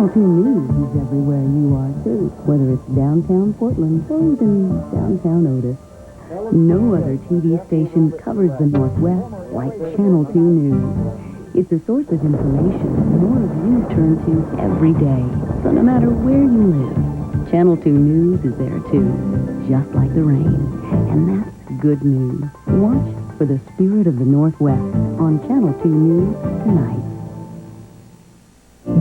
Channel 2 News is everywhere you are, too, whether it's downtown Portland or even downtown Otis. No other TV station covers the Northwest like Channel 2 News. It's a source of information more of you turn to every day. So no matter where you live, Channel 2 News is there, too, just like the rain. And that's good news. Watch for the Spirit of the Northwest on Channel 2 News tonight.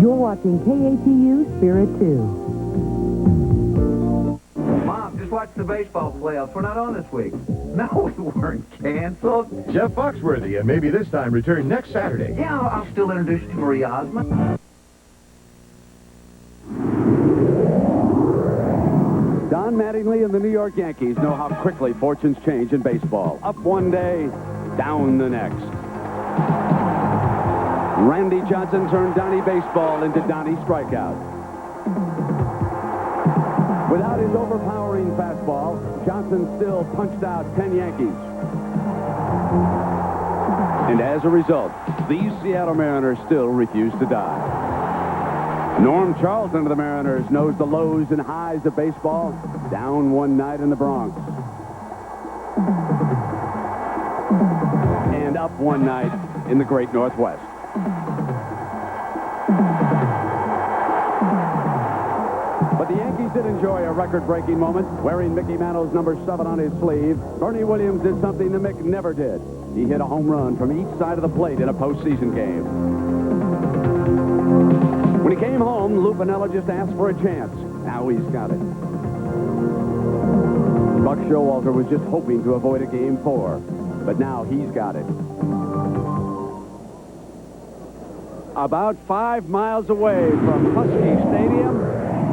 You're watching KATU Spirit 2. Mom, just watch the baseball playoffs. We're not on this week. No, we weren't canceled. Jeff Foxworthy, and maybe this time return next Saturday. Yeah, I'll still introduce you to Marie Osmond. Don Mattingly and the New York Yankees know how quickly fortunes change in baseball. Up one day, down the next. Randy Johnson turned Donnie Baseball into Donnie Strikeout. Without his overpowering fastball, Johnson still punched out 10 Yankees. And as a result, these Seattle Mariners still refuse to die. Norm Charlton of the Mariners knows the lows and highs of baseball. Down one night in the Bronx. And up one night in the Great Northwest. But the Yankees did enjoy a record-breaking moment. Wearing Mickey Mantle's number 7 on his sleeve, Bernie Williams did something that Mick never did. He hit a home run from each side of the plate in a postseason game. When he came home, Lou Piniella just asked for a chance. Now he's got it. Buck Showalter was just hoping to avoid a Game 4, but now he's got it. About 5 miles away from Husky Stadium,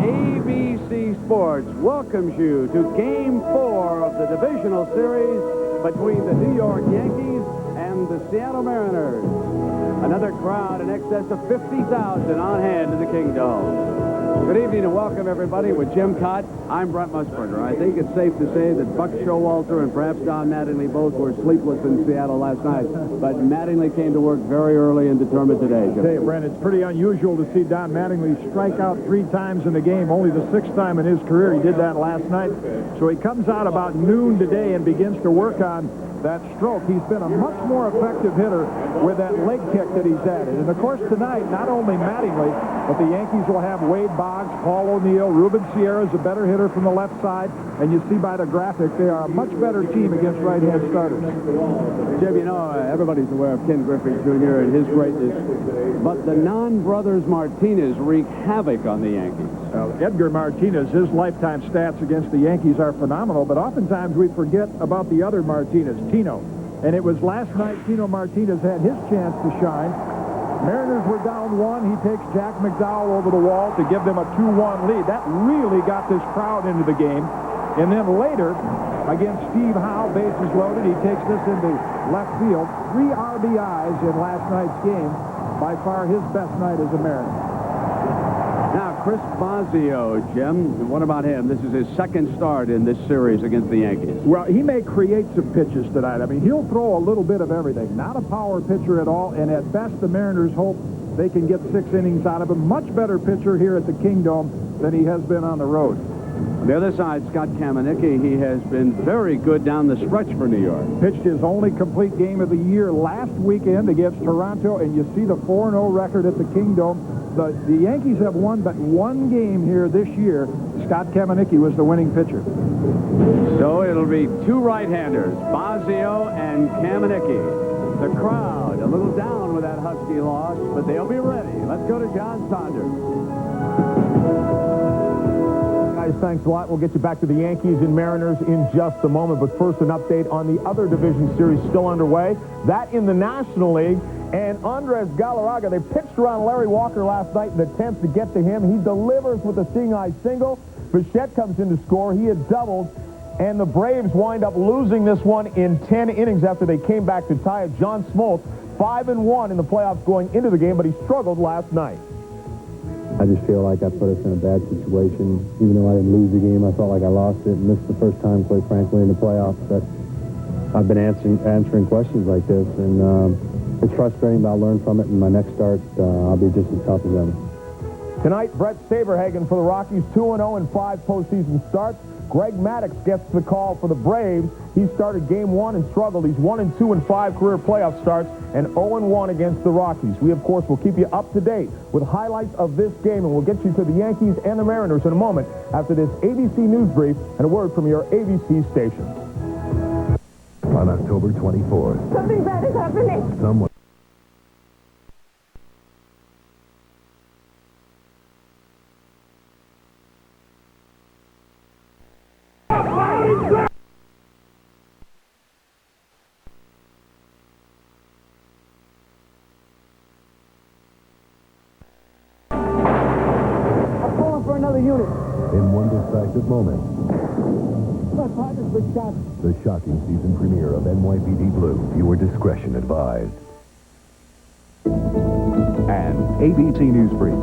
ABC Sports welcomes you to Game 4 of the divisional series between the New York Yankees and the Seattle Mariners. Another crowd in excess of 50,000 on hand in the Kingdome. Good evening and welcome, everybody. With Jim Cott, I'm Brent Musburger. I think it's safe to say that Buck Showalter and perhaps Don Mattingly both were sleepless in Seattle last night. But Mattingly came to work very early and determined today. I tell you, Brent, it's pretty unusual to see Don Mattingly strike out 3 times in a game. Only the 6th time in his career. He did that last night. So he comes out about noon today and begins to work on that stroke. He's been a much more effective hitter with that leg kick that he's added. And, of course, tonight, not only Mattingly, but the Yankees will have Wade Boggs, Paul O'Neill, Ruben Sierra is a better hitter from the left side. And you see by the graphic, they are a much better team against right-hand starters. Jim, you know, everybody's aware of Ken Griffey Jr. and his greatness. But the non-brothers Martínez wreak havoc on the Yankees. Edgar Martínez, his lifetime stats against the Yankees are phenomenal, but oftentimes we forget about the other Martínez, Tino. And it was last night Tino Martínez had his chance to shine. Mariners were down 1. He takes Jack McDowell over the wall to give them a 2-1 lead. That really got this crowd into the game. And then later, against Steve Howe, bases loaded, he takes this into left field. 3 RBIs in last night's game. By far his best night as a Mariner. Now, Chris Bosio, Jim, what about him? This is his 2nd start in this series against the Yankees. Well, he may create some pitches tonight. I mean, he'll throw a little bit of everything. Not a power pitcher at all, and at best the Mariners hope they can get 6 innings out of him. Much better pitcher here at the Kingdome than he has been on the road. On the other side, Scott Kamenicki, he has been very good down the stretch for New York. Pitched his only complete game of the year last weekend against Toronto, and you see the 4-0 record at the Kingdome. The Yankees have won but 1 game here this year. Scott Kamenicki was the winning pitcher. So it'll be 2 right-handers, Bosio and Kamenicki. The crowd a little down with that Husky loss, but they'll be ready. Let's go to John Saunders. Guys, thanks a lot. We'll get you back to the Yankees and Mariners in just a moment. But first, an update on the other division series still underway. That in the National League. And Andres Galarraga, they pitched around Larry Walker last night in the 10th to get to him. He delivers with a seeing-eye single. Bichette comes in to score. He had doubled. And the Braves wind up losing this one in 10 innings after they came back to tie it. John Smoltz, 5-1 in the playoffs going into the game, but he struggled last night. I just feel like I put us in a bad situation. Even though I didn't lose the game, I felt like I lost it and missed the first time, quite frankly, in the playoffs. That I've been answering questions like this, and it's frustrating, but I'll learn from it. In my next start, I'll be just as tough as ever. Tonight, Brett Saberhagen for the Rockies, 2-0 in 5 postseason starts. Greg Maddux gets the call for the Braves. He started Game 1 and struggled. He's 1-2 in 5 career playoff starts and 0-1 against the Rockies. We, of course, will keep you up to date with highlights of this game, and we'll get you to the Yankees and the Mariners in a moment after this ABC News Brief and a word from your ABC station. On October 24th, Something bad is happening. someone... In one decisive moment, the shocking season premiere of NYPD Blue. Viewer discretion advised. And ABC News Brief.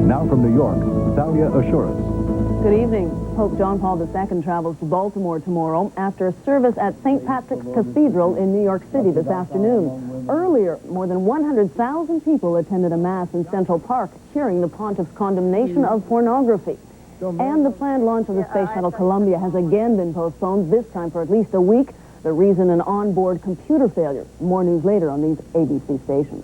Now from New York, Thalia Assurance. Good evening. Pope John Paul II travels to Baltimore tomorrow after a service at St. Patrick's Cathedral in New York City this afternoon. Earlier, more than 100,000 people attended a mass in Central Park cheering the pontiff's condemnation of pornography. And the planned launch of the Space Shuttle Columbia has again been postponed, this time for at least a week. The reason, an onboard computer failure. More news later on these ABC stations.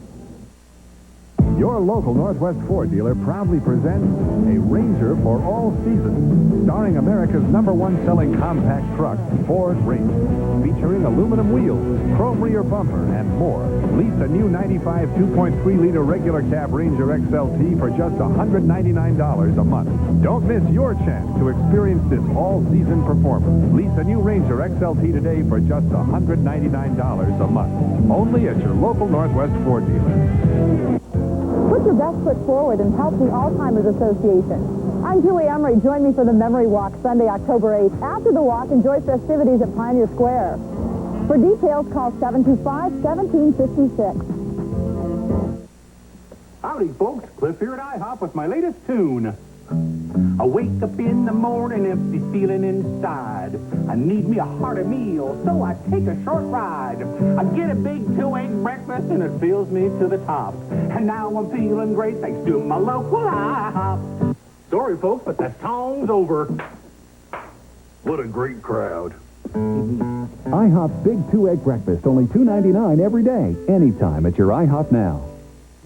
Your local Northwest Ford dealer proudly presents a Ranger for all seasons, starring America's #1 selling compact truck, Ford Ranger, featuring aluminum wheels, chrome rear bumper, and more. Lease a new 95 2.3-liter regular cab Ranger XLT for just $199 a month. Don't miss your chance to experience this all-season performance. Lease a new Ranger XLT today for just $199 a month. Only at your local Northwest Ford dealer. Put your best foot forward and help the Alzheimer's Association. I'm Julie Emery. Join me for the Memory Walk Sunday, October 8th. After the walk, enjoy festivities at Pioneer Square. For details, call 725-1756. Howdy, folks. Cliff here at IHOP with my latest tune. I wake up in the morning, empty feeling inside. I need me a hearty meal, so I take a short ride. I get a big 2-egg breakfast, and it fills me to the top. And now I'm feeling great thanks to my local IHOP. Sorry, folks, but that song's over. What a great crowd. IHOP's Big 2-Egg Breakfast, only $2.99 every day, anytime at your IHOP now.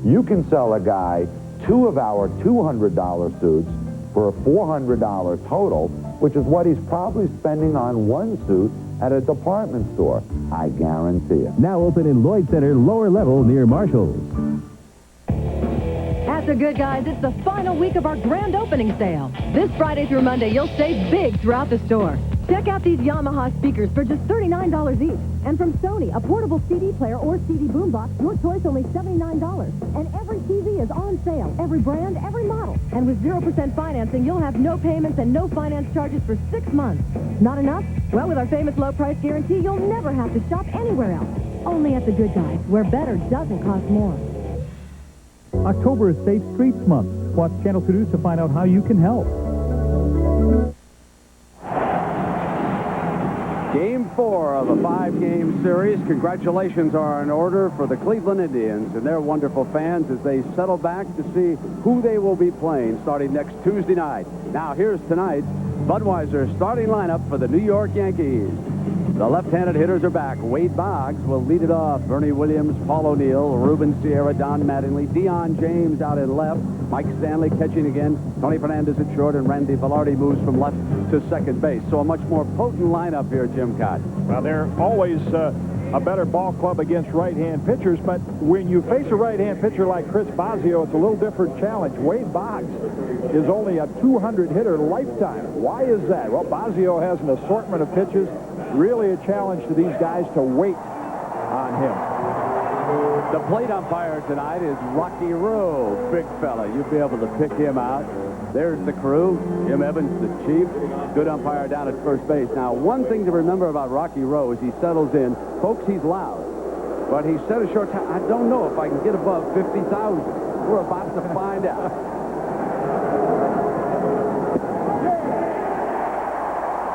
You can sell a guy 2 of our $200 suits for $400 total, which is what he's probably spending on one suit at a department store. I guarantee it. Now open in Lloyd Center, lower level near Marshall's. At the Good Guys, it's the final week of our grand opening sale. This Friday through Monday, you'll save big throughout the store. Check out these Yamaha speakers for just $39 each. And from Sony, a portable CD player or CD boombox, your choice only $79. And every TV is on sale, every brand, every model. And with 0% financing, you'll have no payments and no finance charges for 6 months. Not enough? Well, with our famous low price guarantee, you'll never have to shop anywhere else. Only at the Good Guys, where better doesn't cost more. October is Safe Streets Month. Watch Channel 2 News to find out how you can help. Game 4 of a 5-game series. Congratulations are in order for the Cleveland Indians and their wonderful fans as they settle back to see who they will be playing starting next Tuesday night. Now, here's tonight's Budweiser starting lineup for the New York Yankees. The left-handed hitters are back. Wade Boggs will lead it off. Bernie Williams, Paul O'Neill, Ruben Sierra, Don Mattingly, Deion James out in left. Mike Stanley catching again. Tony Fernandez at short, and Randy Velarde moves from left to second base. So a much more potent lineup here, Jim Cott. Well, they're always a better ball club against right-hand pitchers, but when you face a right-hand pitcher like Chris Bosio, it's a little different challenge. Wade Boggs is only a 200-hitter lifetime. Why is that? Well, Bosio has an assortment of pitches. Really a challenge to these guys to wait on him. The plate umpire tonight is Rocky Rowe. Big fella. You'll be able to pick him out. There's the crew. Jim Evans, the chief. Good umpire down at first base. Now, one thing to remember about Rocky Rowe is he settles in. Folks, he's loud. But he set a short time. I don't know if I can get above 50,000. We're about to find out.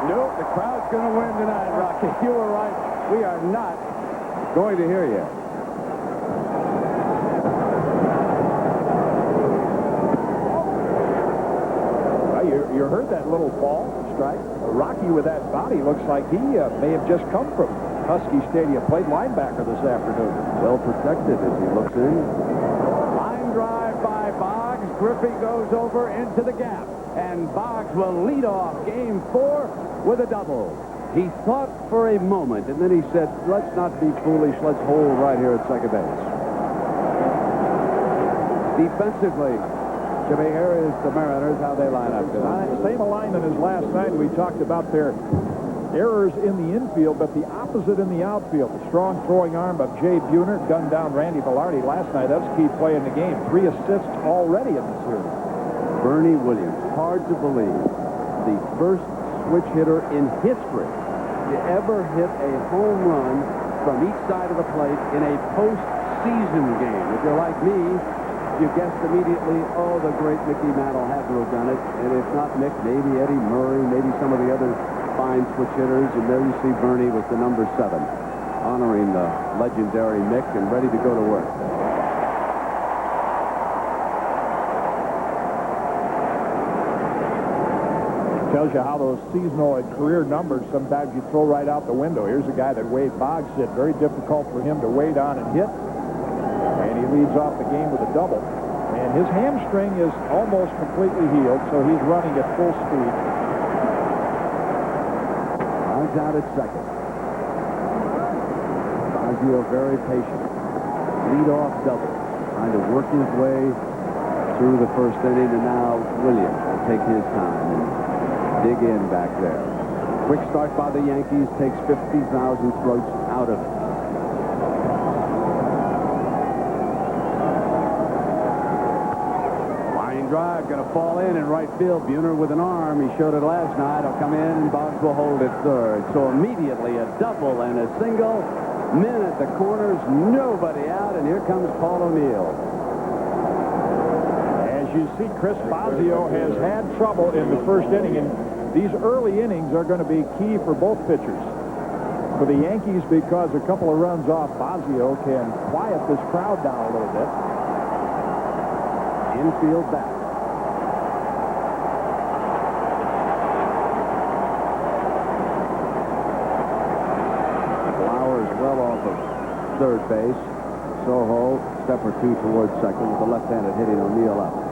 Nope, the crowd's going to win tonight, Rocky. You were right. We are not going to hear you. you heard that little ball strike. Rocky with that body looks like he may have just come from Husky Stadium. Played linebacker this afternoon. Well protected as he looks in. Line drive by Boggs. Griffey goes over into the gap. And Boggs will lead off Game 4 with a double. He thought for a moment, and then he said, let's not be foolish. Let's hold right here at second base. Defensively, Jimmy, here is the Mariners, how they line up tonight. Same alignment as last night. We talked about their errors in the infield, but the opposite in the outfield. The strong throwing arm of Jay Buhner gunned down Randy Velarde last night. That's key play in the game. 3 assists already in the series. Bernie Williams, hard to believe, the first switch hitter in history to ever hit a home run from each side of the plate in a postseason game. If you're like me, you guessed immediately, oh, the great Mickey Mantle had to have done it. And if not Mick, maybe Eddie Murray, maybe some of the other fine switch hitters. And there you see Bernie with the number 7, honoring the legendary Mick and ready to go to work. Tells you how those seasonal and career numbers sometimes you throw right out the window. Here's a guy that Wade Boggs said very difficult for him to wait on and hit. And he leads off the game with a double. And his hamstring is almost completely healed, so he's running at full speed. Boggs out at second. Boggs very patient. Lead-off double. Trying to work his way through the first inning, and now Williams will take his time and dig in back there. Quick start by the Yankees takes 50,000 throats out of it. Line drive going to fall in right field. Buhner with an arm. He showed it last night. Will come in, and Boggs will hold it third. So immediately a double and a single. Men at the corners, nobody out, and here comes Paul O'Neill. You see, Chris Bosio has had trouble in the first inning, and these early innings are going to be key for both pitchers. For the Yankees, because a couple of runs off, Bosio can quiet this crowd down a little bit. Infield back. Flowers well off of third base. Soho, step or two towards second with the left-handed hitting O'Neill up.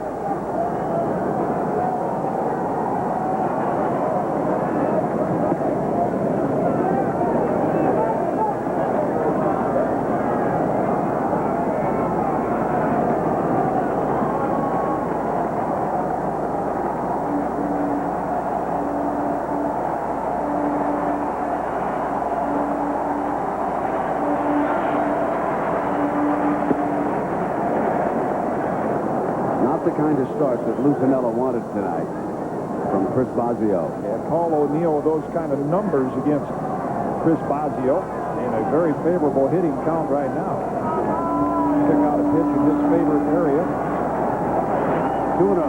Start that Lou Piniella wanted tonight from Chris Bosio. And Paul O'Neill with those kind of numbers against Chris Bosio in a very favorable hitting count right now. Pick out a pitch in his favorite area. 2-0.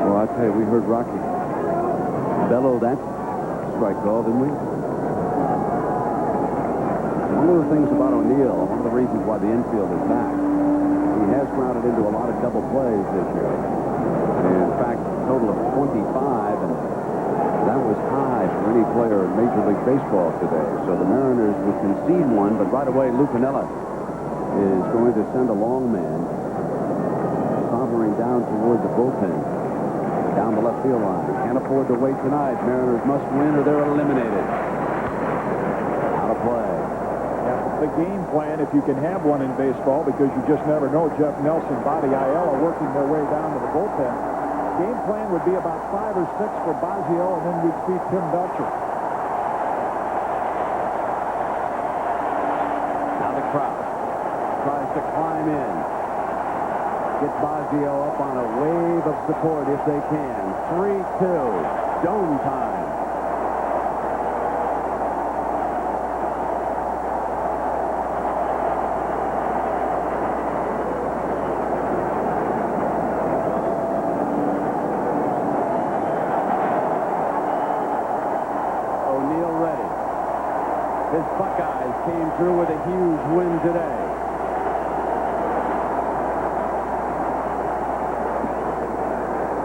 Well, I tell you, we heard Rocky bellow that strike call, didn't we? One of the things about O'Neill, one of the reasons why the infield is back, he has grounded into a lot of double plays this year. And in fact, a total of 25, and that was high for any player in Major League Baseball today. So the Mariners would concede one, but right away, Lou Piniella is going to send a long man sauntering down toward the bullpen, down the left field line. Can't afford to wait tonight. Mariners must win or they're eliminated. Out of play. The game plan, if you can have one in baseball, because you just never know. Jeff Nelson, Bobby Ayala working their way down to the bullpen. Game plan would be about 5 or 6 for Bosio, and then we'd see Tim Belcher. Now the crowd tries to climb in. Get Bosio up on a wave of support if they can. 3-2. Dome time. His Buckeyes came through with a huge win today.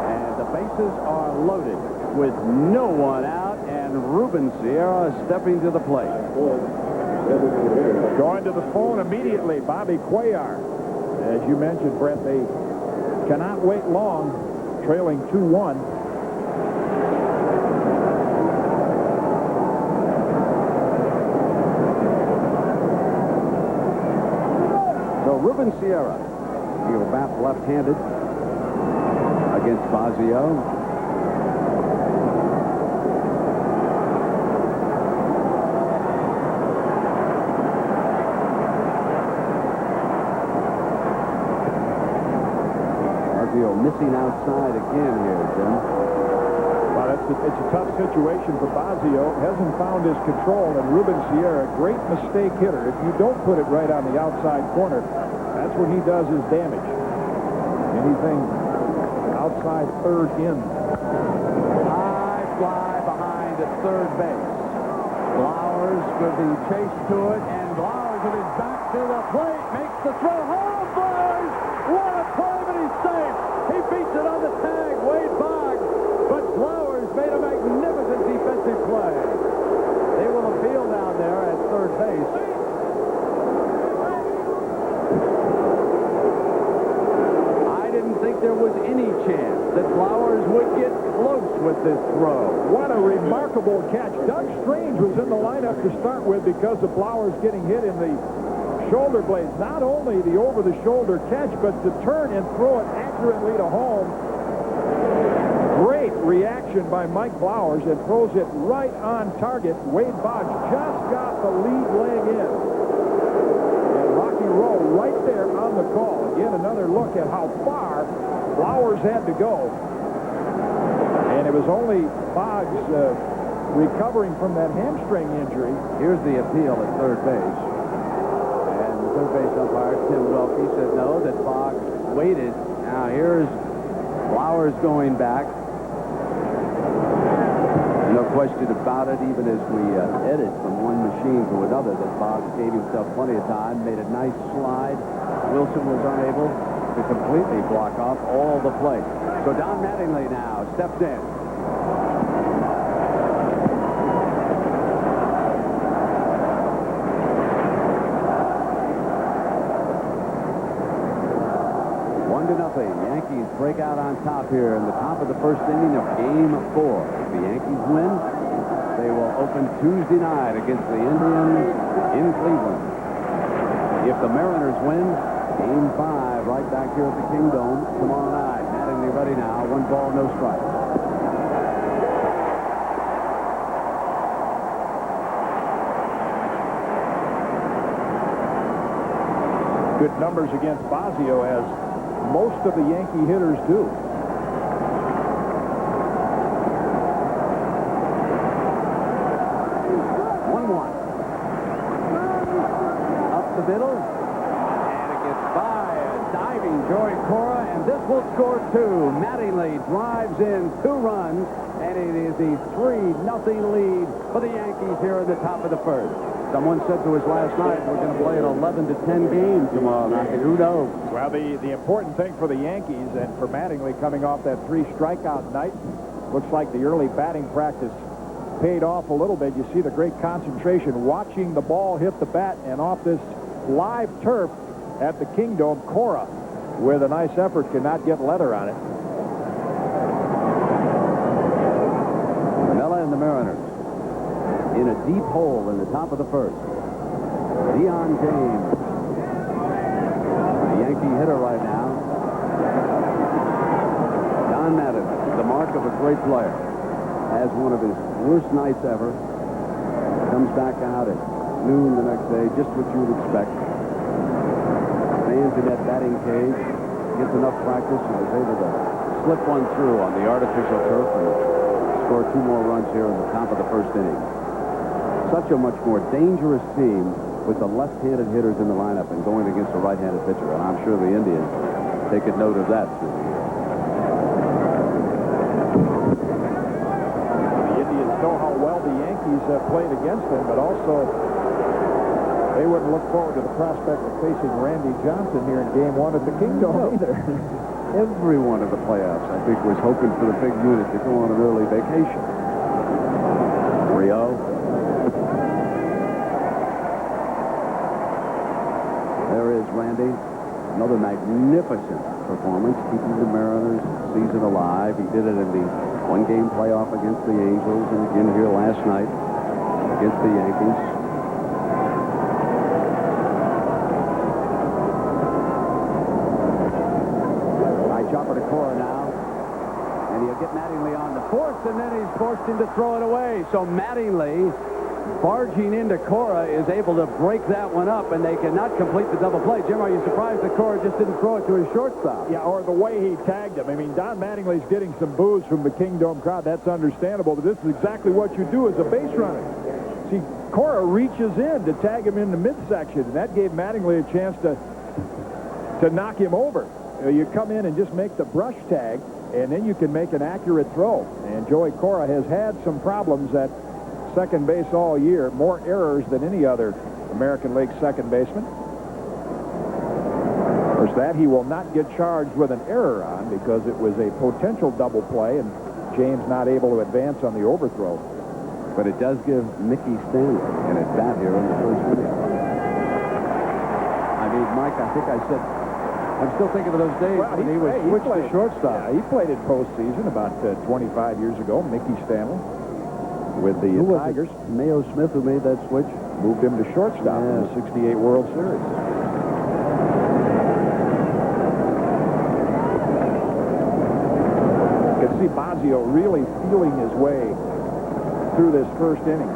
And the bases are loaded with no one out, and Ruben Sierra stepping to the plate. Going to the phone immediately, Bobby Cuellar. As you mentioned, Brett, they cannot wait long, trailing 2-1. So Ruben Sierra, he'll bat left-handed against Fazio. Missing outside again here, Jim. Well, it's a tough situation for Fazio. Hasn't found his control, and Ruben Sierra, great mistake hitter. If you don't put it right on the outside corner, that's when he does his damage. Anything outside third in. High fly behind at third base. Flowers with the chase to it, and Flowers with his back to the plate makes the throw home. Flowers! What a play, but he's safe. He beats it on the tag, Wade Boggs, but Flowers made a magnificent defensive play. They will appeal down there at third base. I didn't think there was any chance that Flowers would get close with this throw. What a remarkable catch. Doug Strange was in the lineup to start with because of Flowers getting hit in the shoulder blades. Not only the over-the-shoulder catch, but to turn and throw it accurately to home. Great reaction by Mike Flowers, and throws it right on target. Wade Boggs just got the lead leg in. And Rocky Rowe right there on the call. Again, another look at how far Flowers had to go. And it was only Boggs recovering from that hamstring injury. Here's the appeal at third base. Third base umpire Tim Wilkie said no, that Boggs waited. Now here's Flowers going back. No question about it, even as we edit from one machine to another, that Boggs gave himself plenty of time, made a nice slide. Wilson was unable to completely block off all the play. So Don Mattingly now steps in. Yankees break out on top here in the top of the first inning of Game 4. If the Yankees win, they will open Tuesday night against the Indians in Cleveland. If the Mariners win, Game 5 right back here at the Kingdome tomorrow night. Mattingly ready now. 1 ball, no strikes. Good numbers against Fazio, as most of the Yankee hitters do. 1-1. Up the middle. And it gets by a diving Joey Cora, and this will score 2. Mattingly drives in 2 runs, and it is a 3-0 lead for the Yankees here in the top of the first. Someone said to us last night, we're going to play an 11-10 game tomorrow night. Who knows? Well, the important thing for the Yankees and for Mattingly coming off that 3 strikeout night, looks like the early batting practice paid off a little bit. You see the great concentration watching the ball hit the bat, and off this live turf at the Kingdome, Cora, with a nice effort, cannot get leather on it. Mella and the Mariners in a deep hole in the top of the first. Dion James, the Yankee hitter right now. Don Mattingly, the mark of a great player, has one of his worst nights ever. Comes back out at noon the next day, just what you would expect. Stands in that batting cage, gets enough practice, and was able to slip one through on the artificial turf and score 2 more runs here in the top of the first inning. Such a much more dangerous team with the left-handed hitters in the lineup and going against a right-handed pitcher. And I'm sure the Indians take a note of that through the year. The Indians know how well the Yankees have played against them, but also They wouldn't look forward to the prospect of facing Randy Johnson here in Game 1 at the Kingdome either. Every one of the playoffs, I think, was hoping for the big unit to go on an early vacation. 3-0. There is Randy. Another magnificent performance, keeping the Mariners' season alive. He did it in the one-game playoff against the Angels and again here last night against the Yankees. Right, chopper to Cora now. And he'll get Mattingly on the fourth, and then he's forced him to throw it away. So Mattingly, barging into Cora, is able to break that one up, and they cannot complete the double play. Jim, are you surprised that Cora just didn't throw it to his shortstop? Yeah, or the way he tagged him. I mean, Don Mattingly's getting some boos from the Kingdome crowd. That's understandable, but this is exactly what you do as a base runner. See, Cora reaches in to tag him in the midsection, and that gave Mattingly a chance to knock him over. You come in and just make the brush tag, and then you can make an accurate throw. And Joey Cora has had some problems at second base all year, more errors than any other American League second baseman. Of course, that he will not get charged with an error on because it was a potential double play and James not able to advance on the overthrow. But it does give Mickey Stanley an at-bat here in the first inning. I mean, Mike, I think I said, I'm still thinking of those days when he was switched to shortstop. Yeah, he played in postseason about 25 years ago, Mickey Stanley. With the Tigers. Mayo Smith, who made that switch, moved him to shortstop in the '68 World Series. You can see Bosio really feeling his way through this first inning.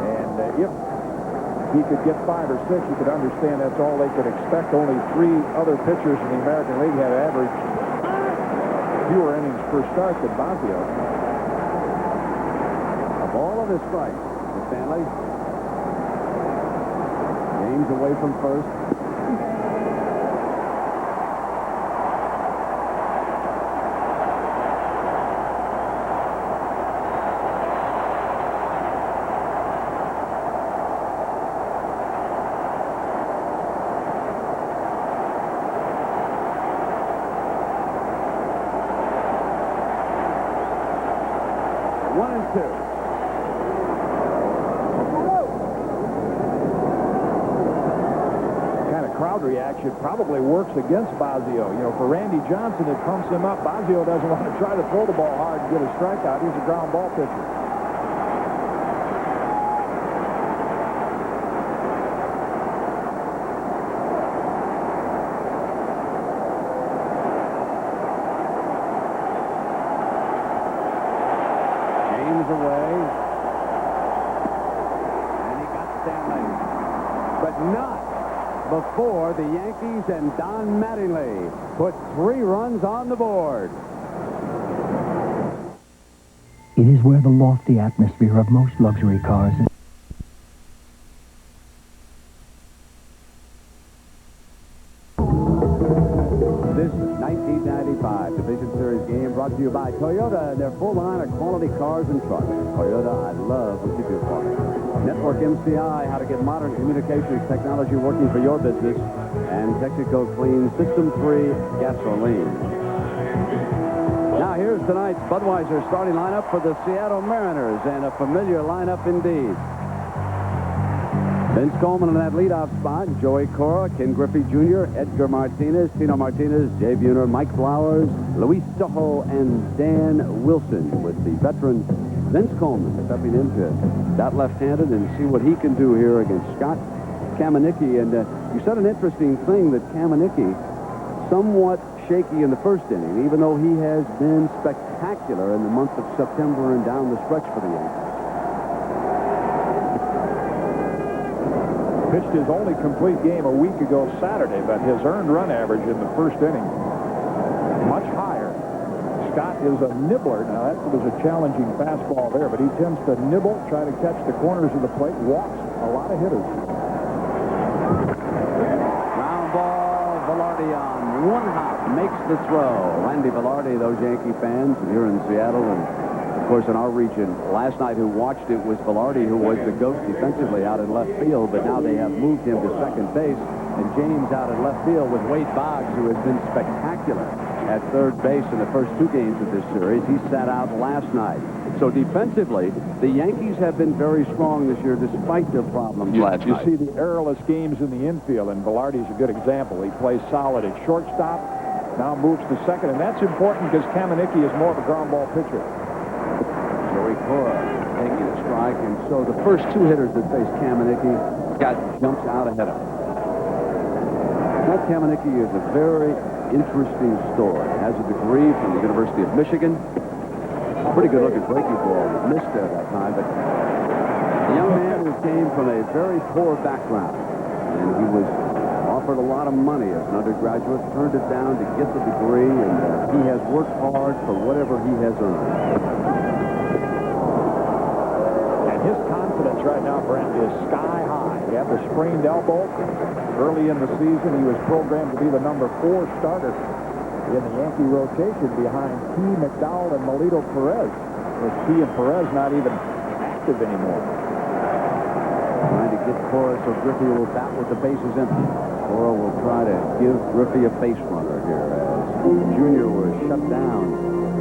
And if he could get 5 or 6, you could understand that's all they could expect. Only 3 other pitchers in the American League had average fewer innings per start than Bosio. All of his strikes to Stanley. James away from first. One and two. Crowd reaction probably works against Bosio. You know, for Randy Johnson, it pumps him up. Bosio doesn't want to try to throw the ball hard and get a strikeout. He's a ground ball pitcher. James away. And he got Stanley. But not before the Yankees and Don Mattingly put 3 runs on the board. It is where the lofty atmosphere of most luxury cars is. This 1995 Division Series game brought to you by Toyota and their full line of quality cars and trucks. Toyota, I love what you do for me. Network MCI, how to get modern communications technology working for your business. And Texaco Clean System 3 gasoline. Now here's tonight's Budweiser starting lineup for the Seattle Mariners, and a familiar lineup indeed. Vince Coleman in that leadoff spot, Joey Cora, Ken Griffey Jr., Edgar Martínez, Tino Martínez, Jay Buhner, Mike Flowers, Luis Sojo, and Dan Wilson, with the veteran Vince Coleman stepping into that left-handed and see what he can do here against Scott Kamenicki. And you said an interesting thing, that Kamenicki somewhat shaky in the first inning, even though he has been spectacular in the month of September and down the stretch for the Yankees. Pitched his only complete game a week ago Saturday, but his earned run average in the first inning much higher. Scott is a nibbler. Now, that was a challenging fastball there, but he tends to nibble, try to catch the corners of the plate, walks a lot of hitters. Ground ball, Velarde on 1 hop, makes the throw. Randy Velarde, those Yankee fans here in Seattle, and Of course, in our region, last night who watched it was Velarde, who was the ghost defensively out in left field, but now they have moved him to second base, and James out in left field with Wade Boggs, who has been spectacular at third base in the first 2 games of this series. He sat out last night. So defensively, the Yankees have been very strong this year despite their problems last night. You see the errorless games in the infield, and Velarde's a good example. He plays solid at shortstop, now moves to second, and that's important because Kamenicki is more of a ground ball pitcher. Joey Cora taking a strike, and so the first 2 hitters that faced Kamenicki got jumps out ahead of him. That Kamenicki is a very interesting story. Has a degree from the University of Michigan. Pretty good looking breaking ball. Missed there that time, but a young man who came from a very poor background, and he was offered a lot of money as an undergraduate, turned it down to get the degree, and he has worked hard for whatever he has earned. His confidence right now, Brent, is sky high. He had the sprained elbow. Early in the season, he was programmed to be the number 4 starter in the Yankee rotation behind Key, McDowell, and Melito Perez. With Key and Perez not even active anymore. Trying to get Cora so Griffey will bat with the bases empty. Cora will try to give Griffey a base runner here as Jr. was shut down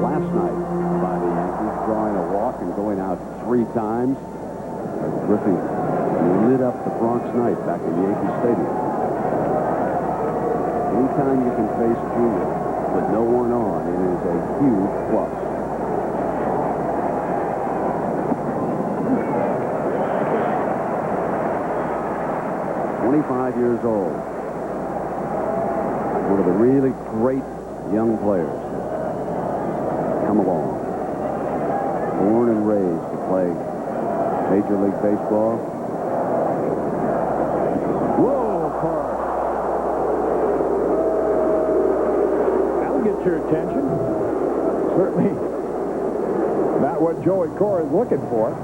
last night by the Yankees, drawing a walk and going out 3 times. Griffey lit up the Bronx night back in Yankee Stadium. Anytime you can face Jr. with no one on, it is a huge plus. "25 years old. One of the really great young players come along. Born and raised to play Major League Baseball." Whoa, Cora. That'll get your attention. Certainly not what Joey Cora is looking for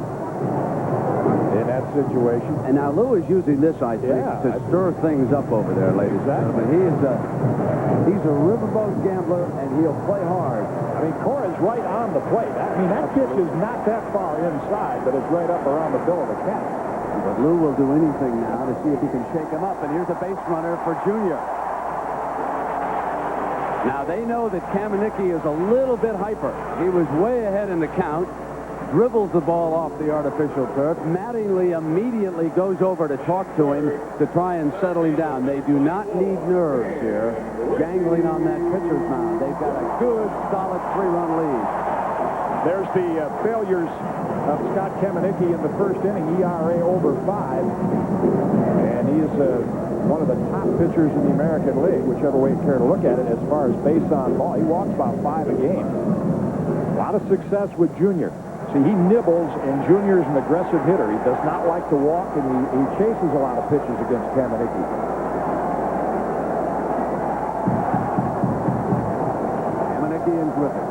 in that situation. And now Lou is using this, I think, to stir things up over there, ladies and gentlemen. He's a riverboat gambler, and he'll play hard. I mean, Cora's right on the plate. I mean, that pitch is not that far inside, but it's right up around the bill of the cat. But Lou will do anything now to see if he can shake him up. And here's a base runner for Jr. Now, they know that Kamenicki is a little bit hyper. He was way ahead in the count. Dribbles the ball off the artificial turf. Mattingly immediately goes over to talk to him to try and settle him down. They do not need nerves here, jangling on that pitcher's mound. They've got a good, solid 3-run lead. There's the failures of Scott Kamenicki in the first inning, ERA over 5. And he's one of the top pitchers in the American League, whichever way you care to look at it, as far as base on ball. He walks about 5 a game. A lot of success with Junior. See, he nibbles, and Junior's an aggressive hitter. He does not like to walk, and he chases a lot of pitches against Kamenicki. Kamenicki and Griffey.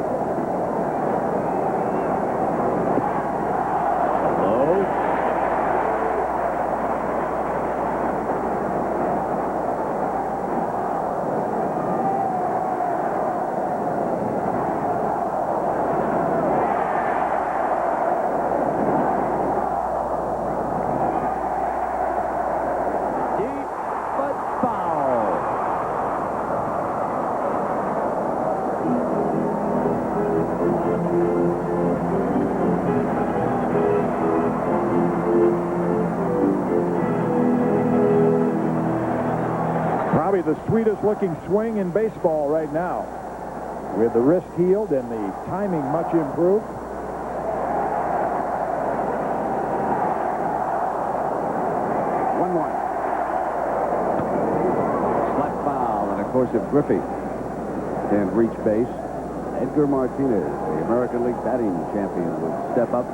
Hello. The sweetest looking swing in baseball right now, with the wrist healed and the timing much improved. Slap foul, and of course if Griffey can reach base, Edgar Martínez, the American League batting champion, would step up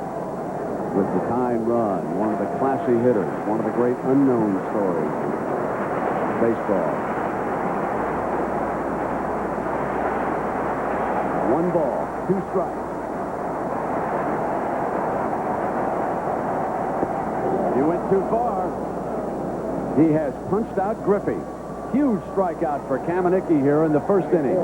with the tying run. One of the classy hitters, one of the great unknown stories of baseball. 1 ball, 2 strikes. He went too far. He has punched out Griffey. Huge strikeout for Kamenicki here in the first inning.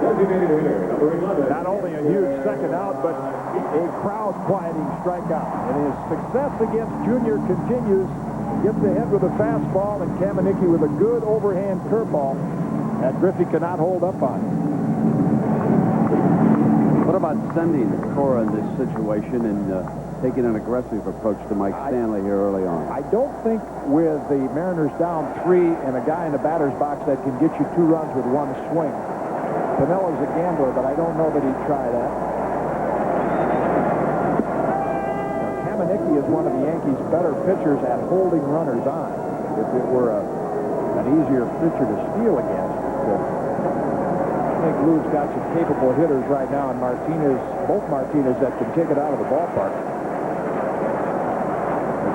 Not only a huge second out, but a crowd-quieting strikeout. And his success against Jr. continues. Gets ahead with a fastball, and Kamenicki with a good overhand curveball that Griffey cannot hold up on. What about sending Cora in this situation and taking an aggressive approach to Mike Stanley here early on? I don't think with the Mariners down 3 and a guy in the batter's box that can get you 2 runs with 1 swing. Pinella's a gambler, but I don't know that he'd try that. Kamenicki is one of the Yankees' better pitchers at holding runners on. If it were an easier pitcher to steal against, I think Lou's got some capable hitters right now, and Martínez, both Martínez, that can take it out of the ballpark.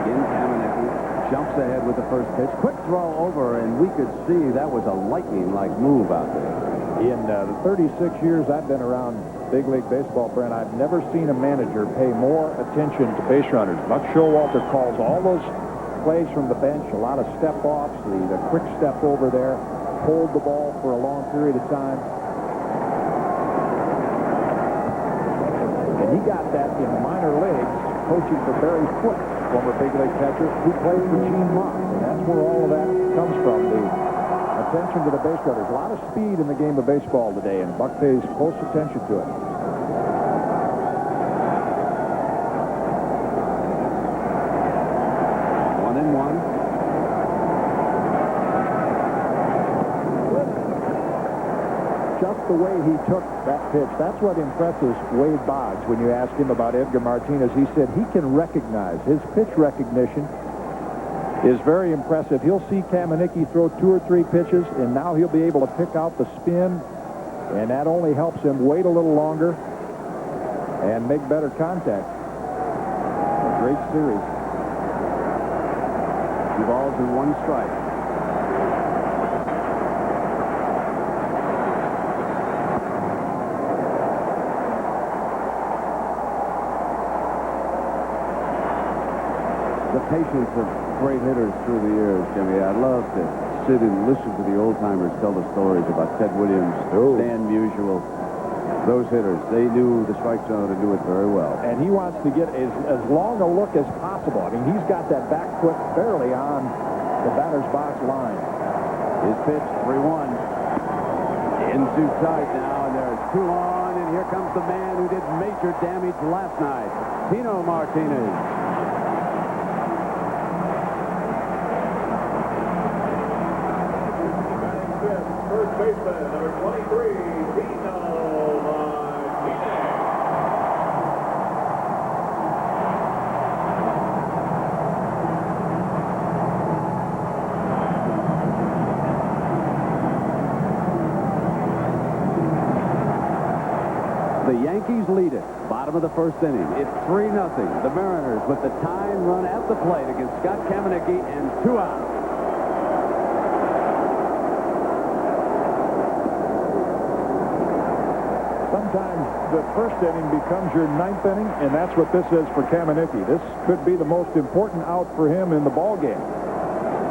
Again, Kamenicki jumps ahead with the first pitch. Quick throw over, and we could see that was a lightning-like move out there. In the 36 years I've been around big league baseball, Brent, I've never seen a manager pay more attention to base runners. Buck Showalter calls all those plays from the bench, a lot of step-offs, the quick step over there, hold the ball for a long period of time. And he got that in minor leagues, coaching for Barry Foote, former big league catcher, who played for Gene Moss. And that's where all of that comes from, the attention to the base runners. A lot of speed in the game of baseball today, and Buck pays close attention to it. Just the way he took that pitch, that's what impresses Wade Boggs when you ask him about Edgar Martínez. He said he can recognize. His pitch recognition is very impressive. He'll see Kamenicki throw 2 or 3 pitches, and now he'll be able to pick out the spin, and that only helps him wait a little longer and make better contact. A great series. 2 balls and 1 strike. The patience of great hitters through the years, Jimmy. I'd love to sit and listen to the old-timers tell the stories about Ted Williams, Stan Musial, those hitters. They knew the strike zone and knew it very well. And he wants to get as long a look as possible. I mean, he's got that back foot barely on the batter's box line. His pitch, 3-1. In too tight now, and there's 2 on, and here comes the man who did major damage last night, Tino Martínez. First baseman, number 23, Tino Martínez. The Yankees lead it. Bottom of the first inning. It's 3-0. The Mariners with the tying run at the plate against Scott Kamenicki and 2 outs. Sometimes the first inning becomes your 9th inning, and that's what this is for Kamenicki. This could be the most important out for him in the ball game.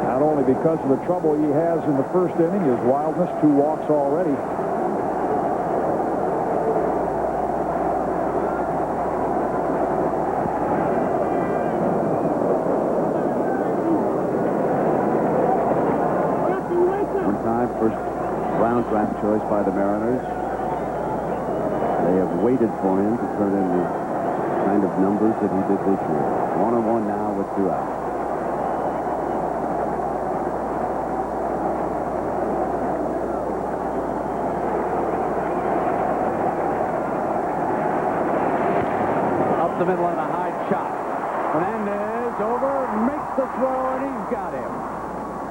Not only because of the trouble he has in the first inning, his wildness, 2 walks already. One time, first round draft choice by the Mariners. They have waited for him to turn in the kind of numbers that he did this year. 1-1 now with 2 outs. Up the middle and a high chop. Fernandez over, makes the throw, and he's got him.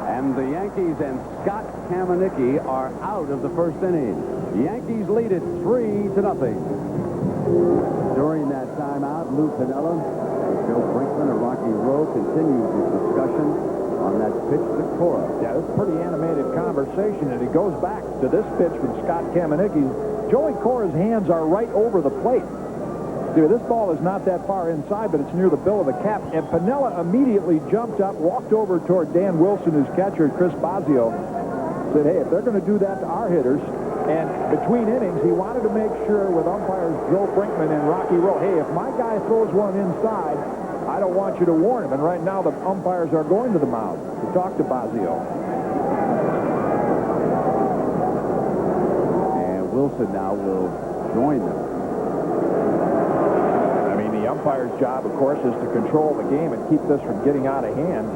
And the Yankees and Scott Kamenicki are out of the first inning. The Yankees lead it 3-0. During that timeout, Lou Piniella, Joe Brinkman, and Rocky Rowe continues his discussion on that pitch to Cora. Yeah, it's a pretty animated conversation, and it goes back to this pitch from Scott Kamenicki. Joey Cora's hands are right over the plate. Dude, this ball is not that far inside, but it's near the bill of the cap. And Piniella immediately jumped up, walked over toward Dan Wilson, whose catcher, Chris Bosio, said, hey, if they're going to do that to our hitters, And between innings, he wanted to make sure with umpires Joe Brinkman and Rocky Rowe, hey, if my guy throws one inside, I don't want you to warn him. And right now, the umpires are going to the mound to talk to Bosio. And Wilson now will join them. I mean, the umpire's job, of course, is to control the game and keep this from getting out of hand.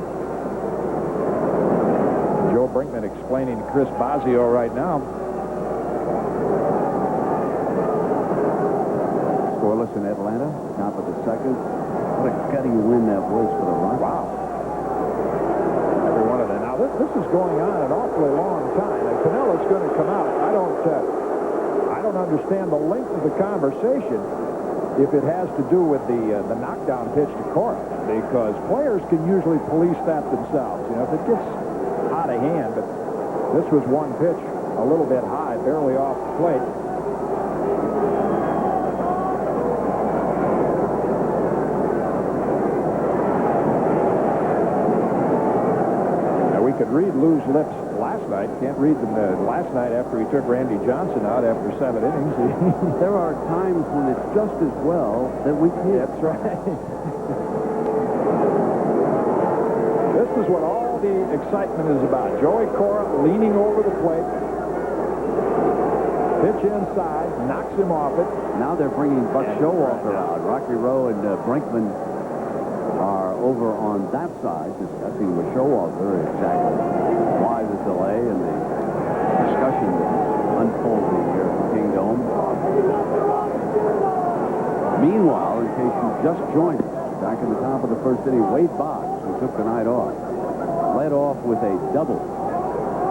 Joe Brinkman explaining to Chris Bosio right now. Scoreless in Atlanta, top of the second. What a cutting win that was for the Rockies. Wow. Every one of them. Now, this is going on an awfully long time. And Pinella's going to come out. I don't understand the length of the conversation if it has to do with the knockdown pitch to Cora, because players can usually police that themselves. You know, if it gets out of hand, but this was one pitch a little bit high, barely off the plate. Now, we could read Lou's lips last night. Can't read them last night after he took Randy Johnson out after 7 innings. There are times when it's just as well that we can't. That's right. This is what all the excitement is about. Joey Cora leaning over the plate. Pitch inside, knocks him off it. Now they're bringing Buck Showalter out. Rocky Rowe and Brinkman are over on that side discussing with Showalter exactly why the delay and the discussion that's unfolding here at the Kingdome. Meanwhile, in case you just joined us, back in the top of the first inning, Wade Boggs, who took the night off, led off with a double,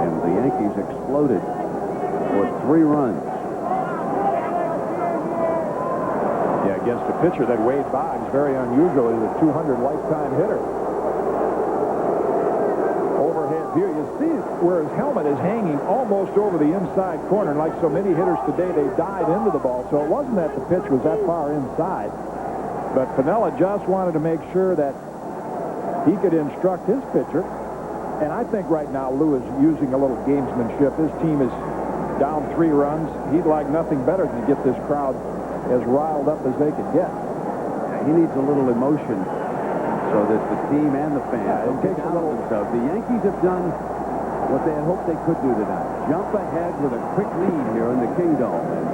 and the Yankees exploded for 3 runs. Yeah, against a pitcher that Wade Boggs, very unusual, is a 200 lifetime hitter. Overhead view. You see where his helmet is hanging almost over the inside corner. And like so many hitters today, they dive into the ball. So it wasn't that the pitch was that far inside. But Piniella just wanted to make sure that he could instruct his pitcher. And I think right now Lou is using a little gamesmanship. His team is down 3 runs. He'd like nothing better than to get this crowd as riled up as they could get. He needs a little emotion so that the team and the fans it takes a little. The Yankees have done what they had hoped they could do tonight. Jump ahead with a quick lead here in the Kingdome. And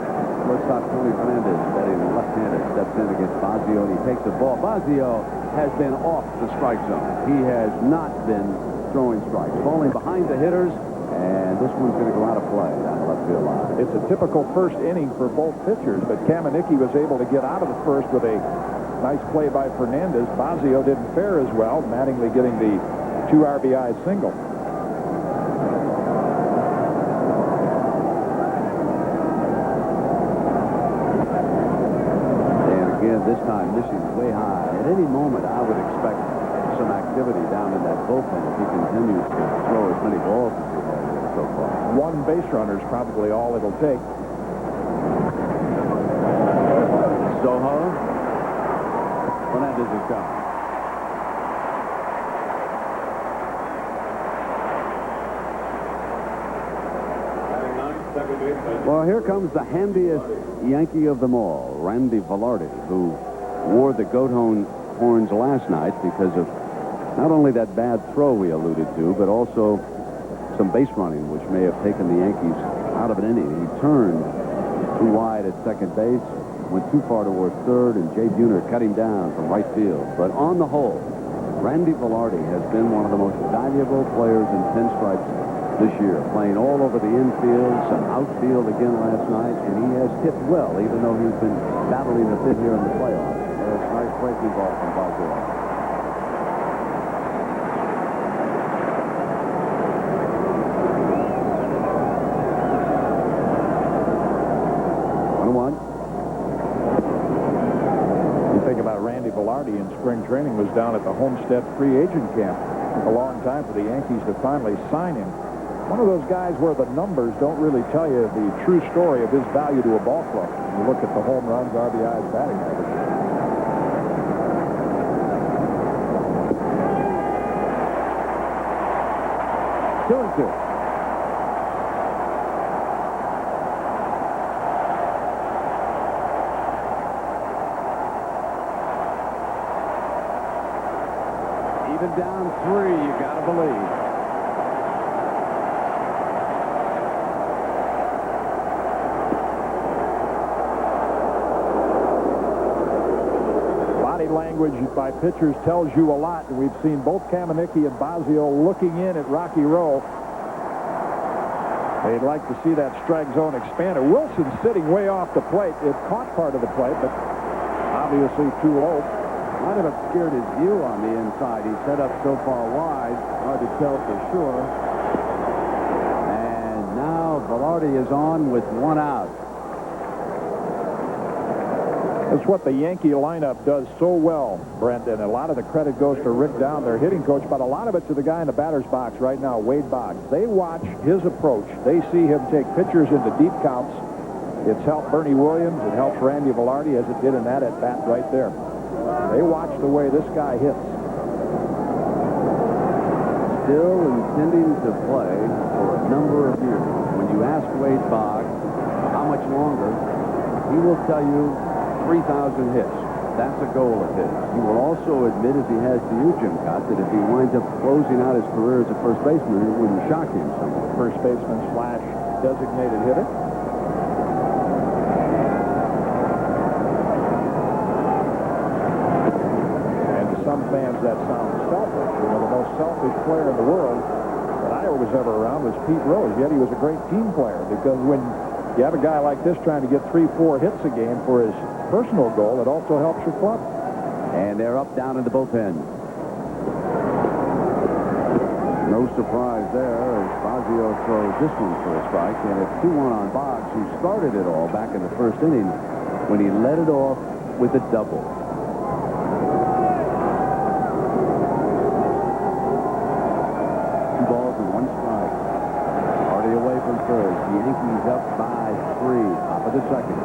shortstop Tony Fernandez, batting left-handed, steps in against Bosio, and he takes the ball. Bosio has been off the strike zone. He has not been throwing strikes. Falling behind the hitters, and this one's going to go out of play down the left field line. It's a typical first inning for both pitchers, but Kamenicki was able to get out of the first with a nice play by Fernandez. Bosio didn't fare as well, Mattingly getting the 2 RBI single. And again, this time missing way high. At any moment, I would expect some activity down in that bullpen if he continues to throw as many balls as he has so far. 1 base runner is probably all it'll take. Soho. Fernandez is gone. Well, here comes the handiest Yankee of them all, Randy Velarde, who wore the goat horns last night because of not only that bad throw we alluded to, but also some base running, which may have taken the Yankees out of an inning. He turned too wide at second base, went too far towards third, and Jay Buhner cut him down from right field. But on the whole, Randy Velarde has been one of the most valuable players in pinstripes this year, playing all over the infield, some outfield again last night, and he has hit well, even though he's been battling a bit here in the playoffs. There's a nice breaking ball from Bosio. Velarde in spring training was down at the Homestead free agent camp. A long time for the Yankees to finally sign him. One of those guys where the numbers don't really tell you the true story of his value to a ball club. You look at the home runs, RBIs, batting average. Even down 3, you got to believe. Body language by pitchers tells you a lot. And we've seen both Kamenicki and Bosio looking in at Rocky Row. They'd like to see that strike zone expanded. Wilson's sitting way off the plate. It caught part of the plate, but obviously too low. Might have obscured his view on the inside. He's set up so far wide, hard to tell for sure. And now Velarde is on with 1 out. That's what the Yankee lineup does so well, Brent, and a lot of the credit goes to Rick Down, their hitting coach, but a lot of it to the guy in the batter's box right now, Wade Boggs. They watch his approach. They see him take pitchers into deep counts. It's helped Bernie Williams. It helps Randy Velarde, as it did in that at-bat right there. They watch the way this guy hits. Still intending to play for a number of years. When you ask Wade Boggs how much longer, he will tell you 3,000 hits. That's a goal of his. He will also admit, as he has to you, Jim Cott, that if he winds up closing out his career as a first baseman, it wouldn't shock him somewhat. First baseman / designated hitter. And to some fans, that sounds selfish. You know, the most selfish player in the world that I was ever around was Pete Rose. Yet he was a great team player, because when you have a guy like this trying to get 3-4 hits a game for his personal goal, it also helps your club. And they're up down in the bullpen. No surprise there as Bosio throws this one for a strike, and it's 2-1 on Boggs, who started it all back in the first inning when he led it off with a double. Away from third. The Yankees up by 3. Top of the second.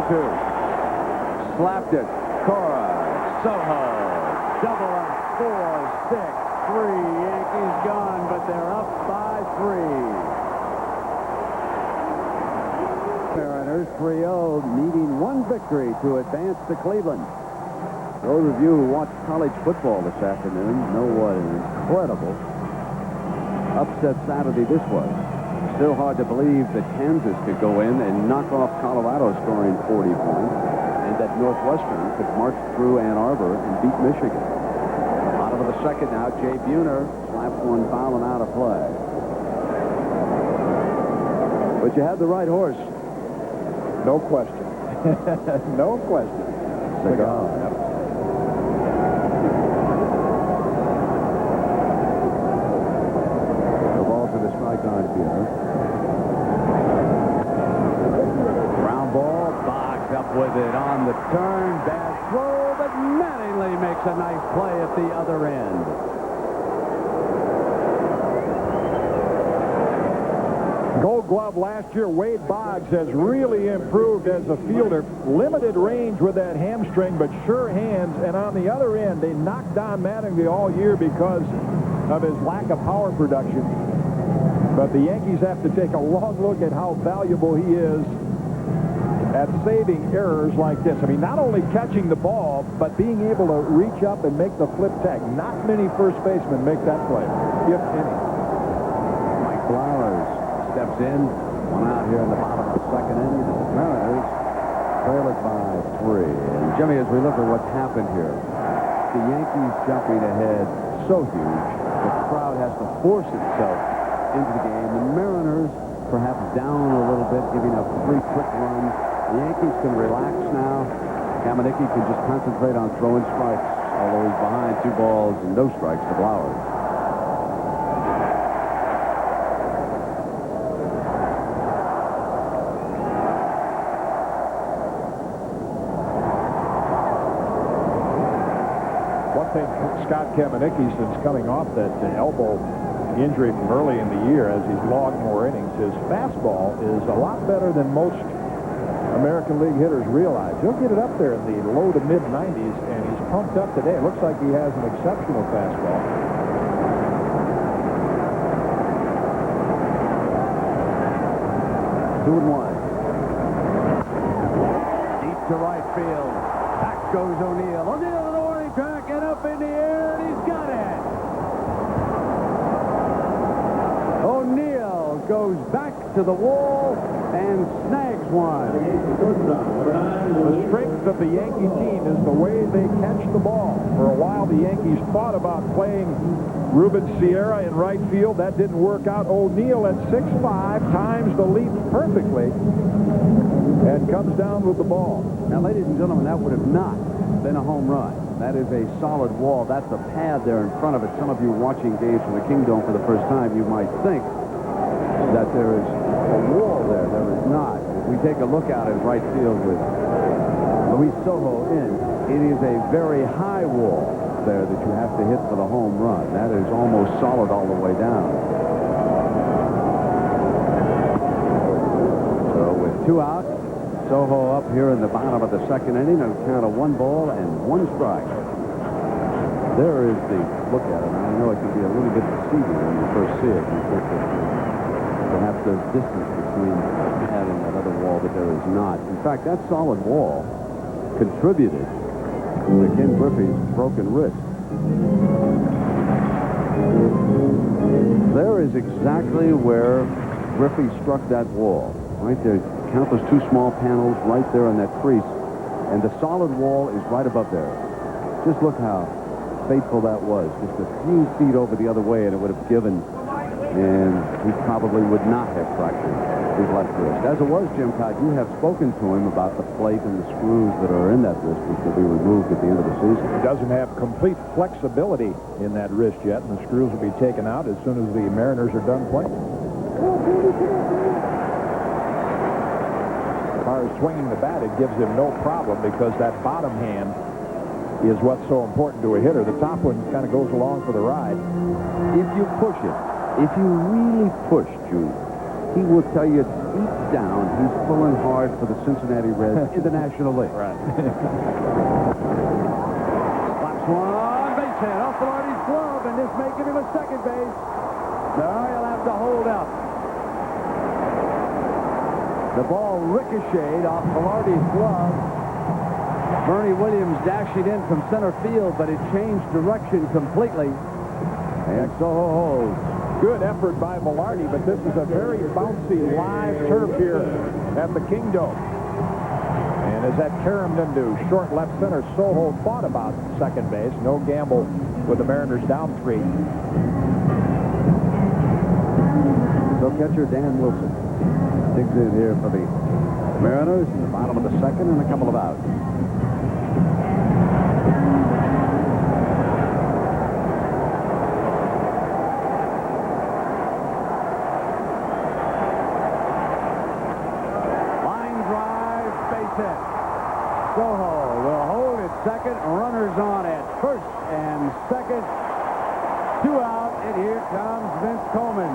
Two. Slapped it. Cora. Soho. Double up. 4-6-3. Yankees gone, but they're up by 3. Mariners 3-0, needing 1 victory to advance to Cleveland. Those of you who watch college football this afternoon know what an incredible upset Saturday this was. Still hard to believe that Kansas could go in and knock off Colorado, scoring 40 points. And that Northwestern could march through Ann Arbor and beat Michigan. Bottom of the second now, Jay Buhner slaps one foul and out of play. But you had the right horse. No question. No question. Cigar. The ball to the strike on Buhner. Ground ball. Up with it on the turn. Bad throw, but Mattingly makes a nice play at the other end. Gold Glove last year, Wade Boggs has really improved as a fielder. Limited range with that hamstring, but sure hands. And on the other end, they knocked down Mattingly all year because of his lack of power production. But the Yankees have to take a long look at how valuable he is at saving errors like this. I mean, not only catching the ball, but being able to reach up and make the flip tag. Not many first basemen make that play, if any. Mike Flowers steps in. 1 out here in the bottom of the second inning. The Mariners trail it by 3. And Jimmy, as we look at what's happened here, the Yankees jumping ahead so huge, the crowd has to force itself into the game. The Mariners perhaps down a little bit, giving up 3 quick runs. The Yankees can relax now. Kamenicki can just concentrate on throwing strikes, although he's behind 2 balls and no strikes to Flowers. One thing Scott Kamenicki, since coming off that elbow injury from early in the year, as he's logged more innings, his fastball is a lot better than most American League hitters realize. He'll get it up there in the low to mid-90s, and he's pumped up today. It looks like he has an exceptional fastball. 2-1. Deep to right field. Back goes O'Neill. O'Neill to the warning track and up in the air, and he's got it. O'Neill goes back to the wall and snags one. The strength of the Yankee team is the way they catch the ball. For a while, the Yankees thought about playing Ruben Sierra in right field. That didn't work out. O'Neill at 6'5", times the leap perfectly and comes down with the ball. Now, ladies and gentlemen, that would have not been a home run. That is a solid wall. That's a pad there in front of it. Some of you watching games from the Kingdome for the first time, you might think that there is a wall there. There is not. If we take a look out in right field with Luis Sojo in, it is a very high wall there that you have to hit for the home run. That is almost solid all the way down. So with 2 out, Sojo up here in the bottom of the second inning on a count of 1 ball and 1 strike. There is the look at it. I know it can be a little bit deceiving when you first see it. You think that perhaps there's distance between that and that other wall, but there is not. In fact, that solid wall contributed to Ken Griffey's broken wrist. There is exactly where Griffey struck that wall. Right there. Count those 2 small panels right there on that crease. And the solid wall is right above there. Just look how faithful that was. Just a few feet over the other way, and it would have given, and he probably would not have fractured his left wrist. As it was, Jim Cott, you have spoken to him about the plate and the screws that are in that wrist, which will be removed at the end of the season. He doesn't have complete flexibility in that wrist yet, and the screws will be taken out as soon as the Mariners are done playing. As far as swinging the bat, it gives him no problem because that bottom hand is what's so important to a hitter. The top one kind of goes along for the ride. If you push it, if you really push, June, he will tell you deep down he's pulling hard for the Cincinnati Reds in the National League. Right. Slaps one, base hit off Velarde's glove, and this may give him a second base. No, he'll have to hold up. The ball ricocheted off Velarde's glove. Bernie Williams dashing in from center field, but it changed direction completely. And Soho holds. Good effort by Velarde, but this is a very bouncy live turf here at the Kingdome. And as that caromed into short left center, Soho thought about second base. No gamble with the Mariners down 3. So catcher Dan Wilson digs in here for the Mariners in the bottom of the second and a couple of outs. Soho will hold at second. Runners on at first and second. 2 out, and here comes Vince Coleman.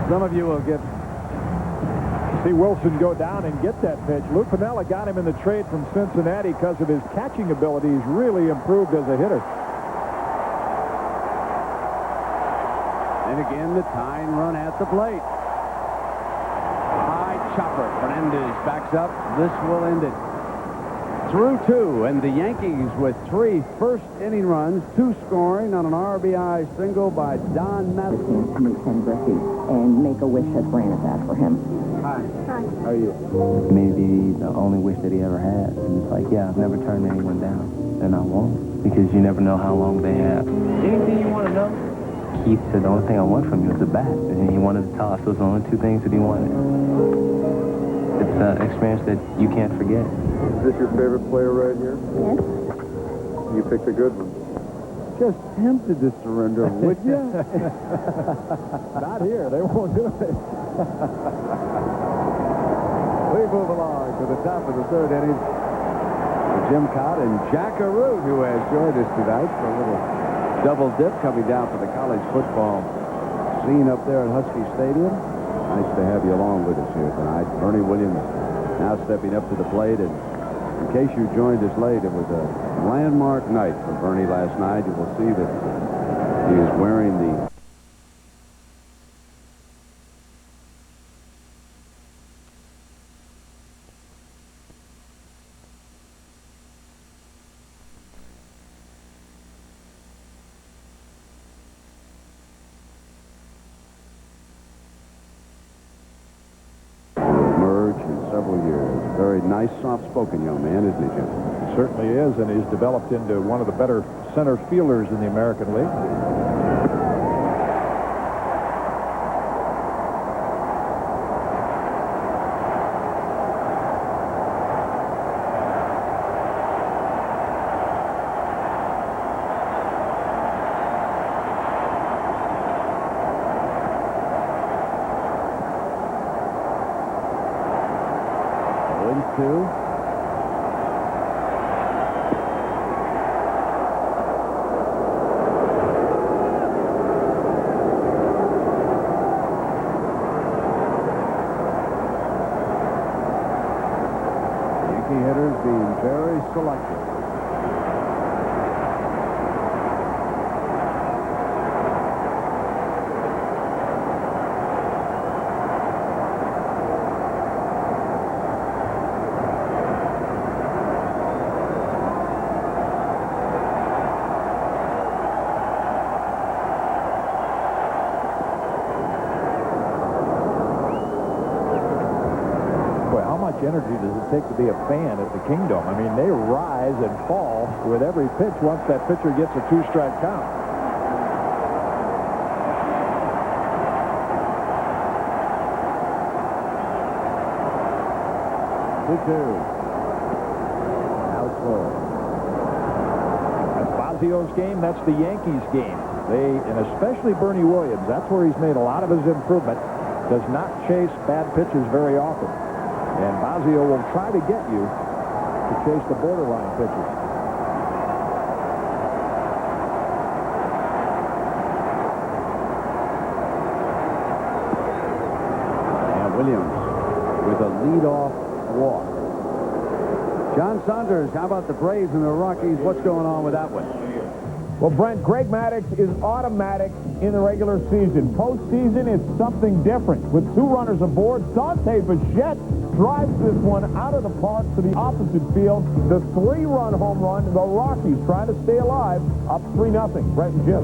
Some of you will get see Wilson go down and get that pitch. Lou Piniella got him in the trade from Cincinnati because of his catching ability. He's really improved as a hitter. And again, the tying run at the plate. High chopper. Fernandez backs up. This will end it. Through 2, and the Yankees with 3 first-inning runs, 2 scoring on an RBI single by Don Madison. To meet Ken Griffey, and Make-A-Wish has granted that for him. Hi. Hi. How are you? Maybe the only wish that he ever had. And it's like, yeah, I've never turned anyone down, and I won't, because you never know how long they have. Anything you want to know? Keith said the only thing I want from you is a bat, and he wanted to toss. Those are the only 2 things that he wanted. It's an experience that you can't forget. Is this your favorite player right here? Yes. You picked a good one. just tempted to surrender, would you? Not here. They won't do it. We move along to the top of the third inning. Jim Cott and Jack Arute, who has joined us tonight for a little double dip coming down for the college football scene up there at Husky Stadium. Nice to have you along with us here tonight. Bernie Williams now stepping up to the plate. And in case you joined us late, it was a landmark night for Bernie last night. You will see that he is wearing the several years. Very nice, soft-spoken young man, isn't he, Jim? He certainly is, and he's developed into one of the better center fielders in the American League. Hitters being very selective. Energy does it take to be a fan at the Kingdom? I mean, they rise and fall with every pitch once that pitcher gets a two-strike count. Now it's full. That's Fazio's game. That's the Yankees game. And especially Bernie Williams, that's where he's made a lot of his improvement, does not chase bad pitchers very often. And Fazio will try to get you to chase the borderline pitches. And Williams with a leadoff walk. John Saunders, how about the Braves and the Rockies? What's going on with that one? Well, Brent, Greg Maddux is automatic in the regular season. Postseason, it's something different. With 2 runners aboard, Dante Bichette drives this one out of the park to the opposite field. The 3-run home run. The Rockies trying to stay alive, up 3-0. Brent and Jim.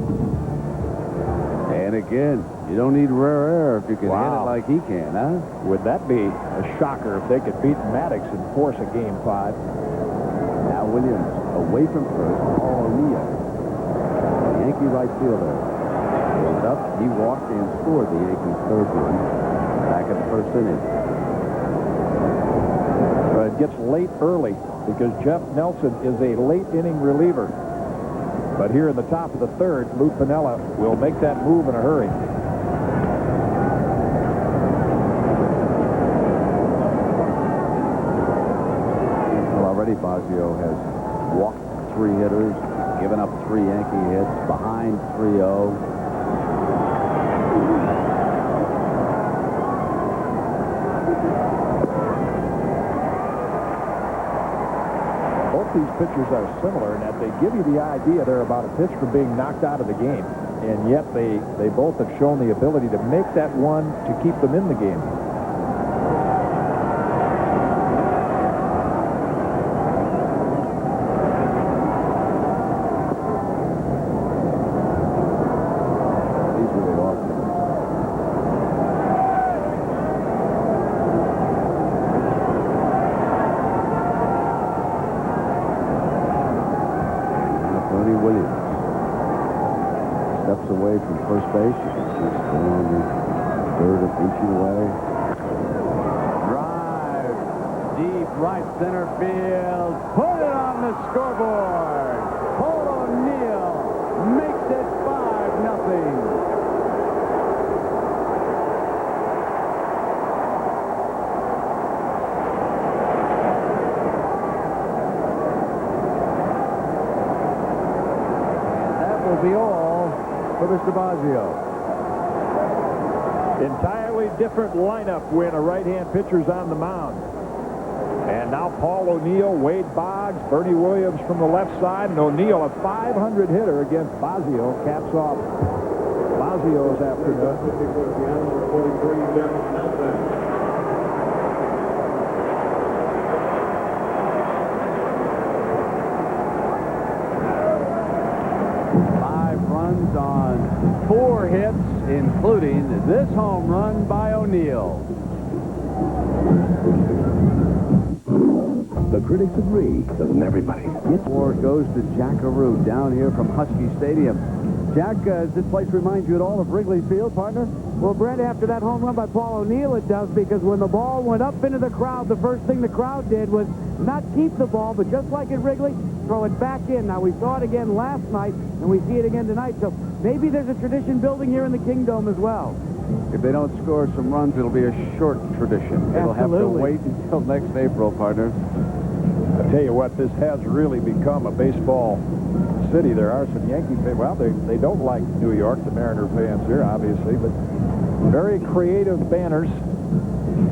And again, you don't need rare air if you can hit it like he can, huh? Would that be a shocker if they could beat Maddux and force a Game 5? Now Williams away from first. Paul O'Neill, the Yankee right fielder, goes up. He walked and scored the Yankees' 3rd run back at the 1st inning. It gets late early because Jeff Nelson is a late inning reliever. But here in the top of the 3rd, Lou Piniella will make that move in a hurry. Well, already Fazio has walked 3 hitters, given up 3 Yankee hits, behind 3-0. These pitchers are similar in that they give you the idea they're about a pitch from being knocked out of the game, and yet they both have shown the ability to make that one to keep them in the game. Away from first base. You can see still on the 3rd of inching away. Drive. Deep right center field. Put it on the scoreboard. Paul O'Neill makes it 5-0. Will be all for Mr. Bosio. Entirely different lineup when a right-hand pitcher's on the mound. And now Paul O'Neill, Wade Boggs, Bernie Williams from the left side, and O'Neill, a 500 hitter against Bosio, caps off Bosio's afternoon. 5 runs on 4 hits, including this home run by O'Neill. The critics agree. Doesn't everybody? Award goes to Jackaroo down here from Husky Stadium. Jack, does this place remind you at all of Wrigley Field, partner? Well, Brent, after that home run by Paul O'Neill, it does, because when the ball went up into the crowd, the first thing the crowd did was not keep the ball, but just like at Wrigley, throw it back in. Now, we saw it again last night, and we see it again tonight, so maybe there's a tradition building here in the Kingdome as well. If they don't score some runs, it'll be a short tradition. They'll have to wait until next April, partner. I tell you what, this has really become a baseball city. There are some Yankee fans. Well, they don't like New York, the Mariner fans here, obviously, but very creative banners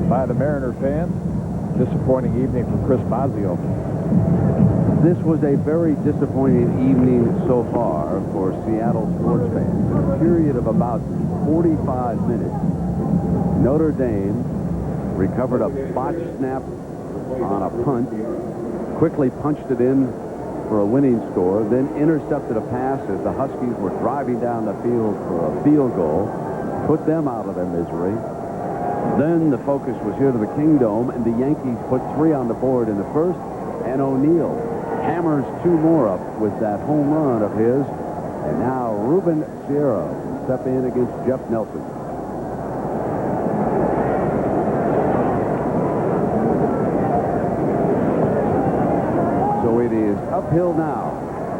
by the Mariner fans. Disappointing evening for Chris Bosio. This was a very disappointing evening so far for Seattle sports fans. In a period of about 45 minutes, Notre Dame recovered a botched snap on a punt, quickly punched it in for a winning score, then intercepted a pass as the Huskies were driving down the field for a field goal, put them out of their misery. Then the focus was here to the Kingdome, and the Yankees put 3 on the board in the first, and O'Neill hammers 2 more up with that home run of his. And now Ruben Sierra will step in against Jeff Nelson. So it is uphill now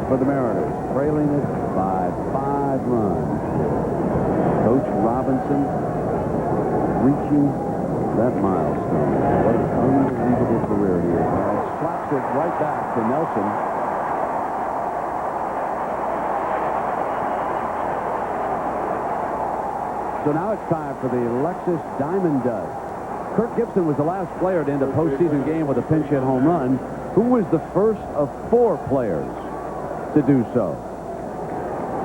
for the Mariners, trailing it by 5 runs. Coach Robinson reaching that milestone. What an unbelievable career he has had. Slaps it right back to Nelson. So now it's time for the Lexus Diamond Dust. Kirk Gibson was the last player to end a postseason game with a pinch hit home run. Who was the first of 4 players to do so?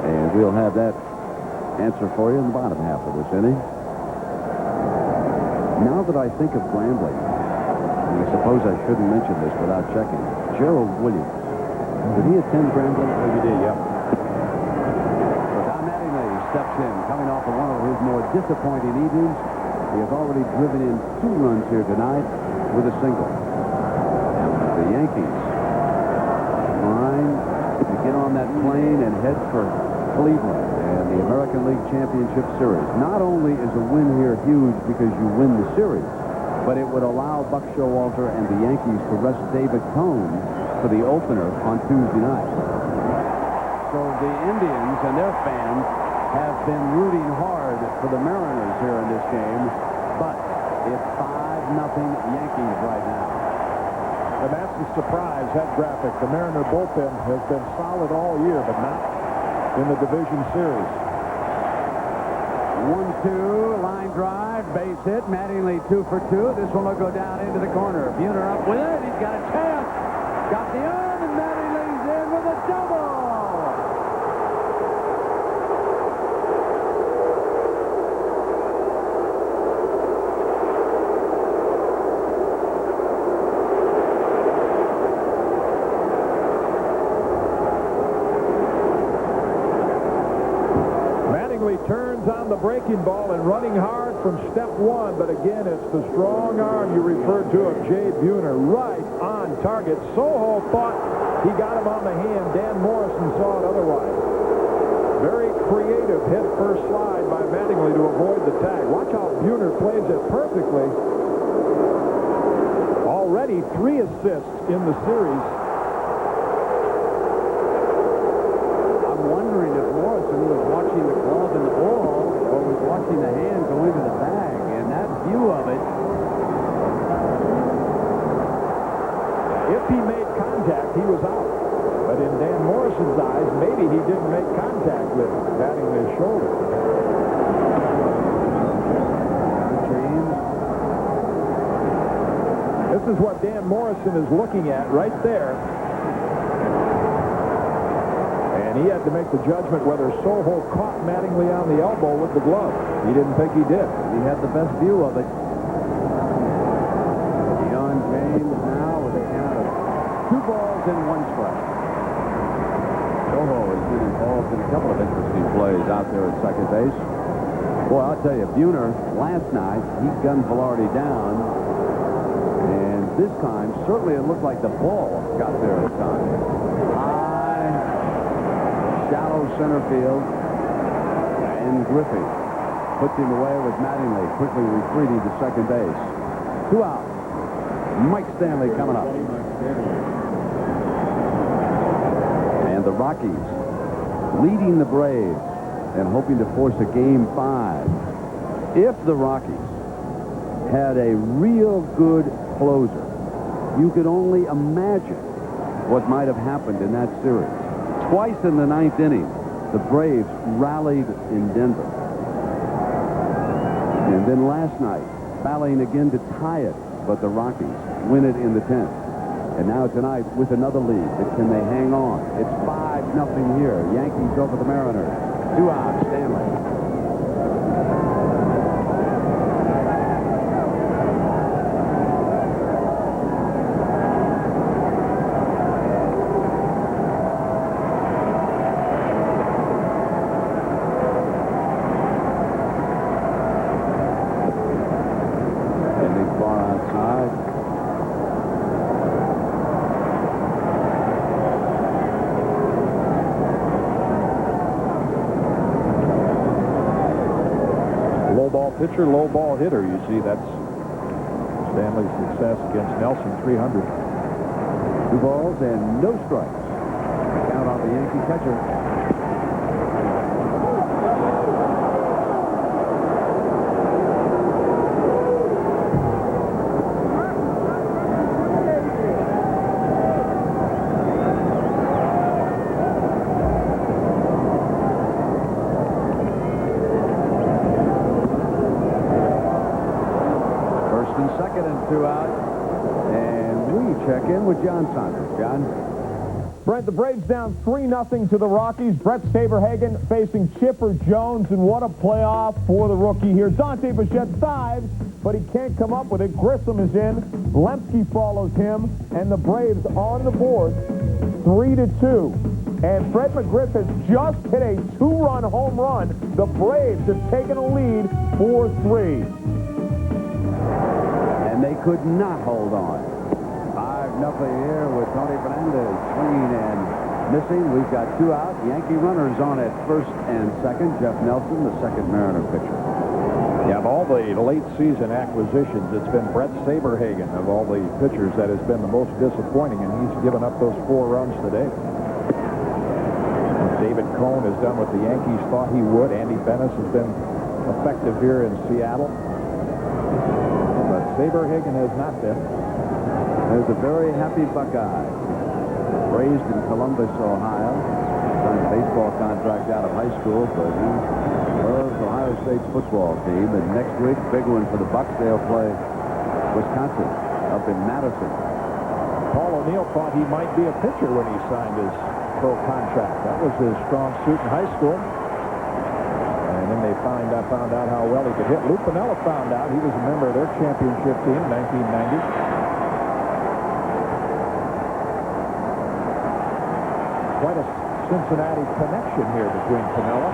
And we'll have that answer for you in the bottom half of this inning. Now that I think of Grambling, and I suppose I shouldn't mention this without checking, Gerald Williams. Did he attend Grambling? Oh, he did, yeah. So Don Mattingly steps in, coming off of one of his more disappointing evenings. He has already driven in 2 runs here tonight with a single. The Yankees trying to get on that plane and head for Cleveland and the American League Championship Series. Not only is a win here huge because you win the series, but it would allow Buck Showalter and the Yankees to rest David Cone for the opener on Tuesday night. So the Indians and their fans have been rooting hard for the Mariners here in this game, but it's 5-0 Yankees right now. And that's the surprise head graphic. The Mariner bullpen has been solid all year, but not in the division series. 1-2, line drive, base hit. Mattingly 2 for 2. This one will go down into the corner. Buhner up with it. He's got a chance. Got the arm, and Mattingly's in with a double. Turns on the breaking ball and running hard from step 1, but again, it's the strong arm you referred to of Jay Buhner, right on target. Soho thought he got him on the hand. Dan Morrison saw it otherwise. Very creative head-first slide by Mattingly to avoid the tag. Watch how Buhner plays it perfectly. Already 3 assists in the series. I'm wondering if Morrison was watching the glove and the ball, or was watching the hand go into the bag, and that view of it. If he made contact, he was out. But in Dan Morrison's eyes, maybe he didn't make contact with him, patting his shoulder. This is what Dan Morrison is looking at right there. And he had to make the judgment whether Soho caught Mattingly on the elbow with the glove. He didn't think he did. He had the best view of it. Deion James now with a count of 2 balls and 1 strike. Soho has been involved in a couple of interesting plays out there at second base. Boy, I'll tell you, Buhner last night, he gunned Velarde down. And this time, certainly it looked like the ball got there at time. High, shallow center field. And Griffey puts him away with Mattingly quickly retreating to second base. 2 out. Mike Stanley coming up. And the Rockies leading the Braves and hoping to force a Game 5. If the Rockies had a real good closer, you could only imagine what might have happened in that series. Twice in the 9th inning, the Braves rallied in Denver. And then last night, battling again to tie it, but the Rockies win it in the 10th. And now tonight with another lead. Can they hang on? It's 5-0 here. Yankees over the Mariners. 2 out, Stanley. Pitcher, low ball hitter. You see, that's Stanley's success against Nelson, 300. 2 balls and no strikes. Count on the Yankee catcher. Second and 2 out. And we check in with John Saunders. John? Brent, the Braves down 3-0 to the Rockies. Brett Saberhagen facing Chipper Jones, and what a playoff for the rookie here. Dante Bichette dives, but he can't come up with it. Grissom is in. Lemke follows him, and the Braves on the board 3-2. And Fred McGriff has just hit a 2-run home run. The Braves have taken a lead 4-3. And they could not hold on. 5-0 here with Tony Fernandez swinging and missing. We've got 2 out. Yankee runners on at first and second. Jeff Nelson, the second Mariner pitcher. Yeah, of all the late season acquisitions, it's been Brett Saberhagen of all the pitchers that has been the most disappointing, and he's given up those 4 runs today. David Cohn has done what the Yankees thought he would. Andy Bennis has been effective here in Seattle. But Saberhagen has not been. There's a very happy Buckeye. Raised in Columbus, Ohio. Signed a baseball contract out of high school, but he loves Ohio State's football team. And next week, big one for the Bucs. They'll play Wisconsin up in Madison. Paul O'Neill thought he might be a pitcher when he signed his pro contract. That was his strong suit in high school. And then they found out how well he could hit. Lou Piniella found out. He was a member of their championship team in 1990. Quite a Cincinnati connection here between Piniella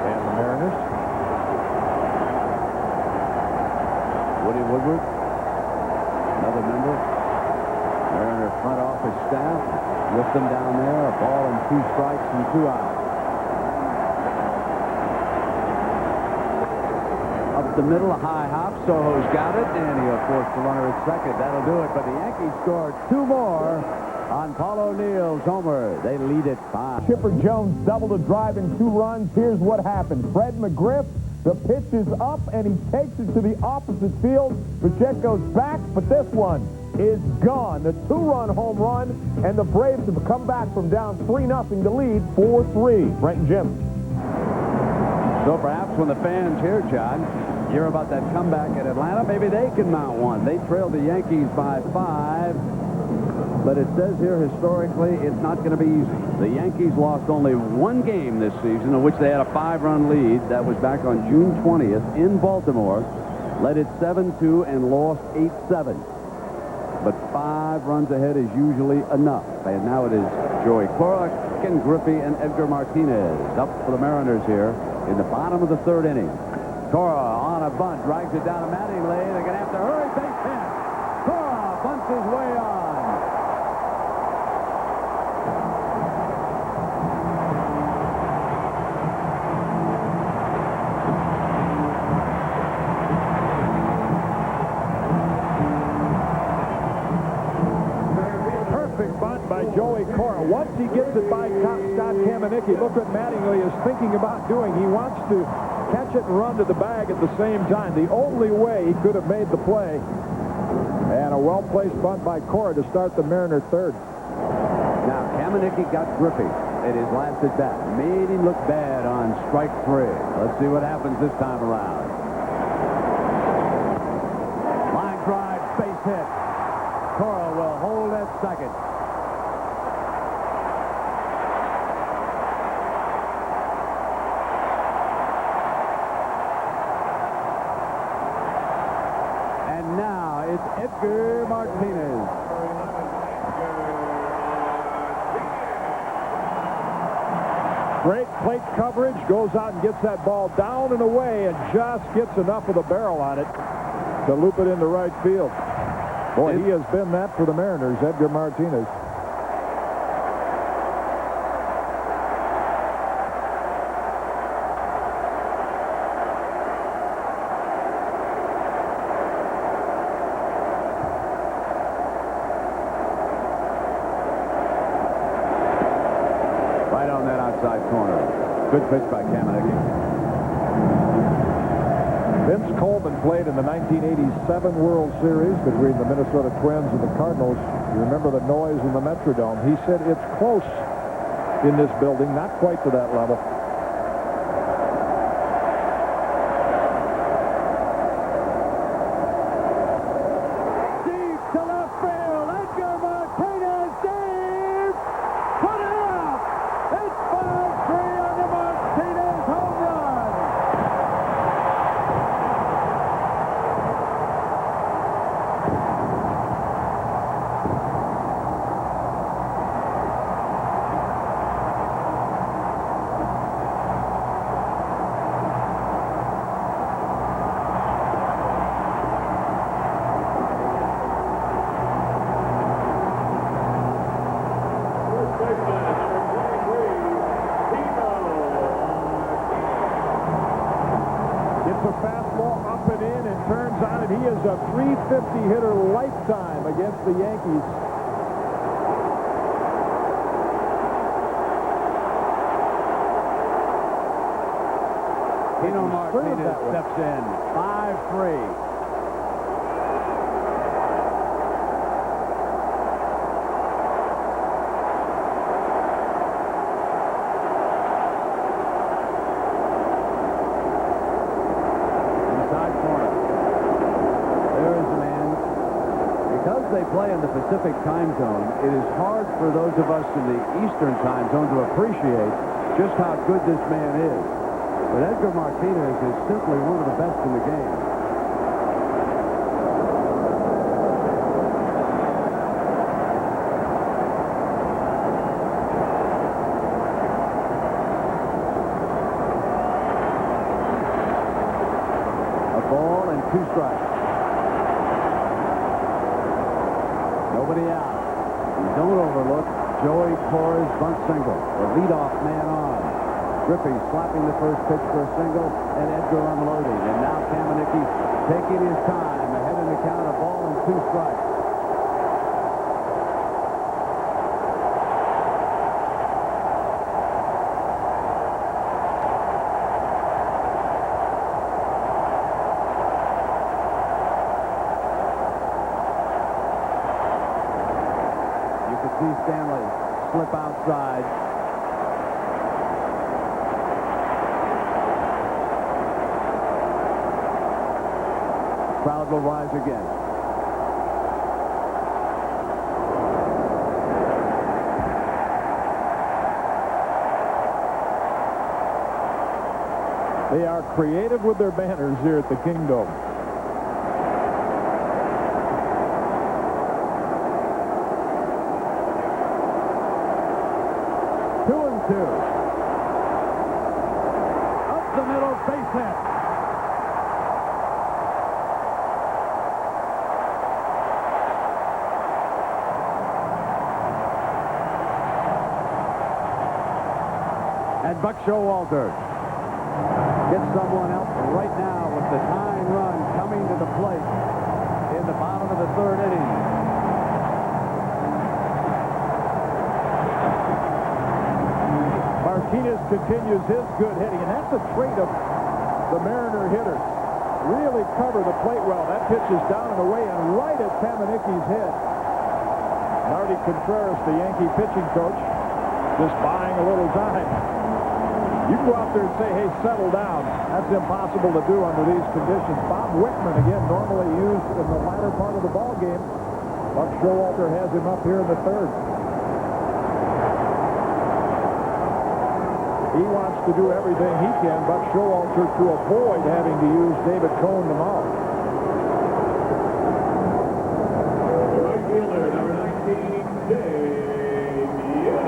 and the Mariners. Woody Woodward, another member. Mariner front office staff. With them down there, a ball and 2 strikes and 2 outs. Up the middle, a high hop. Sojo's got it, and he'll force the runner at second. That'll do it. But the Yankees scored 2 more on Paul O'Neill's homer. They lead it 5. Chipper Jones doubled a drive in 2 runs. Here's what happened. Fred McGriff, the pitch is up, and he takes it to the opposite field. Pacheco's back, but this one is gone. The 2-run home run, and the Braves have come back from down 3-0 to lead 4-3. Brent and Jim. So perhaps when the fans hear, John, hear about that comeback at Atlanta, maybe they can mount one. They trailed the Yankees by 5, but it says here historically it's not going to be easy. The Yankees lost only 1 game this season in which they had a 5-run lead. That was back on June 20th in Baltimore. Led it 7-2 and lost 8-7. But 5 runs ahead is usually enough. And now it is Joey Cora, Ken Griffey, and Edgar Martínez up for the Mariners here in the bottom of the 3rd inning. Cora on a bunt, drags it down to Mattingly. They're going to have to hurry. Base hit. Cora bunts his way on. Perfect bunt by Joey Cora. Once he gets it by Scott Kamenicki, look what Mattingly is thinking about doing. He wants to catch it and run to the bag at the same time. The only way he could have made the play. And a well-placed bunt by Cora to start the Mariner 3rd. Now, Kamenicki got Griffey at his last at bat. Made him look bad on strike 3. Let's see what happens this time around. Line drive, base hit. Cora will hold at second. And now it's Edgar Martínez. Great plate coverage, goes out and gets that ball down and away and just gets enough of the barrel on it to loop it into right field. Boy, he has been that for the Mariners, Edgar Martínez. Right on that outside corner. Good pitch by Kamenicki. Vince Coleman played in the 1987 World Series between the Minnesota Twins and the Cardinals. You remember the noise in the Metrodome. He said it's close in this building, not quite to that level. Deep to left field. Edgar Martínez, deep. Put it up. It's 5-3 on the Martínez home run. Gets a fastball up and in and turns on it. He is a .350 hitter lifetime against the Yankees. Tino Martínez steps in. 5-3. They play in the Pacific time zone, it is hard for those of us in the Eastern time zone to appreciate just how good this man is. But Edgar Martínez is simply one of the best in the game. A ball and 2 strikes. Nobody out. Don't overlook Joey Cora's bunt single. The leadoff man on. Griffey slapping the first pitch for a single, and Edgar unloading. And now Kamenicki taking his time ahead in the count, a ball and 2 strikes. see Stanley slip outside. Crowd will rise again. They are creative with their banners here at the Kingdom. Two. Up the middle, base hit. And Buck Showalter gets someone else right now with the tying run coming to the plate in the bottom of the third inning. Martínez continues his good hitting, and that's a trait of the Mariner hitters. Really cover the plate well. That pitch is down and away and right at Kamenicki's head. Marty Contreras, the Yankee pitching coach, just buying a little time. You can go out there and say, hey, settle down. That's impossible to do under these conditions. Bob Wickman, again, normally used in the latter part of the ball game. Buck Showalter has him up here in the third. He wants to do everything he can, Buck Showalter, to avoid having to use David Cone tomorrow. Right fielder, number 19, Dave Buhner.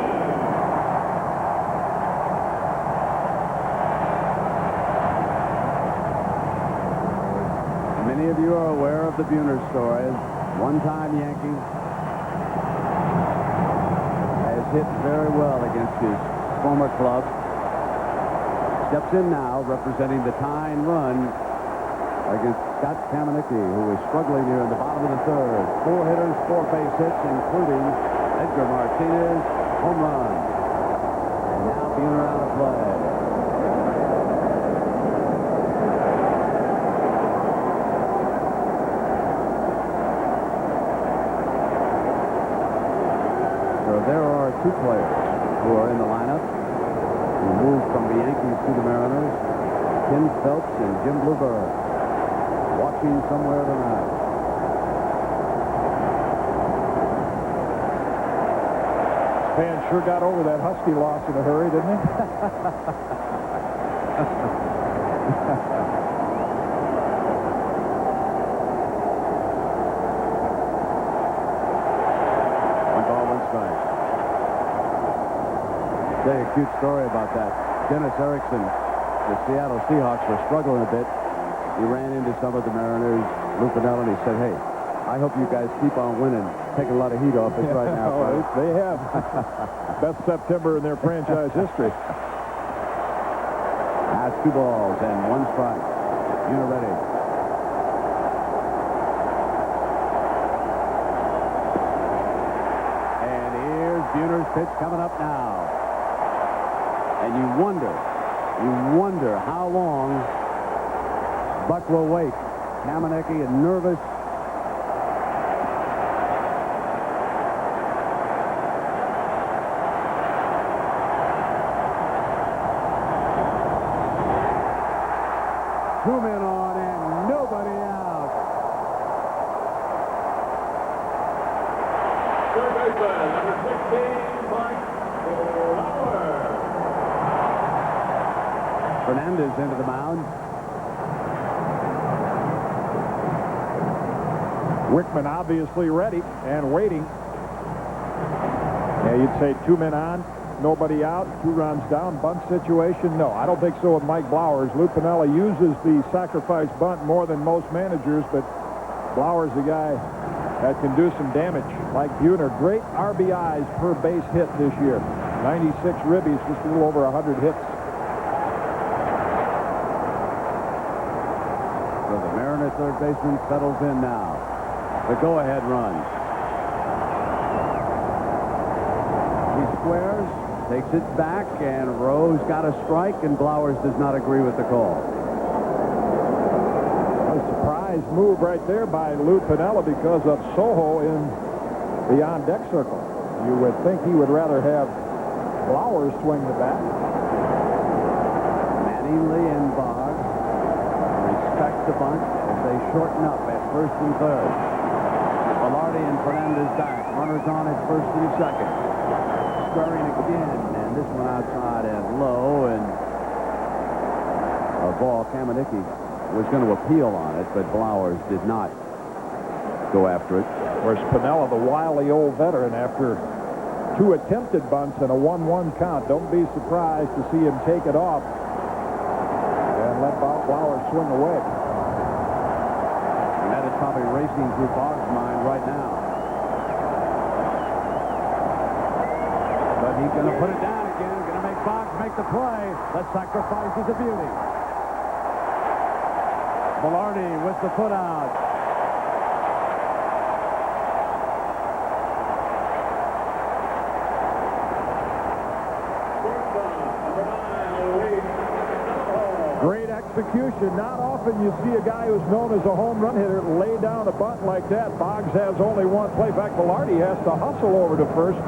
Many of you are aware of the Buhner story. One-time Yankee has hit very well against his former club. Steps in now, representing the tying run against Scott Kamenicki, who is struggling here in the bottom of the third. 4 hitters, 4 base hits, including Edgar Martínez, home run. And now Buhner out of play. So there are 2 players who are in the lineup who moved from the Yankees to the Mariners. Ken Phelps and Jim Bluebird watching somewhere tonight. Fan sure got over that Husky loss in a hurry, didn't he? Tell you a cute story about that. Dennis Erickson, the Seattle Seahawks were struggling a bit. He ran into some of the Mariners, Lou Piniella, and he said, hey, I hope you guys keep on winning. Taking a lot of heat off us right now. Oh, they have. Best September in their franchise history. That's 2 balls and 1 strike. Buhner ready. And here's Buhner's pitch coming up now. And you wonder how long Buck will wait. Kamenicki is nervous. Two men on and nobody out. Third baseman, number 16, Mike Lauer. Fernandez into the mound. Wickman obviously ready and waiting. Yeah, you'd say 2 men on, nobody out, 2 runs down, bunt situation. No, I don't think so with Mike Blowers. Lou Piniella uses the sacrifice bunt more than most managers, but Blowers the guy that can do some damage. Like Buhner, great RBIs per base hit this year. 96 ribbies, just a little over 100 hits. So the Mariner third baseman settles in now. The go-ahead run. He squares, takes it back, and Rose got a strike, and Blowers does not agree with the call. A surprise move right there by Lou Piniella because of Sojo in the on-deck circle. You would think he would rather have Flowers swing the bat. Mattingly and Boggs respect the bunt as they shorten up at first and third. Velarde and Fernandez back. Runners on at first and second. Squaring again, and this one outside and low, and a ball. Kamenicki was going to appeal on it, but Flowers did not go after it. Of course, Piniella, the wily old veteran, after 2 attempted bunts and a 1-1 count. Don't be surprised to see him take it off and let Bob Flowers swing away. And that is probably racing through Boggs' mind right now. But he's going to put it down again. Going to make Boggs make the play. The sacrifice is a beauty. Velarde with the put out. Great execution. Not often you see a guy who's known as a home run hitter lay down a bunt like that. Boggs has only one play. In fact, Velarde has to hustle over to first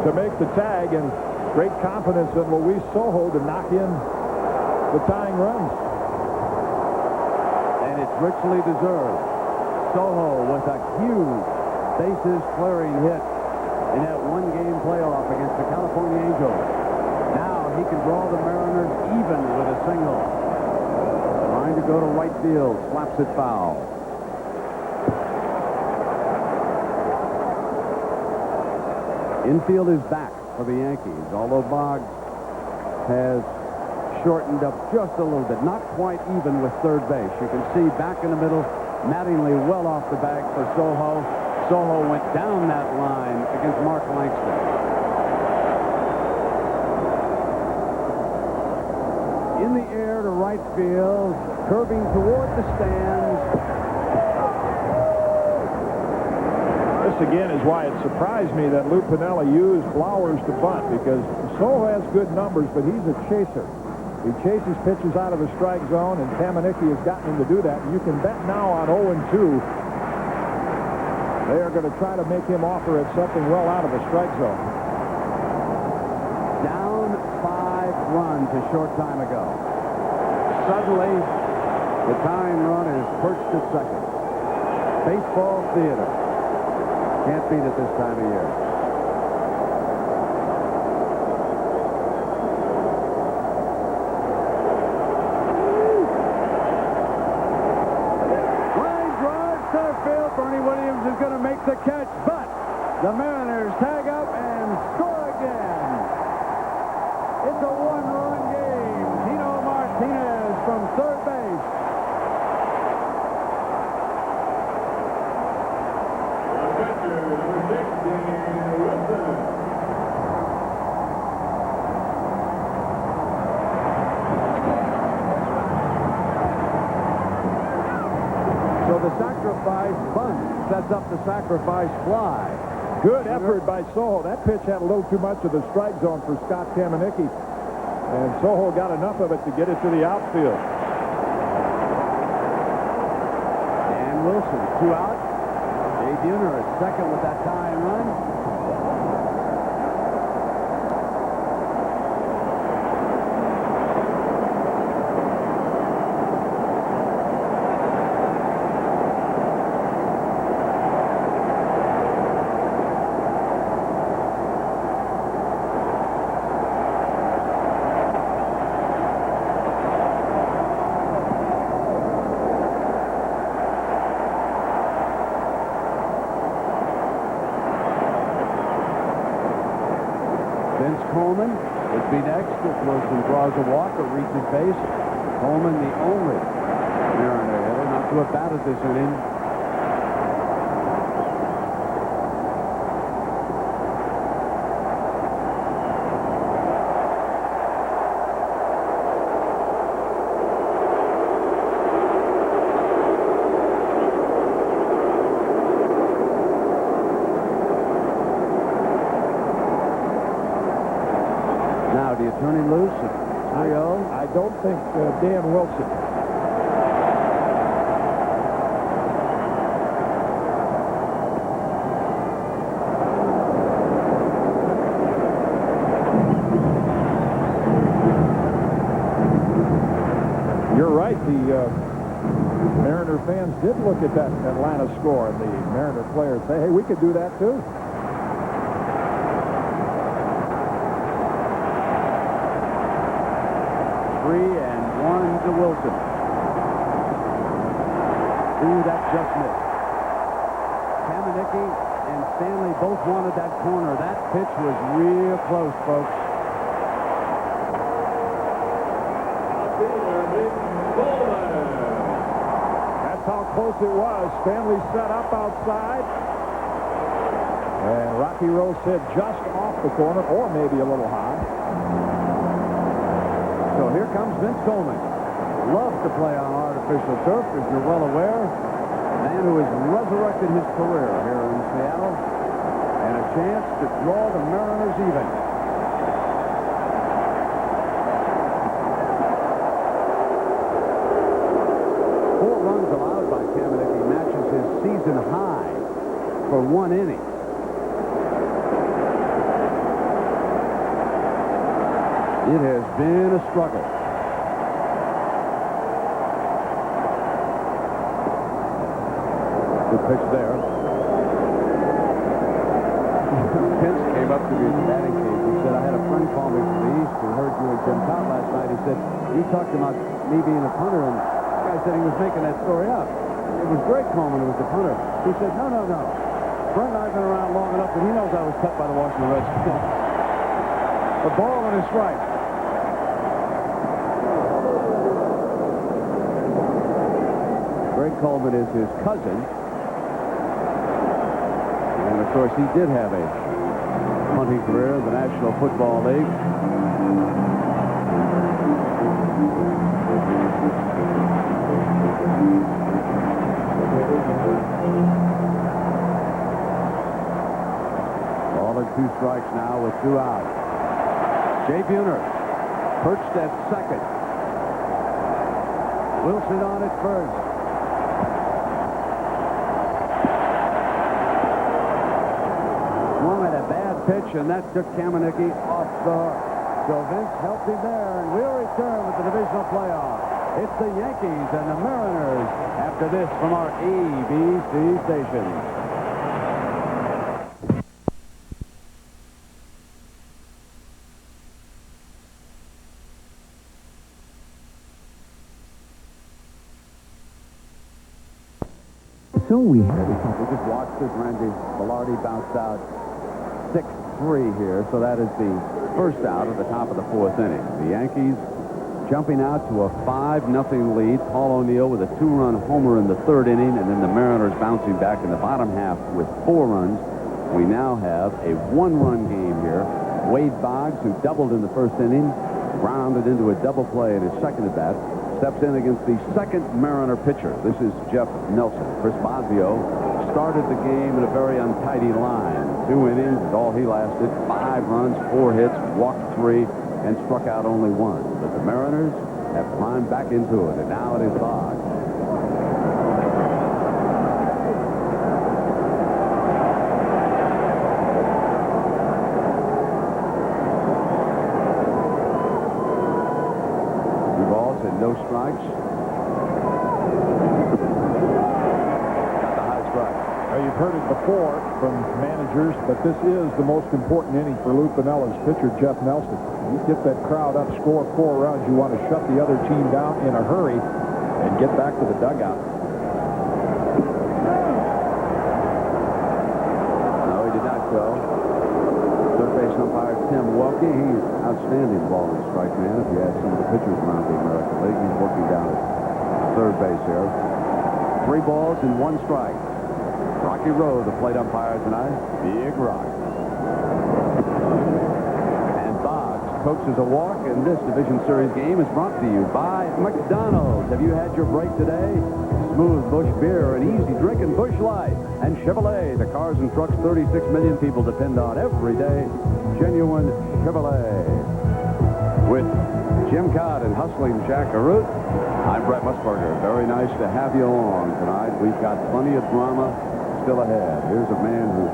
to make the tag, and great confidence in Luis Sojo to knock in the tying runs. And it's richly deserved. Sojo with a huge bases-clearing hit in that one-game playoff against the California Angels. Now he can draw the Mariners even with a single. Trying to go to right field, slaps it foul. Infield is back for the Yankees, although Boggs has shortened up just a little bit, not quite even with third base. You can see back in the middle, Mattingly well off the bag for Sojo. Sojo went down that line against Mark Langston. In the air to right field, curving toward the stands. This again is why it surprised me that Lou Piniella used Flowers to bunt, because Soho has good numbers, but he's a chaser. He chases pitches out of the strike zone, and Kamenicki has gotten him to do that. And you can bet now on 0-2. They are going to try to make him offer at something well out of the strike zone. Down 5 runs a short time ago. Suddenly, the tying run is perched at second. Baseball theater. Can't beat it this time of year. Line drive, center field. Bernie Williams is going to make the catch, but the Mariners tag up and score again. It's a 1-run game. Tino Martínez from third base. So the sacrifice bunt sets up the sacrifice fly. Good effort by Soho. That pitch had a little too much of the strike zone for Scott Kamenicki. And Soho got enough of it to get it to the outfield. Dan Wilson, 2 out. Jay Buhner at second with that tying run. Coleman would be next if Wilson draws a walk or reaches base. Coleman, the only Mariner hitter not to have batted this inning. Do you turn him loose at 3-0? I don't think Dan Wilson. Mariner fans did look at that Atlanta score, and the Mariner players say, hey, we could do that too. Three and one to Wilson. Ooh, that just missed. Kamenicki and Stanley both wanted that corner. That pitch was real close, folks. That's how close it was. Stanley set up outside. And Rocky Rose said just off the corner, or maybe a little high. So here comes Vince Coleman. Loves to play on artificial turf, as you're well aware. A man who has resurrected his career here in Seattle. And a chance to draw the Mariners even. Four runs allowed by Kamenicki matches his season high for one inning. It has been a struggle. Good pitch there. Pence came up to me at the batting cage. He said, I had a friend call me from the East who heard you and Jim Cobb last night. He said, you talked about me being a punter, and the guy said he was making that story up. It was Greg Coleman who was the punter. He said, no. Brent and I have been around long enough that he knows I was cut by the Washington Redskins. A ball and a strike. Greg Coleman is his cousin. And, of course, he did have a punting career in the National Football League. Ball and two strikes now with two out. Jay Buhner perched at second. Wilson on at first. Swung at a bad pitch, and that took Kamenicki off the. So Vince helped him there, and we'll return with the divisional playoff. It's the Yankees and the Mariners after this from our ABC station. So we just watched as Randy Velarde bounced out 6-3 here, so that is the first out at the top of the fourth inning. The Yankees jumping out to a 5-0 lead. Paul O'Neill with a 2-run homer in the third inning, and then the Mariners bouncing back in the bottom half with 4 runs. We now have a 1-run game here. Wade Boggs, who doubled in the first inning, grounded into a double play in his second at bat, steps in against the second Mariner pitcher. This is Jeff Nelson. Chris Bosio started the game in a very untidy line. 2 innings, all he lasted. 5 runs, 4 hits, walked 3, and struck out only 1. But the Mariners have climbed back into it, and now it is Boggs. No strikes. Got the high strike. Well, you've heard it before from managers, but this is the most important inning for Lou Pinella's pitcher, Jeff Nelson. You get that crowd up, score 4 runs, you want to shut the other team down in a hurry and get back to the dugout. No, he did not go. Third base umpire Tim Welke. He's outstanding ball and strike man. If you ask some of the pitchers around the American League, he's working down at third base here. 3 balls and 1 strike. Rocky Rowe, the plate umpire tonight. Big Rock. And Boggs coaxes a walk, and this Division Series game is brought to you by McDonald's. Have you had your break today? Smooth Busch beer and easy drinking Busch Light. And Chevrolet, the cars and trucks 36 million people depend on every day. Genuine Chevrolet. With Jim Codd and hustling Jack Arute, I'm Brett Musburger. Very nice to have you along tonight. We've got plenty of drama still ahead. Here's a man who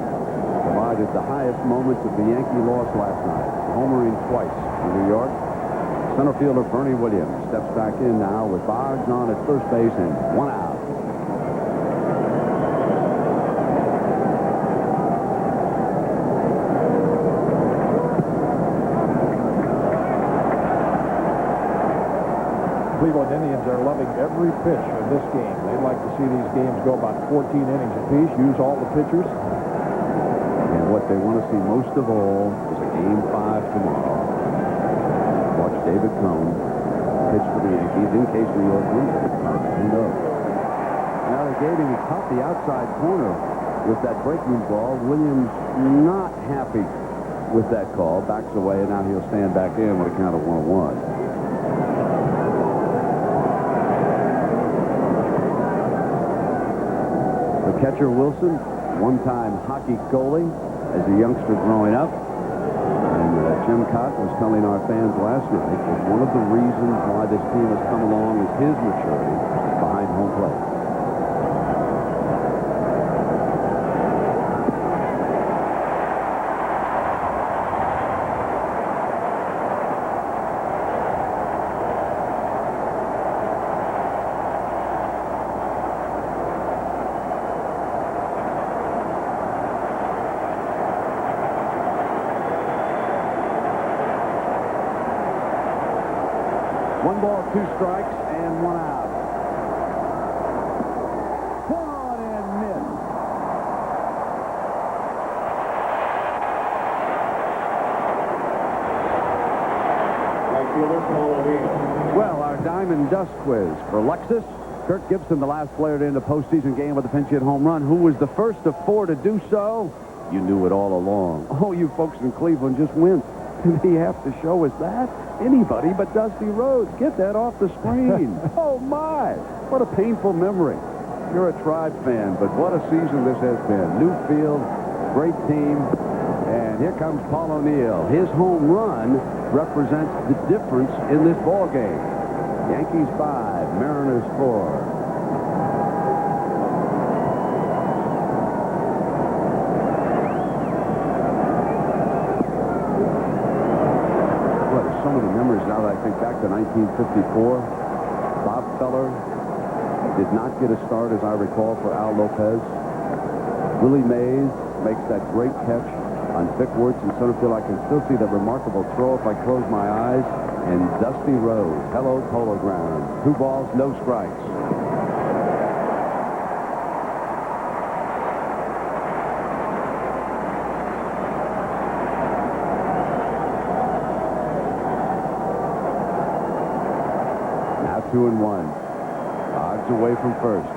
provided the highest moments of the Yankee loss last night, homering twice in New York. Center fielder Bernie Williams steps back in now with Boggs on at first base and 1 out. Cleveland Indians are loving every pitch in this game. They'd like to see these games go about 14 innings apiece, use all the pitchers. And what they want to see most of all is a Game 5 tomorrow. Watch David Cone pitch for the Yankees in case New York wins it. Who knows? Now they gave him, he caught the outside corner with that breaking ball. Williams not happy with that call. Backs away, and now he'll stand back in with a count of 1-1. Catcher Wilson, one-time hockey goalie as a youngster growing up. And Jim Cott was telling our fans last night that one of the reasons why this team has come along is his maturity behind home plate. One ball, 2 strikes, and 1 out. Swung on and missed. Well, our Diamond Dust quiz for Lexus. Kirk Gibson, the last player to end a postseason game with a pinch hit home run. Who was the first of 4 to do so? You knew it all along. Oh, you folks in Cleveland just winced. Did he have to show us that? Anybody but Dusty Rhodes. Get that off the screen. Oh, my. What a painful memory. You're a Tribe fan, but what a season this has been. New field, great team, and here comes Paul O'Neill. His home run represents the difference in this ball game. Yankees 5, Mariners 4. So many memories now that I think back to 1954. Bob Feller did not get a start, as I recall, for Al Lopez. Willie Mays makes that great catch on Vic Wertz in center field. I can still see that remarkable throw if I close my eyes. And Dusty Rhodes, hello Polo Grounds. 2 balls, no strikes. Now 2-1. Boggs away from first.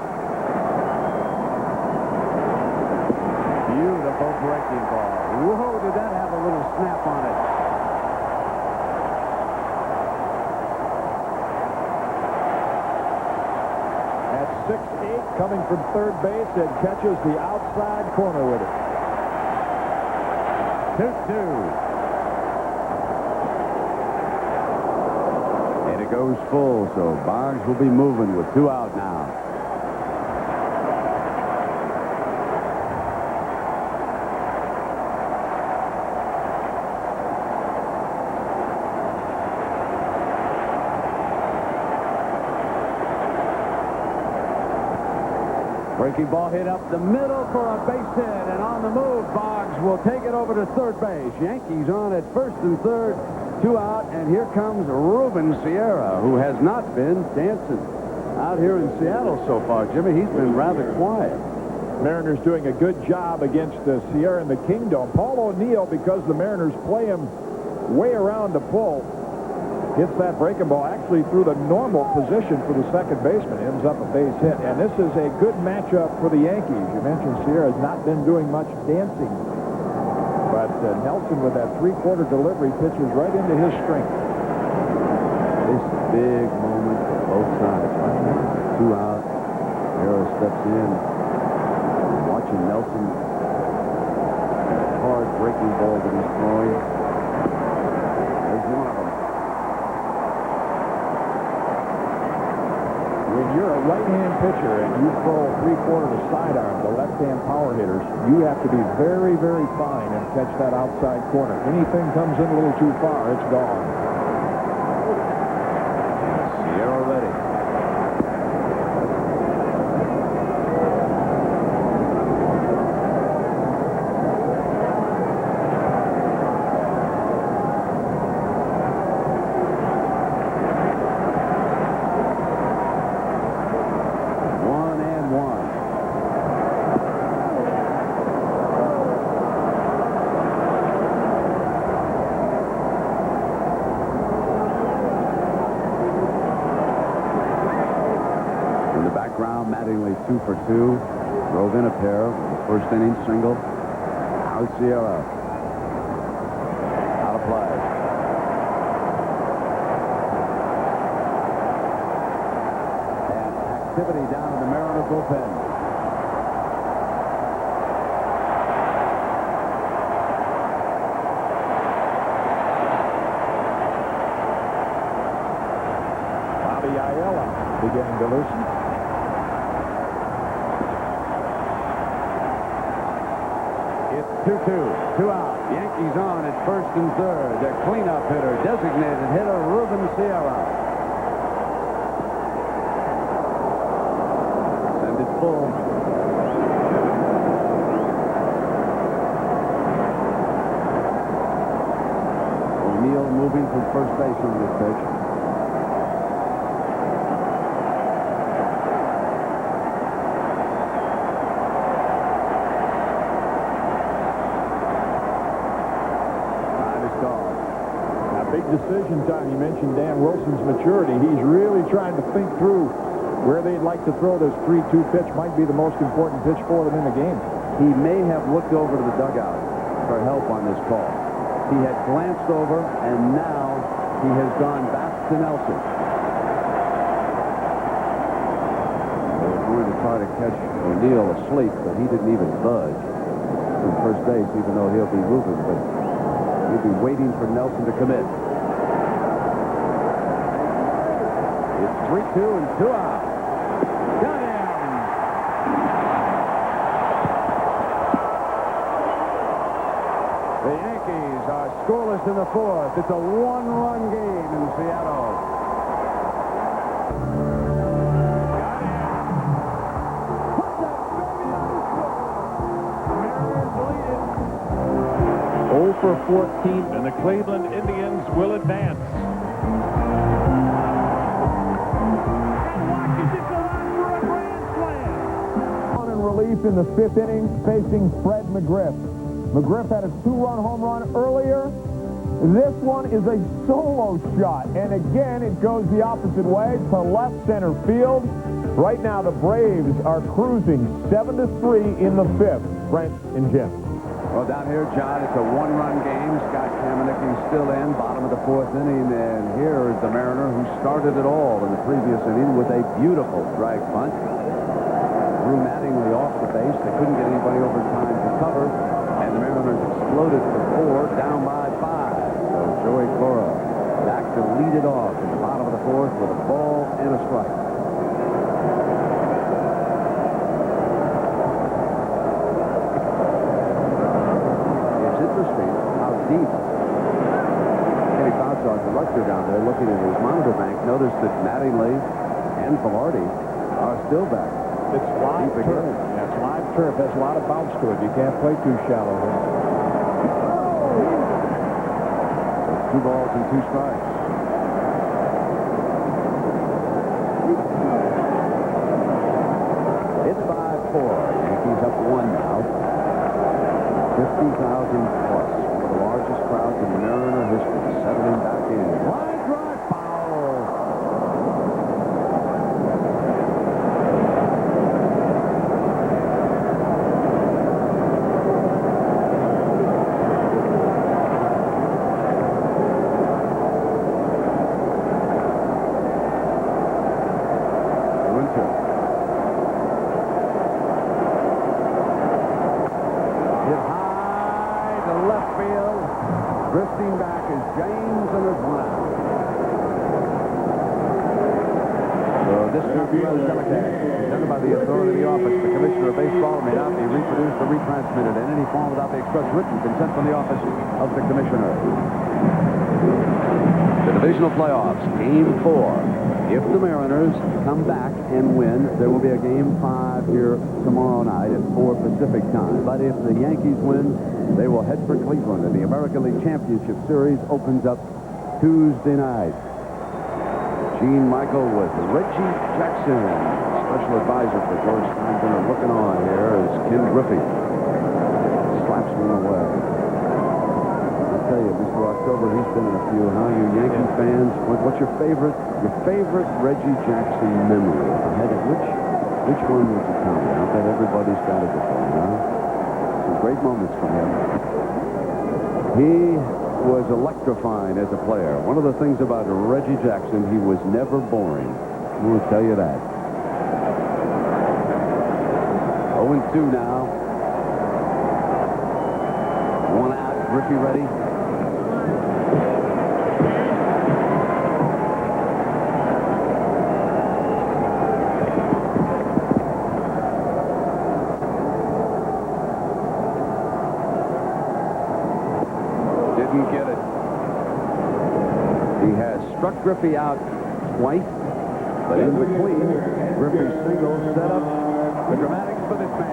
Beautiful breaking ball. Whoa, did that have a little snap on it? At 6'8", coming from third base, and catches the outside corner with it. 2-2. And it goes full, so Boggs will be moving with 2 out now. Breaking ball hit up the middle for a base hit, and on the move, Boggs will take it over to third base. Yankees on at first and third, 2 out, and here comes Ruben Sierra, who has not been dancing out here in Seattle so far. Jimmy, he's been rather quiet. Mariners doing a good job against Sierra in the Kingdom. Paul O'Neill, because the Mariners play him way around the pull, hits that breaking ball actually through the normal position for the second baseman. Ends up a base hit. And this is a good matchup for the Yankees. You mentioned Sierra has not been doing much dancing. But Nelson, with that 3-quarter delivery, pitches right into his strength. This is a big moment for both sides right now. 2 out. Sierra steps in. Watching Nelson. Hard breaking ball that he's throwing. There's one of them. When you're a right-hand pitcher and you throw 3/4 to sidearm, the left-hand power hitters, you have to be very, very fine and catch that outside corner. Anything comes in a little too far, it's gone. 2 for 2. Drove in a pair with the first inning single. Now Sierra. Out of play. And activity down in the Mariner bullpen. Beginning to loosen. It's 2-2. 2 out. Yankees on at first and third. Their cleanup hitter, designated hitter, Ruben Sierra. Send it full. O'Neill moving from first base on this pitch. Decision time. You mentioned Dan Wilson's maturity. He's really trying to think through where they'd like to throw this 3-2 pitch. Might be the most important pitch for them in the game. He may have looked over to the dugout for help on this call. He had glanced over, and now he has gone back to Nelson. They were going to try to catch O'Neill asleep, but he didn't even budge from first base, even though he'll be moving. But he'll be waiting for Nelson to commit. It's 3-2 and 2 out. Got him! The Yankees are scoreless in the fourth. It's a one-run game in Seattle. Got him! 0 for 14, and the Cleveland Indians will advance. In the 5th inning, facing Fred McGriff. McGriff had a 2-run home run earlier. This one is a solo shot, and again, it goes the opposite way to left center field. Right now, the Braves are cruising 7-3 in the 5th. Brent and Jim. Well, down here, John, it's a one-run game. Scott Kamenicki's still in, bottom of the 4th inning, and here is the Mariner who started it all in the previous inning with a beautiful drag bunt. Drew Mattingly off the base. They couldn't get anybody over time to cover, and the Mariners exploded for 4, down by 5. So Joey Cora back to lead it off in the bottom of the 4th with a ball and a strike. It's interesting how deep Kenny Foutsar, the director down there, looking at his monitor bank, noticed that Mattingly and Velarde are still back. It's live turf. Yeah, it's live turf. Has a lot of bounce to it. You can't play too shallow here. So 2 balls and 2 strikes. It's 5-4. Yankees up 1 now. 50,000 plus. One of the largest crowds in Mariner history. Settling back in. Line drive foul. Drifting back is James and his line. So this is rather delicate. Presented by the authority of the office. The Commissioner of Baseball may not be reproduced or retransmitted in any form without the express written consent from the office of the Commissioner. The divisional playoffs, Game 4. If the Mariners come back and win, there will be a Game 5 here tomorrow night at 4 Pacific time. But if the Yankees win, they will head for Cleveland, and the American League Championship Series opens up Tuesday night. Gene Michael with Reggie Jackson, special advisor for George Steinbrenner, looking on here as Ken Griffey slaps one away. I'll tell you, Mr. October, he's been in a few. Huh? You Yankee fans, what's your favorite Reggie Jackson memory? Ahead of which? Which one would you tell me? I bet everybody's got a different one, huh? Some great moments from him. He was electrifying as a player. One of the things about Reggie Jackson, he was never boring. I will tell you that. 0-2 now. One out. Griffey ready. Didn't get it. He has struck Griffey out twice, but in between, Griffey's single set up the dramatics for this man.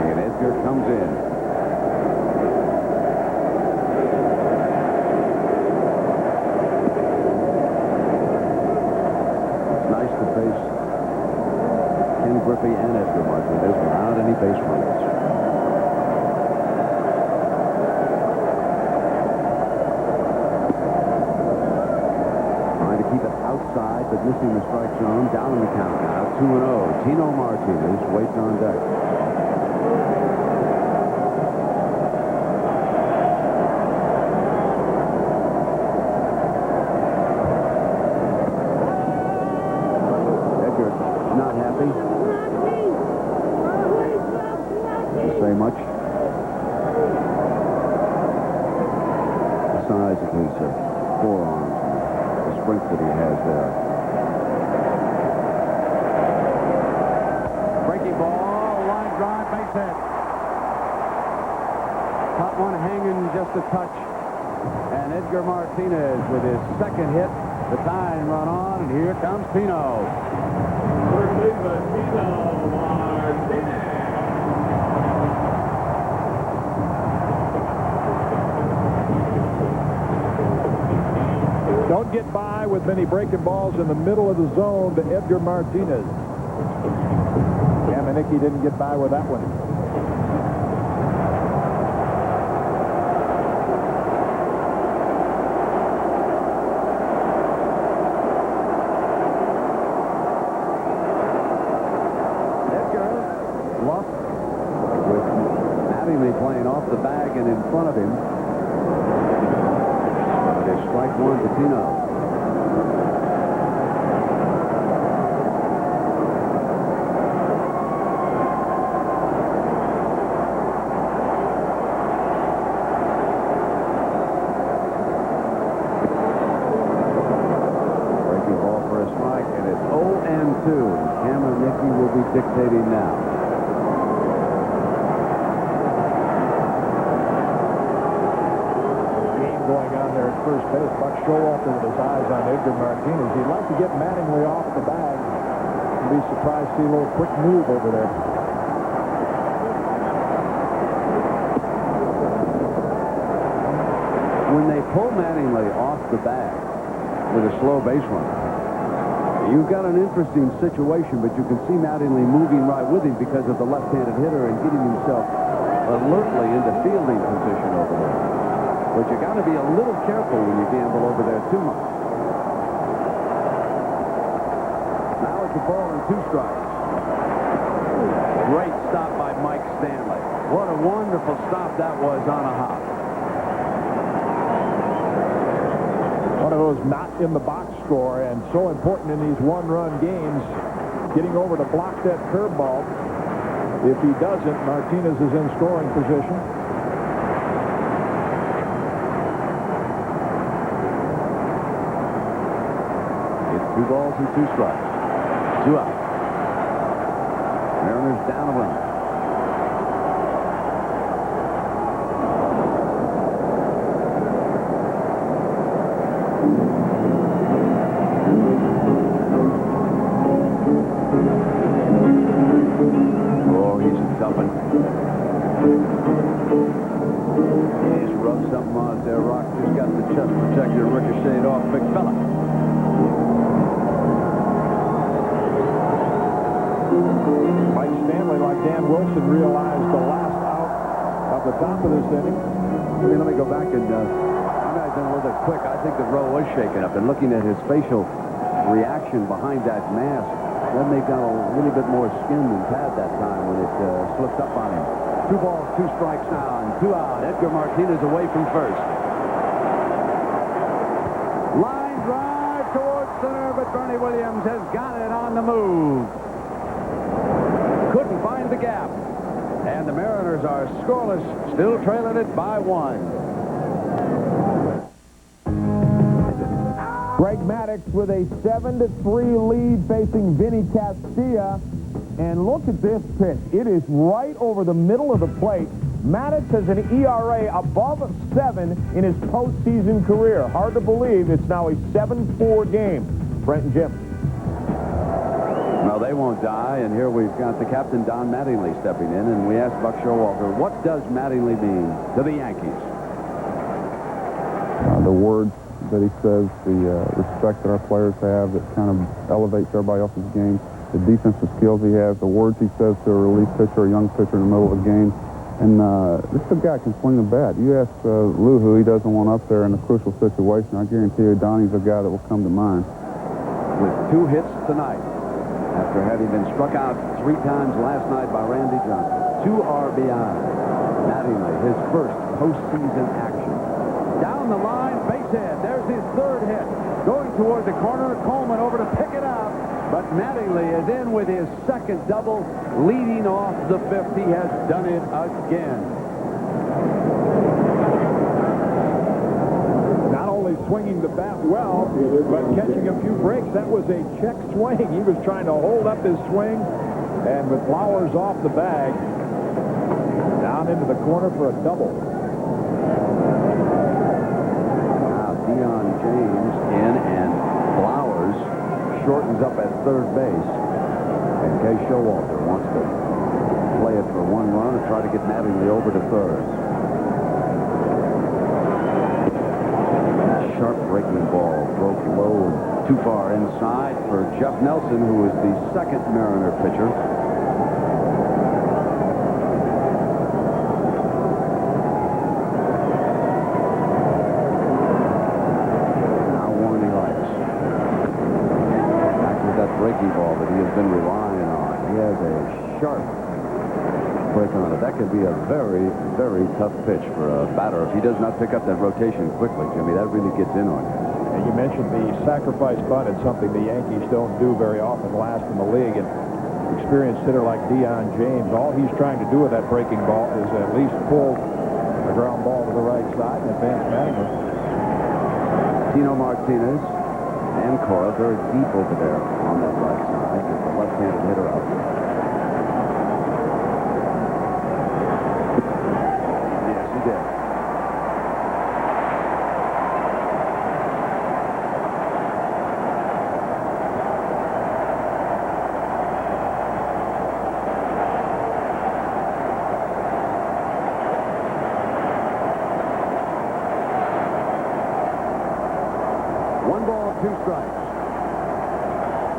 And Edgar comes in. Griffey and Edgar Martínez without any base runners. Trying to keep it outside, but missing the strike zone. Down in the count now. 2-0. Tino Martínez waits on deck. Edgar not happy. Say much. The size of his forearms and the strength that he has there. Breaking ball, line drive, base hit. Caught one hanging just a touch. And Edgar Martínez with his second hit. The tying run on, and here comes Tino. Don't get by with many breaking balls in the middle of the zone to Edgar Martínez. Yamanicki didn't get by with that one. Edgar lost with Mattingly playing off the bag and in front of him. Strike one to Tino. Breaking ball for a strike, and it's 0-2. Yamanicki will be dictating now. Going on there at first base. Buck Showalter with his eyes on Edgar Martínez. He'd like to get Mattingly off the bag. He'd be surprised to see a little quick move over there. When they pull Mattingly off the bag with a slow base run, you've got an interesting situation, but you can see Mattingly moving right with him because of the left-handed hitter and getting himself alertly into fielding position over there. But you got to be a little careful when you gamble over there too much. Now it's a ball and 2 strikes. Great stop by Mike Stanley. What a wonderful stop that was on a hop. One of those not in the box score, and so important in these one-run games, getting over to block that curveball. If he doesn't, Martínez is in scoring position. It's 2 balls and 2 strikes. 2 out. Mariners down a run. Oh, he's a tough one. He just rubbed something on it there. Rock just got the chest protector ricocheted off. Big fella. Stanley, like Dan Wilson, realized the last out of the top of this inning. Let me go back and I might have been a little bit quick. I think the Rowe was shaken up, and looking at his facial reaction behind that mask, that may have got a little bit more skin than pad that time when it slipped up on him. 2 balls, 2 strikes now, and 2 out. Edgar Martínez away from first. Line drive towards center, but Bernie Williams has got it on the move. Couldn't find the gap. And the Mariners are scoreless, still trailing it by 1. Greg Maddux with a 7-3 lead facing Vinny Castilla. And look at this pitch. It is right over the middle of the plate. Maddux has an ERA above 7 in his postseason career. Hard to believe it's now a 7-4 game. Brent and Jim. Well, they won't die, and here we've got the captain, Don Mattingly, stepping in, and we asked Buck Showalter, what does Mattingly mean to the Yankees? The words that he says, the respect that our players have that kind of elevates everybody else's game, the defensive skills he has, the words he says to a relief pitcher, a young pitcher in the middle of the game. And this guy can swing the bat. You ask Lou who he doesn't want up there in a crucial situation. I guarantee you Donnie's a guy that will come to mind. With 2 hits tonight, after having been struck out 3 times last night by Randy Johnson. 2 RBIs. Mattingly, his first postseason action. Down the line, base hit. There's his 3rd hit. Going toward the corner, Coleman over to pick it up. But Mattingly is in with his 2nd double, leading off the 5th. He has done it again. Not only swinging the bat well, but catching a few breaks. That was a check swing. He was trying to hold up his swing, and with Flowers off the bag, down into the corner for a double. Now Deion James in, and Flowers shortens up at 3rd base. And Kay Showalter wants to play it for 1 run and try to get Mattingly over to 3rd. Sharp breaking ball broke low too far inside for Jeff Nelson, who is the 2nd Mariner pitcher. Now warning lights. Back with that breaking ball that he has been relying on. He has a sharp break on it. That could be a very, very tough pitch for a batter if he does not pick up that rotation quickly, Jimmy. That really gets in on you. And you mentioned the sacrifice bunt. It's something the Yankees don't do very often, last in the league. And experienced hitter like Deion James, all he's trying to do with that breaking ball is at least pull a ground ball to the right side and advance Mattingly. Tino Martínez and Cora very deep over there on that right side. The left-handed hitter up.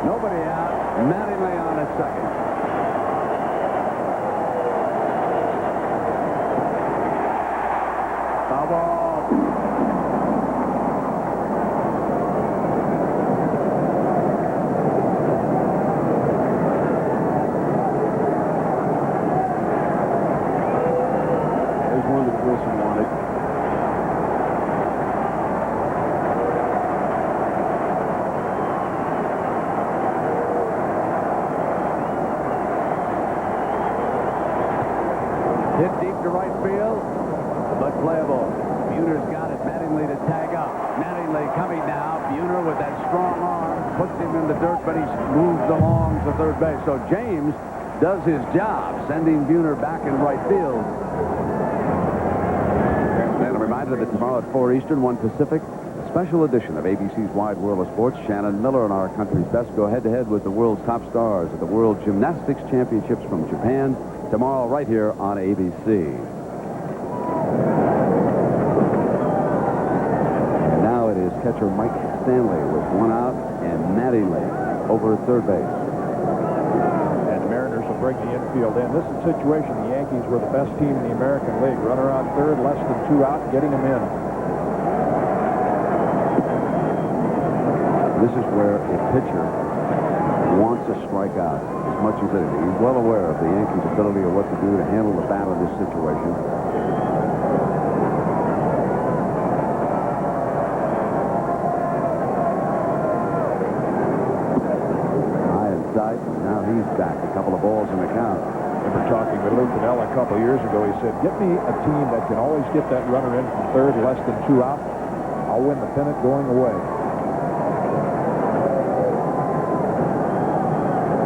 Nobody out. Mattingly on at 2nd. Foul ball. There's one that Wilson wanted. Hit deep to right field, but playable. Buhner's got it. Mattingly to tag up. Mattingly coming now. Buhner with that strong arm puts him in the dirt, but he's moved along to 3rd base. So James does his job, sending Buhner back in right field. And a reminder that tomorrow at 4 Eastern, 1 Pacific, a special edition of ABC's Wide World of Sports. Shannon Miller and our country's best go head-to-head with the world's top stars at the World Gymnastics Championships from Japan. Tomorrow right here on ABC. And now it is catcher Mike Stanley with 1 out and Mattingly over at 3rd base. And the Mariners have bring the infield in. This is a situation the Yankees were the best team in the American League. Runner on third, less than 2 out, getting them in. This is where a pitcher wants to strike out as much as anything. He's well aware of the Yankees' ability of what to do to handle the bat in this situation. Now he's back. A couple of balls in the count. I remember talking with Lou Piniella a couple of years ago. He said, get me a team that can always get that runner in from third, less than 2 out. I'll win the pennant going away.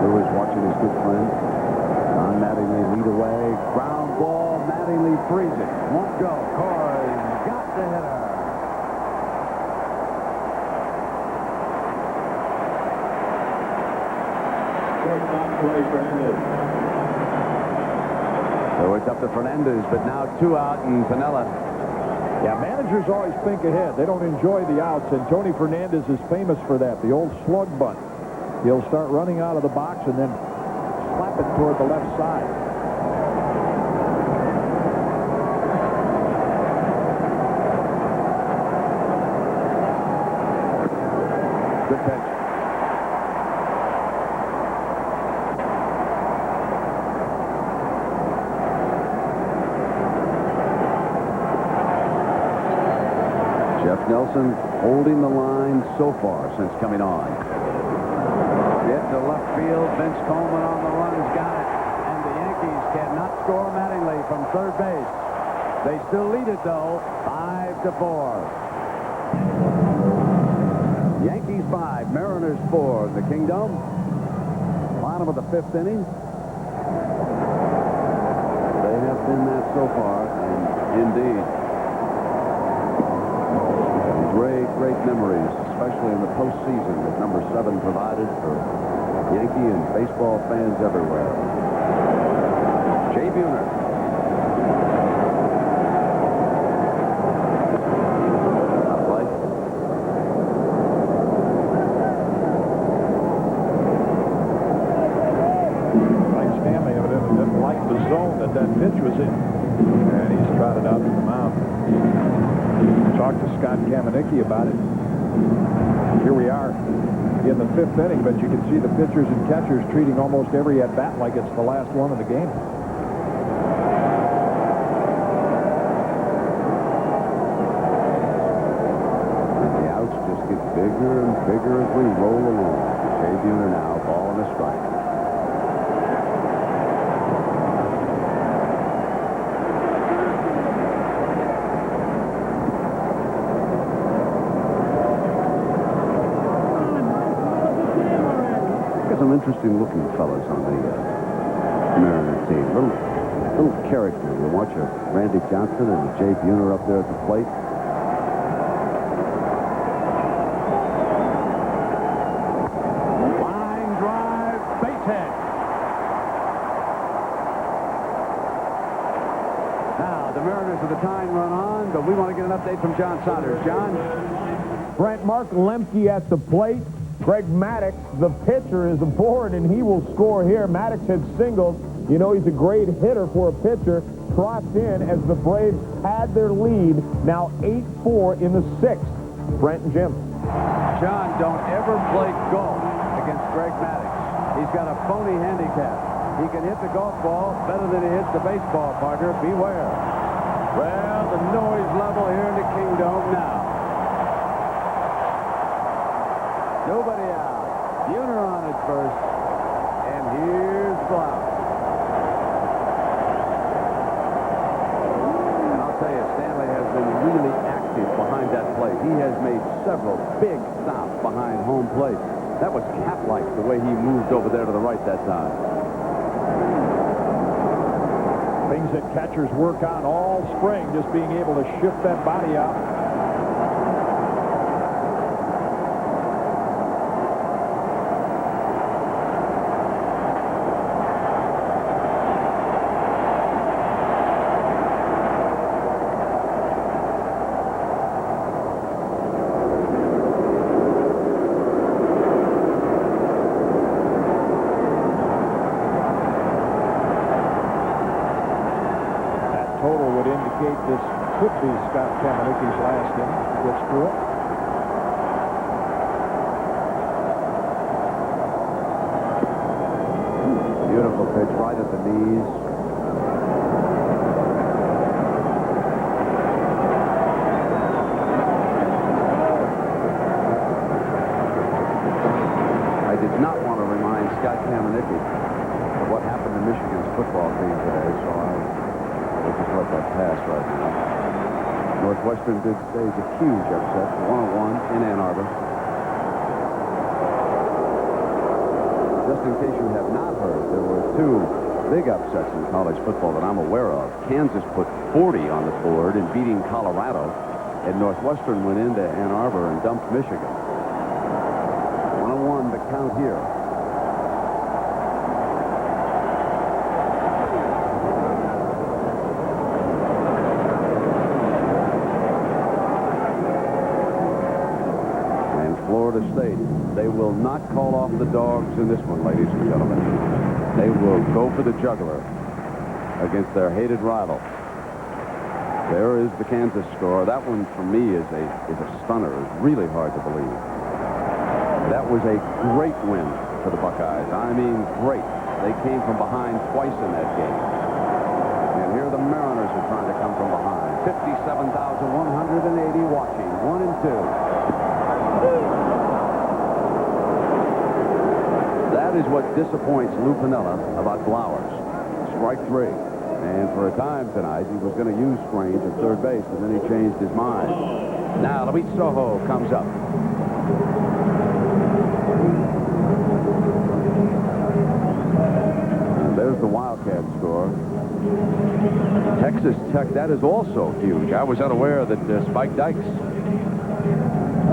Lou is watching his good friend. Don Mattingly lead away. Ground ball. Mattingly frees it. Won't go. Corey's got the hitter. So it's up to Fernandez, but now 2 out, and Piniella. Yeah, managers always think ahead. They don't enjoy the outs, and Tony Fernandez is famous for that, the old slug bunt. He'll start running out of the box and then slap it toward the left side. Good pitch. Jeff Nelson holding the line so far since coming on. Get to left field. Vince Coleman on the run's got it. And the Yankees cannot score Mattingly from third base. They still lead it, though, 5-4. Yankees 5, Mariners 4 in the Kingdom. Bottom of the 5th inning. They have been that so far, and indeed. Great memories, especially in the postseason that number 7 provided for Yankee and baseball fans everywhere. Jay Buhner. Right. Mike Stanley evidently didn't like the zone that pitch was in, and he's trotted out to the mound. Talked to Scott Kamenicki about it. Here we are in the 5th inning, but you can see the pitchers and catchers treating almost every at-bat like it's the last one of the game. The outs just get bigger and bigger as we roll along. Jay Buhner now, ball and a strike. Some interesting looking fellas on the Mariner team. Little character. You watch Randy Johnson and Jay Buhner up there at the plate. Line drive, base hit. Now the Mariners with the tying run on, but we want to get an update from John Saunders. John? Brent, Mark Lemke at the plate. Greg Maddux, the pitcher, is aboard, and he will score here. Maddux had singled. You know he's a great hitter for a pitcher. Trots in as the Braves had their lead. Now 8-4 in the 6th. Brent and Jim. John, don't ever play golf against Greg Maddux. He's got a phony handicap. He can hit the golf ball better than he hits the baseball, partner. Beware. Well, the noise level here in the Kingdom now. Nobody out. Buhner on at first. And here's Blount. And I'll tell you, Stanley has been really active behind that plate. He has made several big stops behind home plate. That was cat-like the way he moved over there to the right that time. Things that catchers work on all spring, just being able to shift that body out. indicate this could be Scott Kamenicki's last inning. He gets through it. Beautiful pitch right at the knees. I did not want to remind Scott Kamenicki of what happened to Michigan's football team today, so I will just let that pass right now. Northwestern did stage a huge upset, 101 in Ann Arbor. Just in case you have not heard, there were two big upsets in college football that I'm aware of. Kansas put 40 on the board in beating Colorado, and Northwestern went into Ann Arbor and dumped Michigan. 101 the count here. Florida State, they will not call off the dogs in this one, ladies and gentlemen. They will go for the jugular against their hated rival. There is the Kansas score. That one, for me, is a stunner. It's really hard to believe. That was a great win for the Buckeyes. I mean, great. They came from behind twice in that game. And here the Mariners are trying to come from behind. 57,180 watching. 1 and 2. That is what disappoints Lou Piniella about Blowers. Strike 3. And for a time tonight, he was going to use Strange at third base, and then he changed his mind. Now, Luis Sojo comes up. And there's the Wildcat score. Texas Tech, that is also huge. I was unaware that Spike Dykes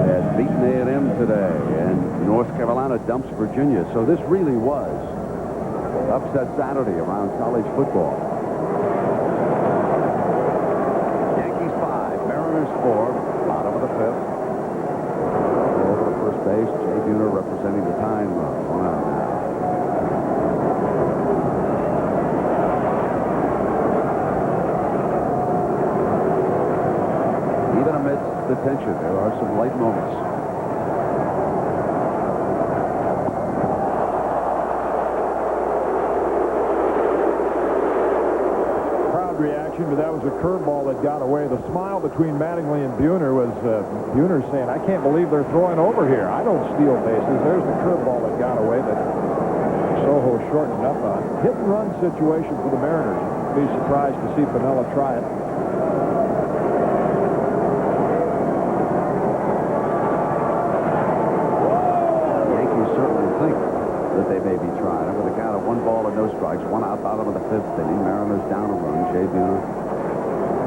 had beaten A&M today, and North Carolina dumps Virginia. So this really was upset Saturday around college football. Yankees 5, Mariners 4, bottom of the 5th. Over to first base, Jay Buhner representing the tying run. 1 out now. Even amidst the tension, there are some light moments. Crowd reaction, but that was a curveball that got away. The smile between Mattingly and Buhner was Buhner saying, "I can't believe they're throwing over here. I don't steal bases." There's the curveball that got away that Soho shortened up on. Hit and run situation for the Mariners. Be surprised to see Piniella try it. That they may be trying it with a count of 1 ball and no strikes. 1 out, bottom of the 5th inning. Mariners down a run. Jay Buhner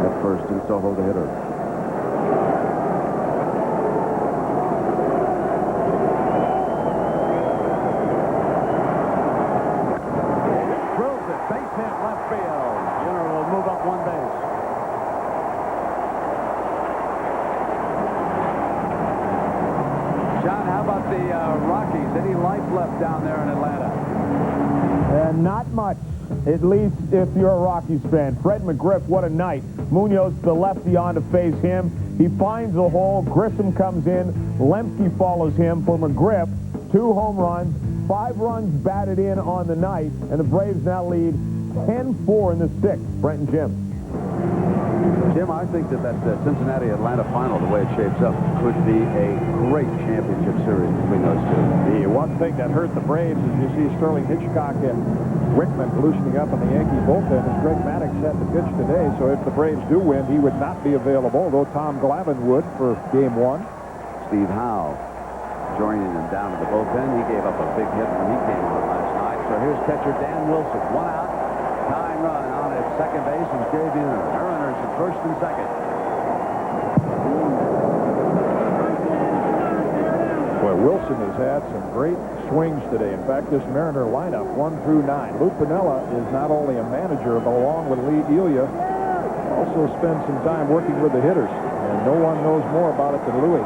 at first and Soho the hitter. Drills it. Base hit left field. Buhner will move up 1 base. John, how about the Rockies? Any life left down there in Atlanta? Not much, at least if you're a Rockies fan. Fred McGriff, what a night. Munoz, the lefty, on to face him. He finds the hole. Grissom comes in. Lemke follows him. For McGriff, 2 home runs, 5 runs batted in on the night, and the Braves now lead 10-4 in the 6th. Brent and Jim. Jim, I think that Cincinnati-Atlanta final, the way it shapes up, could be a great championship series between those two. The one thing that hurt the Braves is you see Sterling Hitchcock and Wickman loosening up in the Yankee bullpen, and Greg Maddux had to pitch today, so if the Braves do win, he would not be available, although Tom Glavine would for Game 1. Steve Howe joining him down in the bullpen. He gave up a big hit when he came on last night. So here's catcher Dan Wilson. 1 out. Tying run on at second base is Jay Buhner. Mariners at first and second. Boy, Wilson has had some great swings today. In fact, this Mariner lineup, 1 through 9. Lou Piniella is not only a manager, but along with Lee Elia, also spends some time working with the hitters. And no one knows more about it than Louie.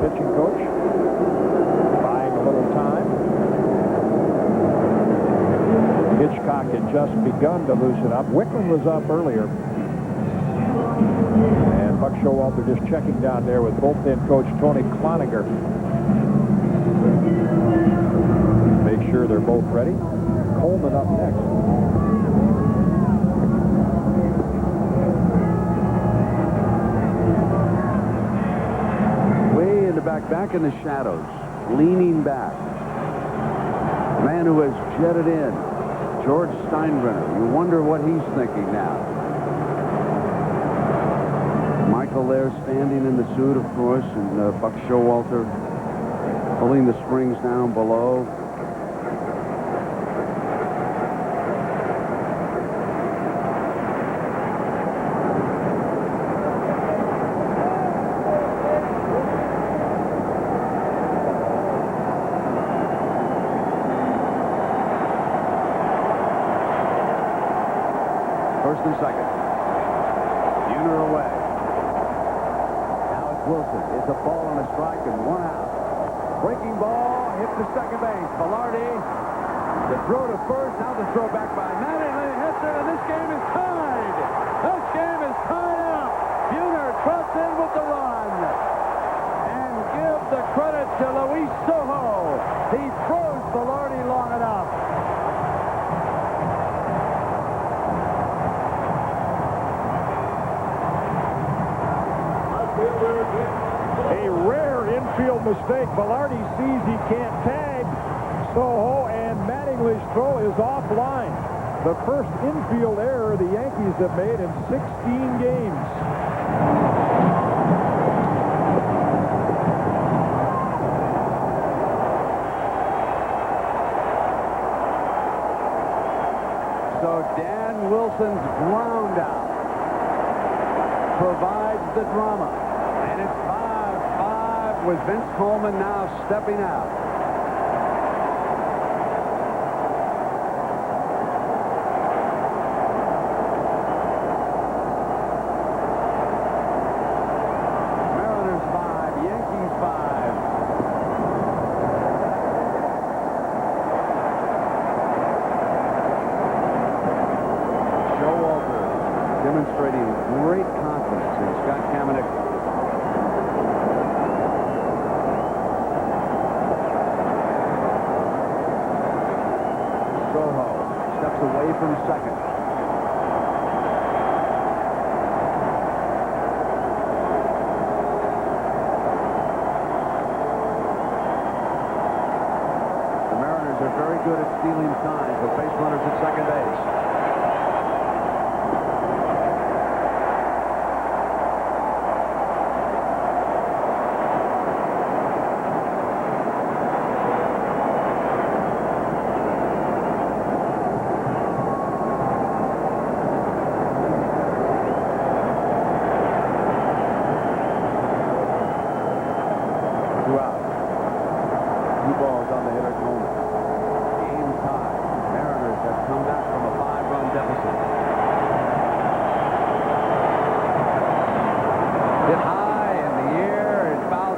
pitching coach, buying a little time. Hitchcock had just begun to loosen up. Wickman was up earlier. And Buck Showalter just checking down there with bullpen coach Tony Cloninger. Make sure they're both ready. Coleman up next. Way in the back in the shadows, leaning back. The man who has jetted in, George Steinbrenner. You wonder what he's thinking now. Michael there standing in the suit, of course, and Buck Showalter pulling the strings down below. First and second. Buhner away. Now it's Wilson. It's a ball and a strike and one out. Breaking ball hit to second base. Velarde. The throw to first. Now the throw back by Mattingly. Hits it, and this game is tied. This game is tied up. Buhner trots in with the run. And give the credit to Luis Sojo. He froze Velarde long enough. A rare infield mistake. Velarde sees he can't tag Sojo, and Mattingly's throw is offline. The first infield error the Yankees have made in 16 games. So Dan Wilson's ground out provides the drama. And it's 5-5 with Vince Coleman now stepping out. Mariners 5, Yankees 5. Showalter demonstrating great confidence in Scott Kamenik. Sojo steps away from second. The Mariners are very good at stealing signs with base runners at second base.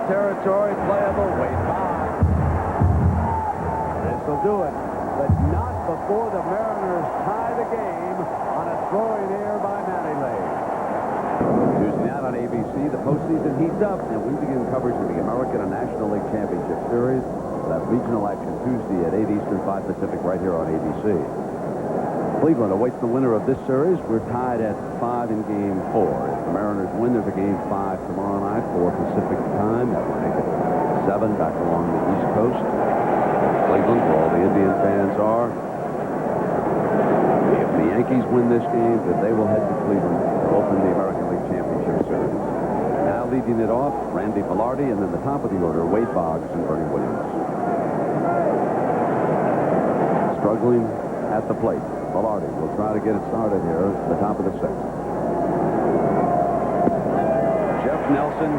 Territory playable. Wait by. This will do it, but not before the Mariners tie the game on a throwing error by Mattingly. Tuesday night on ABC, the postseason heats up, and we begin coverage of the American and National League Championship Series. We'll have regional action Tuesday at 8 Eastern, 5 Pacific, right here on ABC. Cleveland awaits the winner of this series. We're tied at 5 in Game 4. If the Mariners win, there's a Game 5 tomorrow night, 4 Pacific time. That would make it 7 back along the East Coast. Cleveland, where all the Indian fans are. If the Yankees win this game, then they will head to Cleveland to open the American League Championship Series. Now leading it off, Randy Velarde, and then the top of the order, Wade Boggs and Bernie Williams. Struggling at the plate. Velarde will try to get it started here at the top of the sixth. Jeff Nelson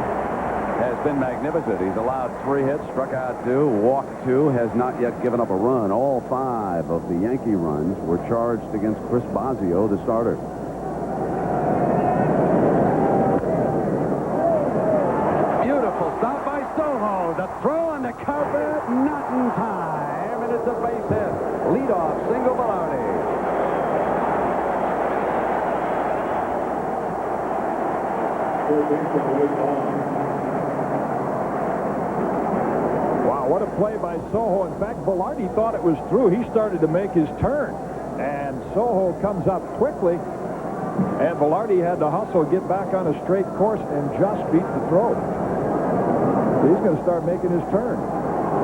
has been magnificent. He's allowed 3 hits, struck out 2, walked 2, has not yet given up a run. All 5 of the Yankee runs were charged against Chris Bosio, the starter. Beautiful stop by Sojo, the throw on the carpet, not in time, and it's a base hit. Leadoff single Velarde. Wow, what a play by Sojo. In fact, Velarde thought it was through. He started to make his turn, and Sojo comes up quickly, and Velarde had to hustle, get back on a straight course, and just beat the throw. He's going to start making his turn.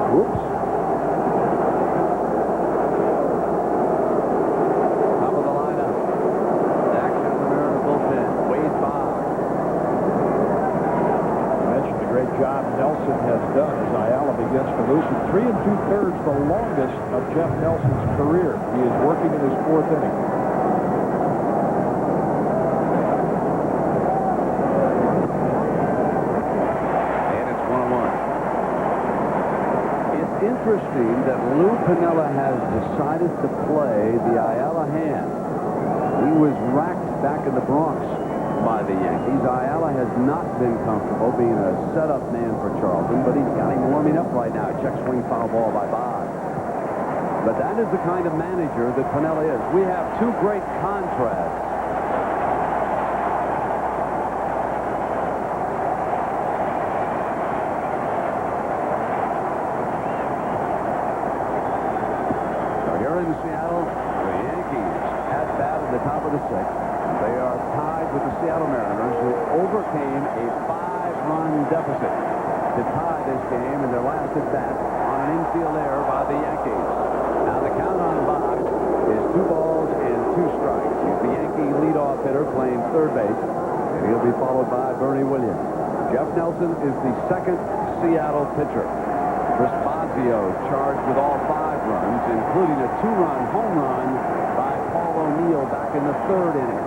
Whoops. Top of the lineup. Action in the Mariner bullpen. Wade Boggs. I mentioned the great job Nelson has done as Ayala begins to loosen. 3 2/3, the longest of Jeff Nelson's career. He is working in his 4th inning. Interesting that Lou Piniella has decided to play the Ayala hand. He was racked back in the Bronx by the Yankees. Ayala has not been comfortable being a setup man for Charlton, but he's got him warming up right now. Check swing foul ball by Boggs. But that is the kind of manager that Piniella is. We have two great contrasts. In Seattle, the Yankees at bat at the top of the 6th. They are tied with the Seattle Mariners, who overcame a 5-run deficit to tie this game in their last at bat on an infield error by the Yankees. Now the count on Boggs is 2 balls and 2 strikes. He's the Yankee leadoff hitter playing third base, and he'll be followed by Bernie Williams. Jeff Nelson is the second Seattle pitcher. Chris Bosio charged with all 5 runs, including a 2-run home run by Paul O'Neill back in the 3rd inning.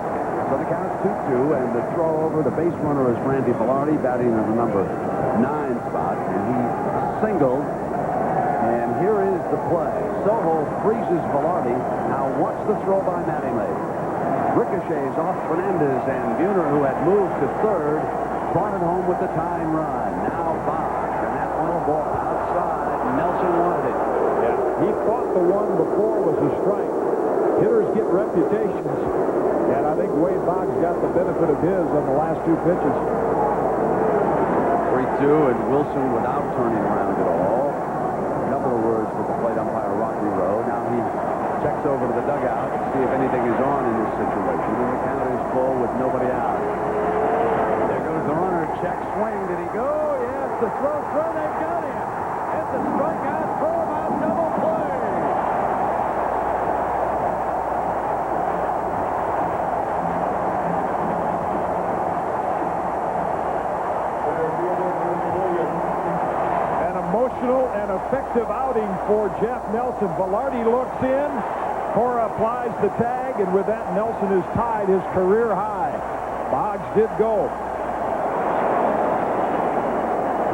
So the count's 2-2, and the throw over the base runner is Randy Velarde, batting in the number 9 spot, and he singled. And here is the play. Sojo freezes Velarde. Now watch the throw by Mattingly. Ricochets off Fernandez, and Buhner, who had moved to 3rd, brought it home with the tying run. Now Boggs, and that one ball outside. Nelson wanted it. Yeah, he thought the one before was a strike. Hitters get reputations, and I think Wade Boggs got the benefit of his on the last 2 pitches. 3-2, and Wilson without turning around at all. A couple of words with the plate umpire, Rocky Rowe. Now he checks over to the dugout to see if anything is on in this situation, and the count is full with nobody out. There goes the runner. Check swing. Did he go? Yes, the throw. They've got him. It's a strikeout, throw him out, double play. An emotional and effective outing for Jeff Nelson. Velarde looks in, Cora applies the tag, and with that, Nelson has tied his career high. Boggs did go.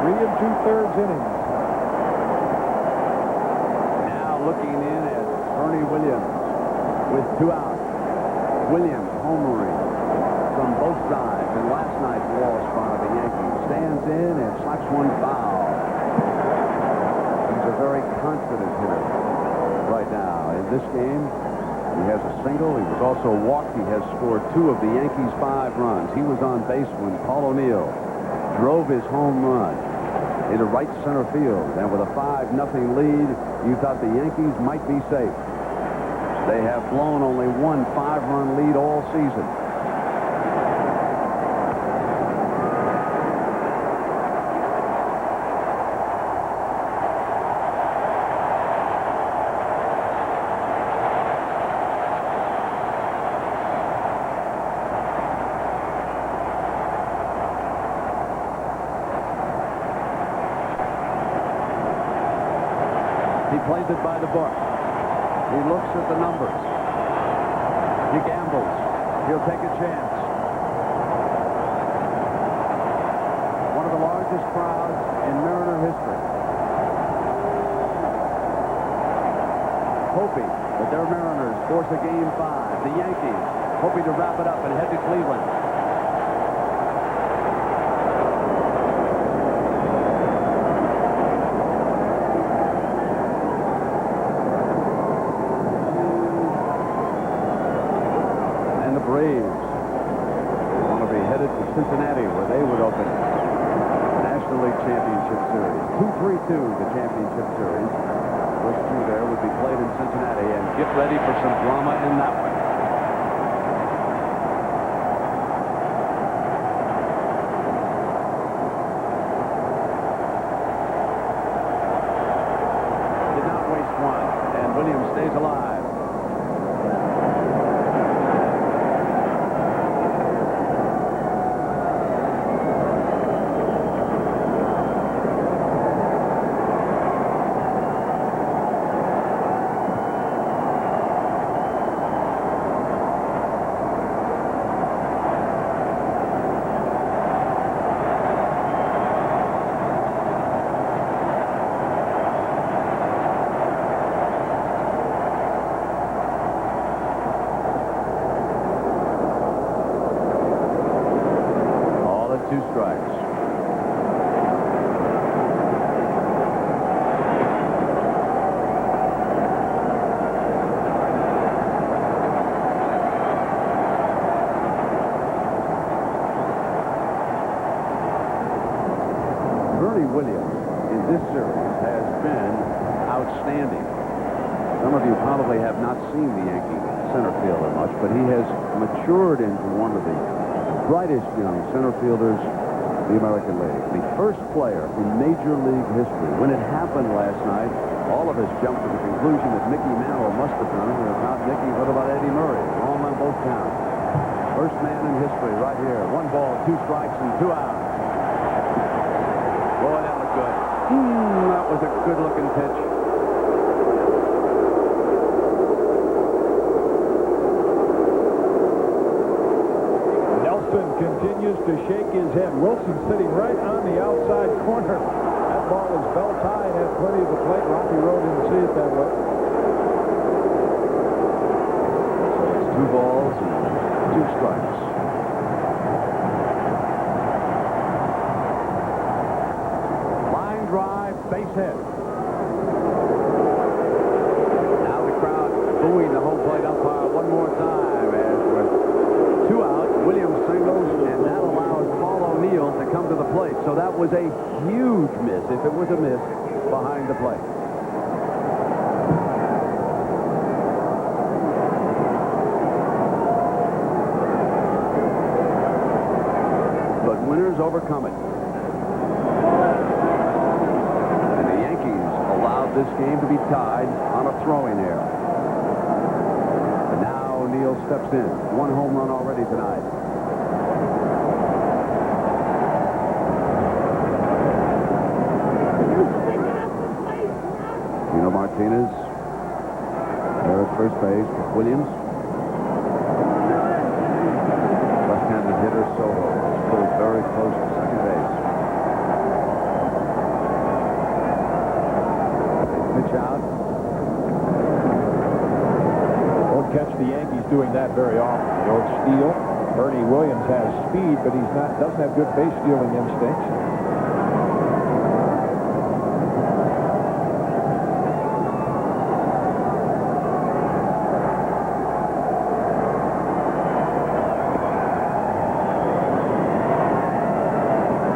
3 2/3 innings. Looking in at Bernie Williams with 2 outs. Williams homering from both sides, and last night's loss by the Yankees. Stands in and slaps one foul. He's a very confident hitter right now. In this game, he has a single. He was also walked. He has scored 2 of the Yankees' 5 runs. He was on base when Paul O'Neill drove his home run into right center field, and with a 5-0 lead, you thought the Yankees might be safe. They have blown only one 5-run lead all season. He plays it by the book. He looks at the numbers. He gambles. He'll take a chance. One of the largest crowds in Mariner history. Hoping that their Mariners force a Game 5. The Yankees hoping to wrap it up and head to Cleveland. Miami, where they would open National League Championship Series. 2-3-2, the championship series. Those two there would be played in Cincinnati, and get ready for some drama in that one. Did not waste one, and Williams stays alive. Two strikes. Bernie Williams in this series has been outstanding. Some of you probably have not seen the Yankee center fielder much, but he has matured into one of the brightest young center fielders in the American League. The first player in Major League history. When it happened last night, all of us jumped to the conclusion that Mickey Mantle must have done it. If not Mickey, what about Eddie Murray? Wrong on both counts. First man in history right here. 1 ball, 2 strikes, and 2 outs. Boy, that looked good. That was a good-looking pitch. Continues to shake his head. Wilson sitting right on the outside corner. That ball was belt high and had plenty of the plate. Rocky Road didn't see it that way. So it's 2 balls and 2 strikes. Line drive, base hit. Now the crowd booing the home plate umpire one more time as with 2 out. Williams singles, and that allows Paul O'Neill to come to the plate. So that was a huge miss, if it was a miss, behind the plate. But winners overcome it. And the Yankees allowed this game to be tied on a throwing error. O'Neill steps in. 1 home run already tonight. Martínez there at first base with Williams. Left-handed hitter Sojo is pulled very close to second base. Pitch out. Don't catch the Yankees doing that very often. They don't steal. Bernie Williams has speed, but doesn't have good base stealing instincts.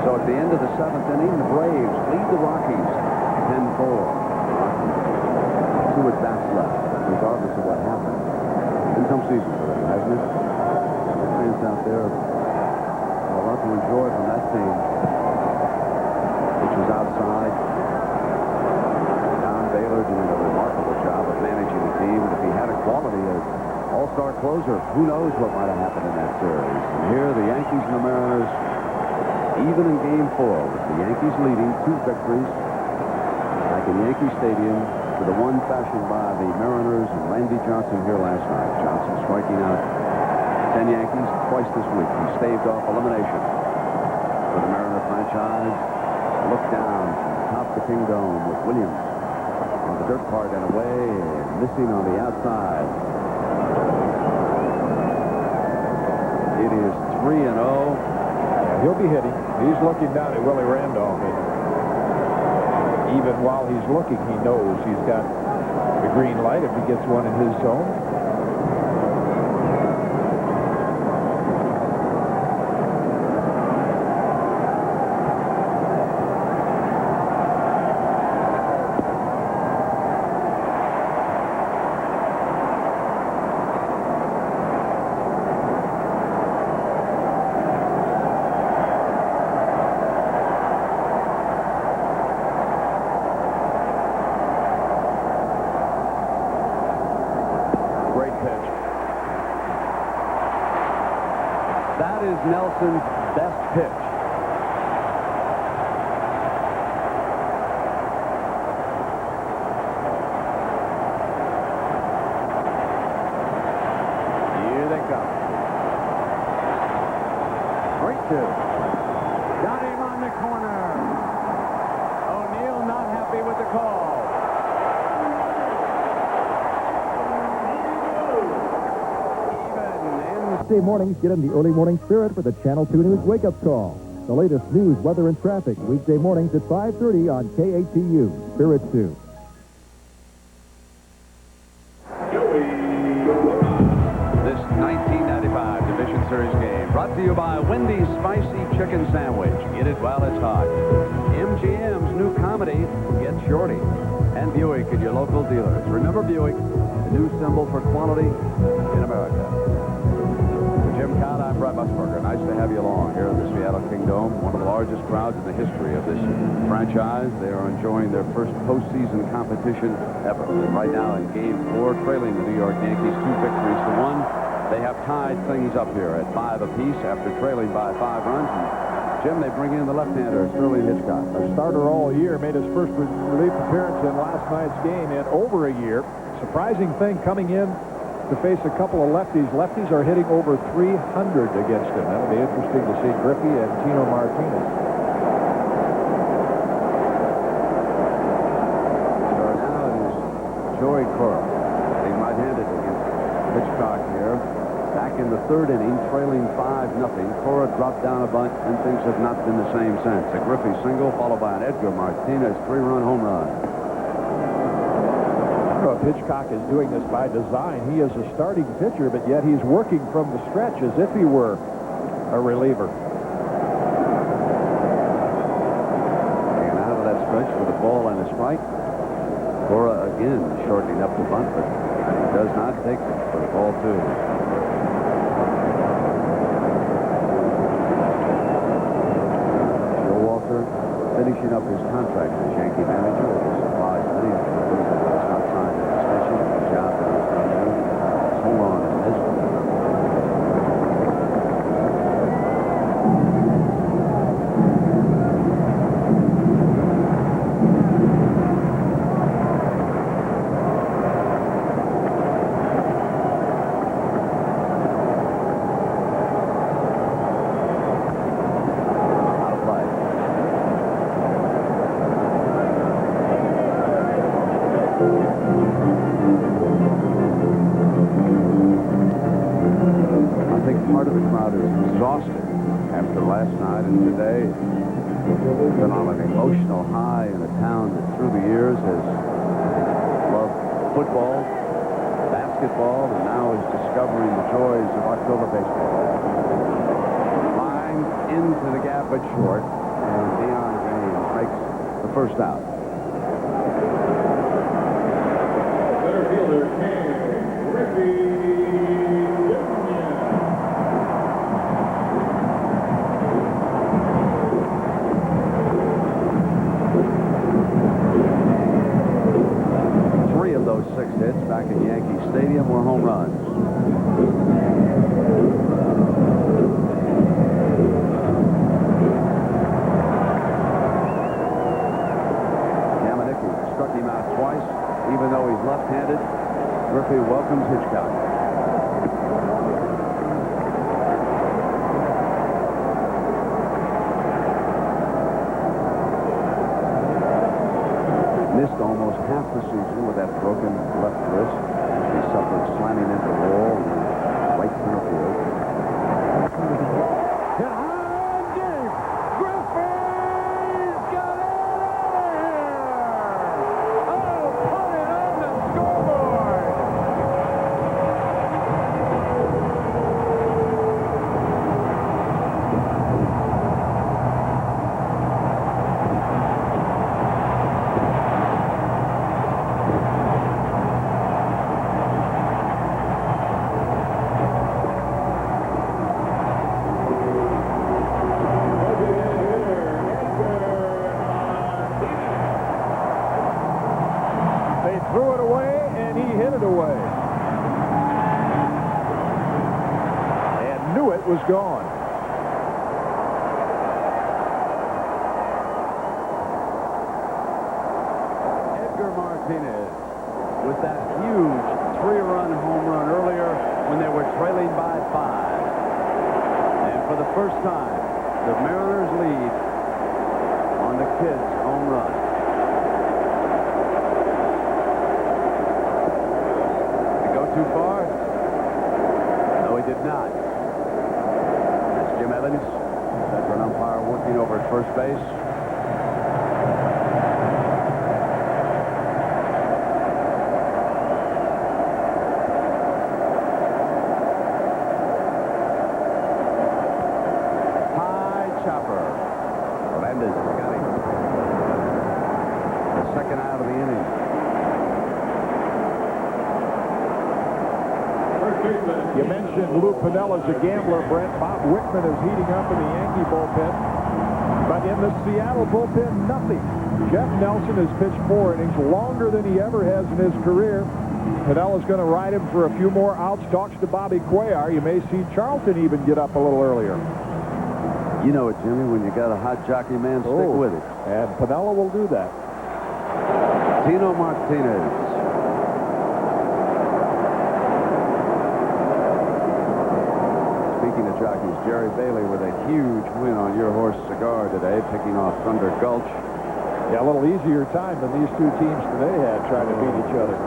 So at the end of the 7th inning, the Braves lead the Rockies 10-4. 2 at bats left, regardless of what happened. In some seasons already, hasn't it? Fans out there have a lot to enjoy from that team, which was outside. Don Baylor doing a remarkable job of managing the team. And if he had a quality of all-star closer, who knows what might have happened in that series. And here, the Yankees and the Mariners, even in Game 4, with the Yankees leading 2 victories, like in Yankee Stadium, to the one fashioned by the Mariners and Randy Johnson here last night. Johnson striking out 10 Yankees twice this week. He staved off elimination for the Mariner franchise. Look down from the top of the Kingdome with Williams on the dirt part and away, and missing on the outside. It is 3-0. He'll be hitting. He's looking down at Willie Randolph. Even while he's looking, he knows he's got the green light if he gets one in his zone. Nelson's best pitch. Here they come. 3-2. Got him on the corner. O'Neill not happy with the call. Weekday mornings, get in the early morning spirit for the Channel 2 News Wake-Up Call. The latest news, weather, and traffic. Weekday mornings at 5:30 on KATU. Spirit 2. This 1995 Division Series game brought to you by Wendy's Spicy Chicken Sandwich. Get it while it's hot. MGM's new comedy, Get Shorty. And Buick at your local dealers. Remember Buick, the new symbol for quality in America. Jim Cott, I'm Brett Musburger. Nice to have you along here in the Seattle Kingdome. One of the largest crowds in the history of this franchise. They are enjoying their first postseason competition ever. And right now in Game 4, trailing the New York Yankees 2-1. They have tied things up here at 5 apiece after trailing by 5 runs. And Jim, they bring in the left-hander, Sterling Hitchcock. A starter all year, made his first relief appearance in last night's game in over a year. Surprising thing coming in to face a couple of lefties. Lefties are hitting over 300 against him. That'll be interesting to see Griffey and Tino Martínez. So now it is Joey Cora hitting right-handed against Hitchcock here. Back in the third inning, trailing 5-0. Cora dropped down a bunt, and things have not been the same since. A Griffey single, followed by an Edgar Martínez 3-run home run. Hitchcock is doing this by design. He is a starting pitcher, but yet he's working from the stretch as if he were a reliever. And out of that stretch with a ball and a strike. Cora again shortening up the bunt, but he does not take it for the ball, too. Joe Walker finishing up his contract as Yankee manager. It was surprised many of them that he has not signed an extension. The job that he's done there. Hold on in this one. Been on an emotional high in a town that through the years has loved football, basketball, and now is discovering the joys of October baseball. Line into the gap but short, and Deion James makes the first out. Center fielder, Griffey Jr. 6 hits back at Yankee Stadium were home runs. Kamenicki struck him out twice, even though he's left-handed. Griffey welcomes Hitchcock. Missed almost half the season with that broken left wrist. He suffered slamming into the wall in right center field. Hit high and deep. Griffey's got it out of here. Oh, put it on the scoreboard. Was gone. Martínez with that huge 3-run home run earlier when they were trailing by 5. And for the first time, the Mariners lead on the kid's home run. Did it go too far? No, he did not. That's Jim Evans, veteran umpire working over at first base. You mentioned Lou Pinella's a gambler, Brent. Bob Wickman is heating up in the Yankee bullpen. But in the Seattle bullpen, nothing. Jeff Nelson has pitched 4 innings, longer than he ever has in his career. Pinella's going to ride him for a few more outs. Talks to Bobby Cuellar. You may see Charlton even get up a little earlier. You know it, Jimmy, when you got a hot jockey, man, stick with it. And Pinella will do that. Tino Martínez. Speaking of jockeys, Jerry Bailey with a huge win on Your Horse Cigar today, picking off Thunder Gulch. Yeah, a little easier time than these two teams today had trying to beat each other.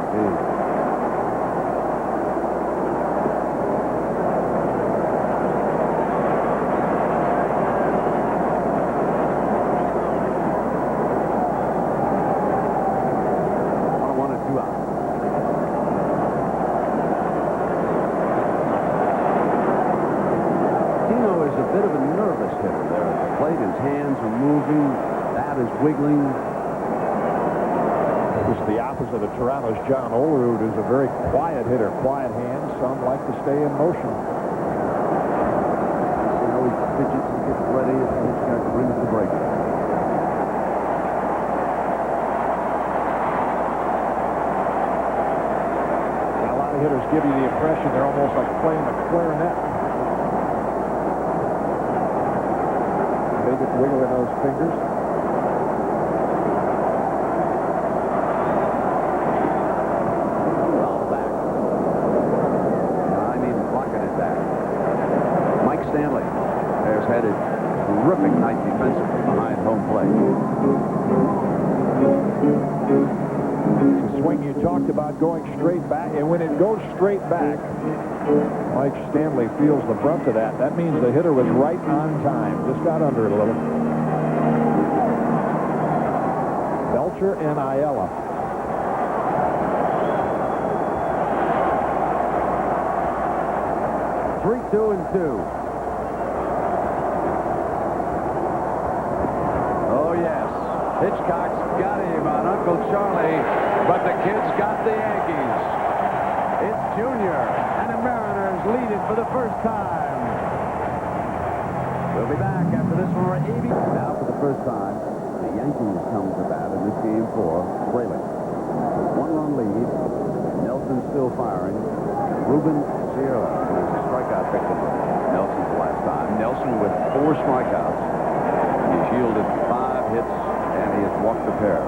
Wiggling. This is the opposite of Toronto's John Olerud, who's a very quiet hitter. Quiet hands. Some like to stay in motion. See how he fidgets and gets ready as the pitch brings the break. Now, a lot of hitters give you the impression they're almost like playing a clarinet. They get wiggling those fingers. Headed terrific night defensively behind home plate. The swing you talked about going straight back, and when it goes straight back, Mike Stanley feels the brunt of that. That means the hitter was right on time. Just got under it a little. Belcher and Ayala. Three, 2-2. Hitchcock's got him on Uncle Charlie, but the kid's got the Yankees. It's Junior, and the Mariners lead it for the first time. We'll be back after this one. Now for the first time, the Yankees come to bat in this game for Fraley. 1-run lead. Nelson still firing. Ruben Sierra is a strikeout victim. Nelson's the last time. Nelson with 4 strikeouts. He's yielded 5 hits. And he has walked the pair.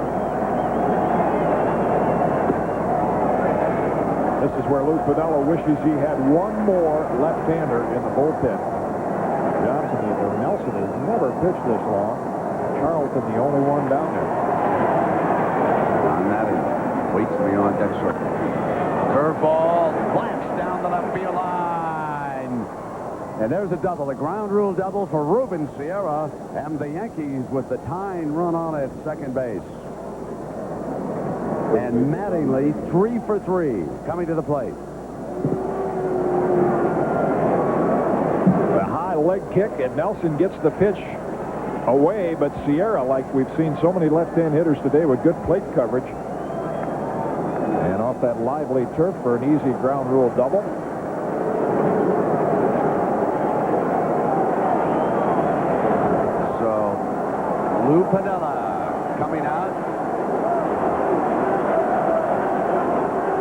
This is where Lou Piniella wishes he had one more left-hander in the bullpen. Nelson has never pitched this long. Charlton, the only one down there. On that, he waits beyond deck circle. Curveball, flash down the left field line. And there's a double, a ground rule double for Ruben Sierra, and the Yankees with the tying run on at second base. And Mattingly 3 for 3 coming to the plate. The high leg kick, and Nelson gets the pitch away, but Sierra, like we've seen so many left-hand hitters today with good plate coverage. And off that lively turf for an easy ground rule double. Lou Piniella coming out.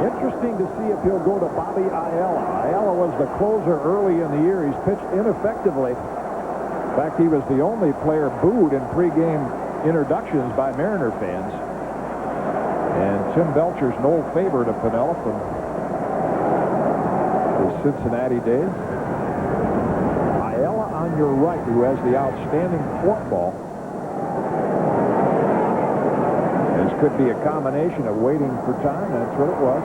Interesting to see if he'll go to Bobby Ayala. Ayala was the closer early in the year. He's pitched ineffectively. In fact, he was the only player booed in pregame introductions by Mariner fans. And Tim Belcher's an old favorite of Piniella from the Cincinnati days. Ayala on your right, who has the outstanding forkball. This could be a combination of waiting for time, and that's what it was.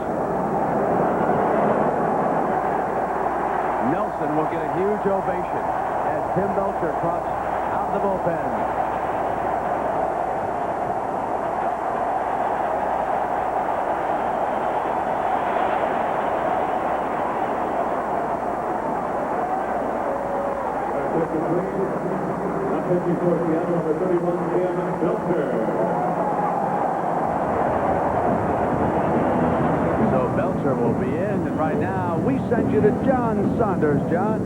Nelson will get a huge ovation as Tim Belcher clutched out of the bullpen. So Belcher will be in, and right now we send you to John Saunders. John.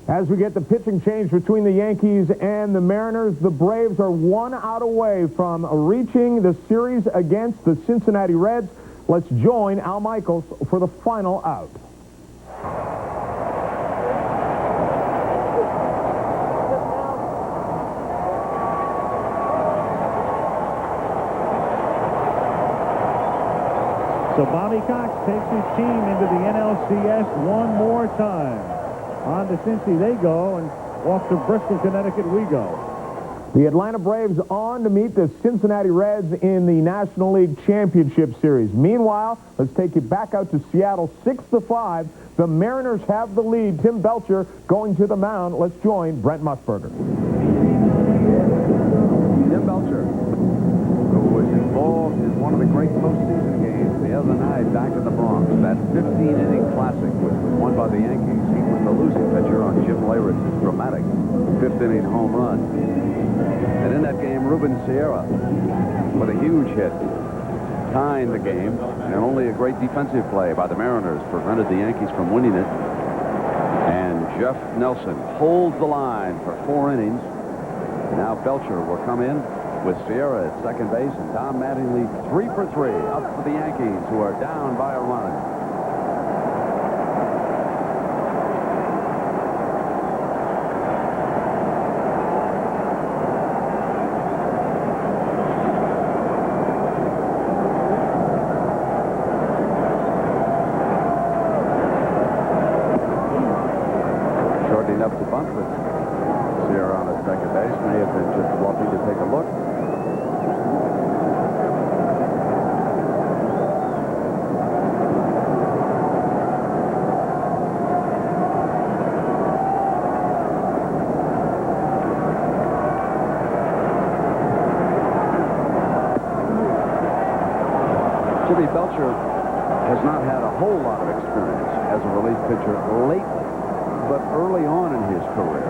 As we get the pitching change between the Yankees and the Mariners, the Braves are 1 out away from reaching the series against the Cincinnati Reds. Let's join Al Michaels for the final out. So Bobby Cox takes his team into the NLCS one more time. On to Cincy they go, and off to Bristol, Connecticut we go. The Atlanta Braves on to meet the Cincinnati Reds in the National League Championship Series. Meanwhile, let's take you back out to Seattle, 6-5. The Mariners have the lead. Tim Belcher going to the mound. Let's join Brent Musburger. Tim Belcher, who was involved in one of the great postseason games the other night back in the Bronx. That 15-inning classic was won by the Yankees. He was the losing pitcher on Jim Leyritz's dramatic 5th-inning home run. And in that game, Ruben Sierra, with a huge hit, tying the game, and only a great defensive play by the Mariners prevented the Yankees from winning it. And Jeff Nelson holds the line for 4 innings. Now Belcher will come in with Sierra at second base, and Tom Mattingly 3 for 3 up for the Yankees, who are down by a run. Shortening up the bunt with Sierra on at second base. May have been just lucky to take a look. Jimmy Belcher has not had a whole lot of experience as a relief pitcher lately, but early on in his career,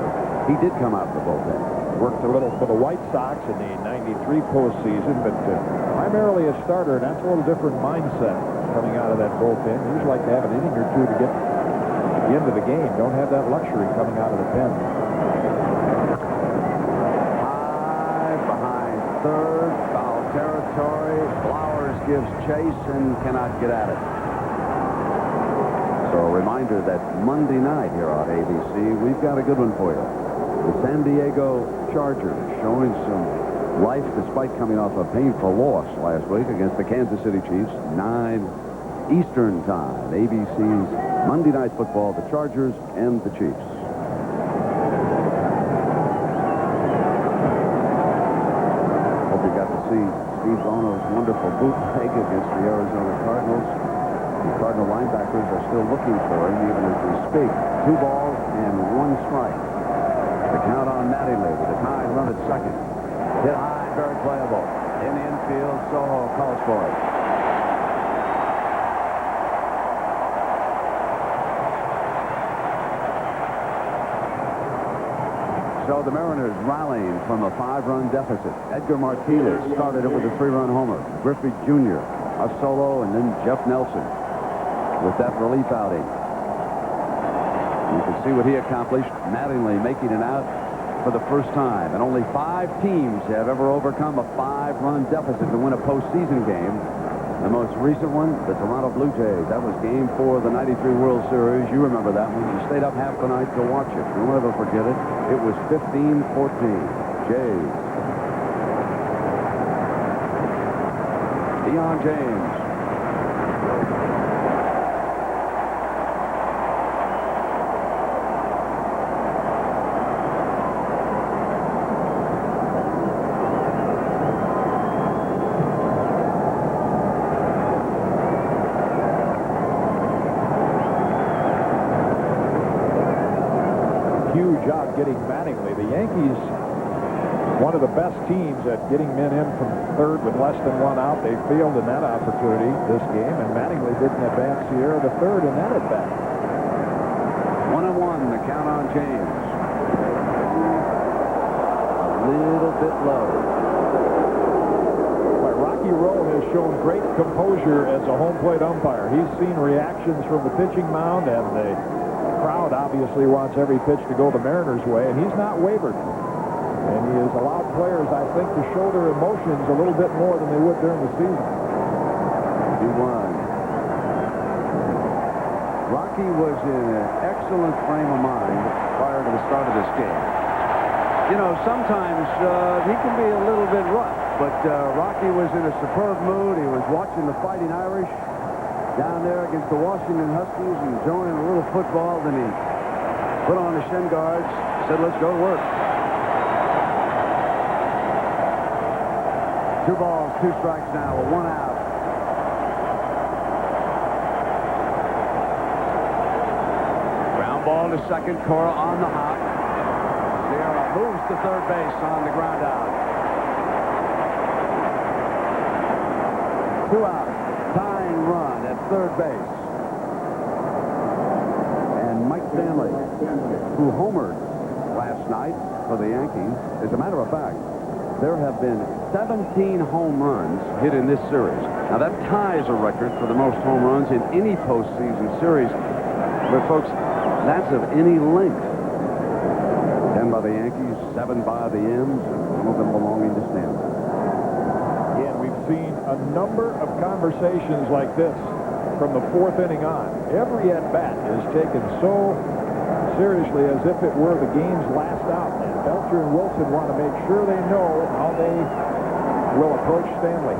he did come out of the bullpen. Worked a little for the White Sox in the '93 postseason, but primarily a starter, and that's a little different mindset coming out of that bullpen. You usually like to have an inning or two to get the end of the game. Don't have that luxury coming out of the pen. High behind third, foul territory. Flowers gives chase and cannot get at it. So a reminder that Monday night here on ABC, we've got a good one for you. The San Diego Chargers showing some life despite coming off a painful loss last week against the Kansas City Chiefs, 9 Eastern time. ABC's Monday Night Football, the Chargers and the Chiefs. Hope you got to see Steve Bono's wonderful boot peg against the Arizona Cardinals. The Cardinal linebackers are still looking for him even as we speak. 2 balls and 1 strike. The count on Mattingly with a tying run at second. Hit high, very playable. In the infield, Soho calls for it. So the Mariners rallying from a 5-run deficit. Edgar Martínez started it with a 3-run homer. Griffey Jr., a solo, and then Jeff Nelson with that relief outing. You can see what he accomplished. Mattingly making it out for the first time. And only 5 teams have ever overcome a 5-run deficit to win a postseason game. The most recent one, the Toronto Blue Jays. That was Game 4 of the '93 World Series. You remember that one. You stayed up half the night to watch it. You'll never forget it. It was 15-14. Jays. Deion James. Huge job getting Mattingly. The Yankees, one of the best teams at getting men in from third with less than one out. They failed in that opportunity this game, and Mattingly didn't advance Sierra to third in that at bat. 1-1, the count on James. A little bit low. But Rocky Rowe has shown great composure as a home plate umpire. He's seen reactions from the pitching mound, and the crowd obviously wants every pitch to go the Mariners' way, and he's not wavered. And he has allowed players, I think, to show their emotions a little bit more than they would during the season. 2-1. Rocky was in an excellent frame of mind prior to the start of this game. You know, sometimes he can be a little bit rough, but Rocky was in a superb mood. He was watching the Fighting Irish down there against the Washington Huskies and enjoying a little football. Then he put on the shin guards, said, let's go to work. 2 balls, 2 strikes now, with 1 out. Ground ball to second, Cora on the hop. Sierra moves to third base on the ground out. 2 out. Tying run at third base. And Mike Stanley, who homered last night for the Yankees. As a matter of fact, there have been 17 home runs hit in this series. Now, that ties a record for the most home runs in any postseason series. But, folks, that's of any length. 10 by the Yankees, 7 by the M's, some of them belonging to Stanley. Yeah, we've seen a number of conversations like this from the 4th inning on. Every at-bat is taken so seriously as if it were the game's last out. And Belcher and Wilson want to make sure they know how they will approach Stanley.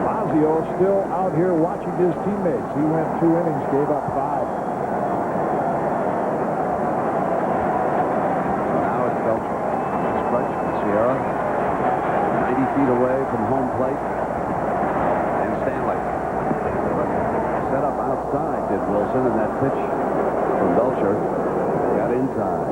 Fazio still out here watching his teammates. He went 2 innings, gave up 5. Now it's Belcher. Stretch from Sierra. 90 feet away from home plate. And Stanley. Set up outside, did Wilson, and that pitch from Belcher got inside.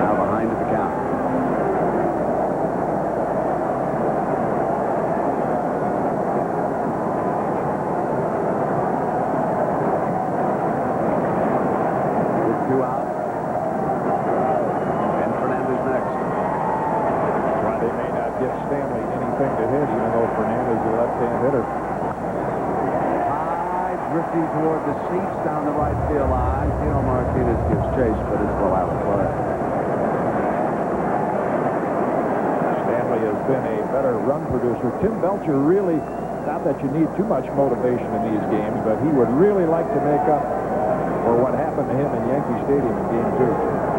Now behind the count. With 2 out. Stanley anything to hit, even though Fernandez is a left-hand hitter. High, drifting toward the seats down the right field line. Martínez gives chase, but it's still out of play. Stanley has been a better run producer. Tim Belcher really, not that you need too much motivation in these games, but he would really like to make up for what happened to him in Yankee Stadium in Game 2.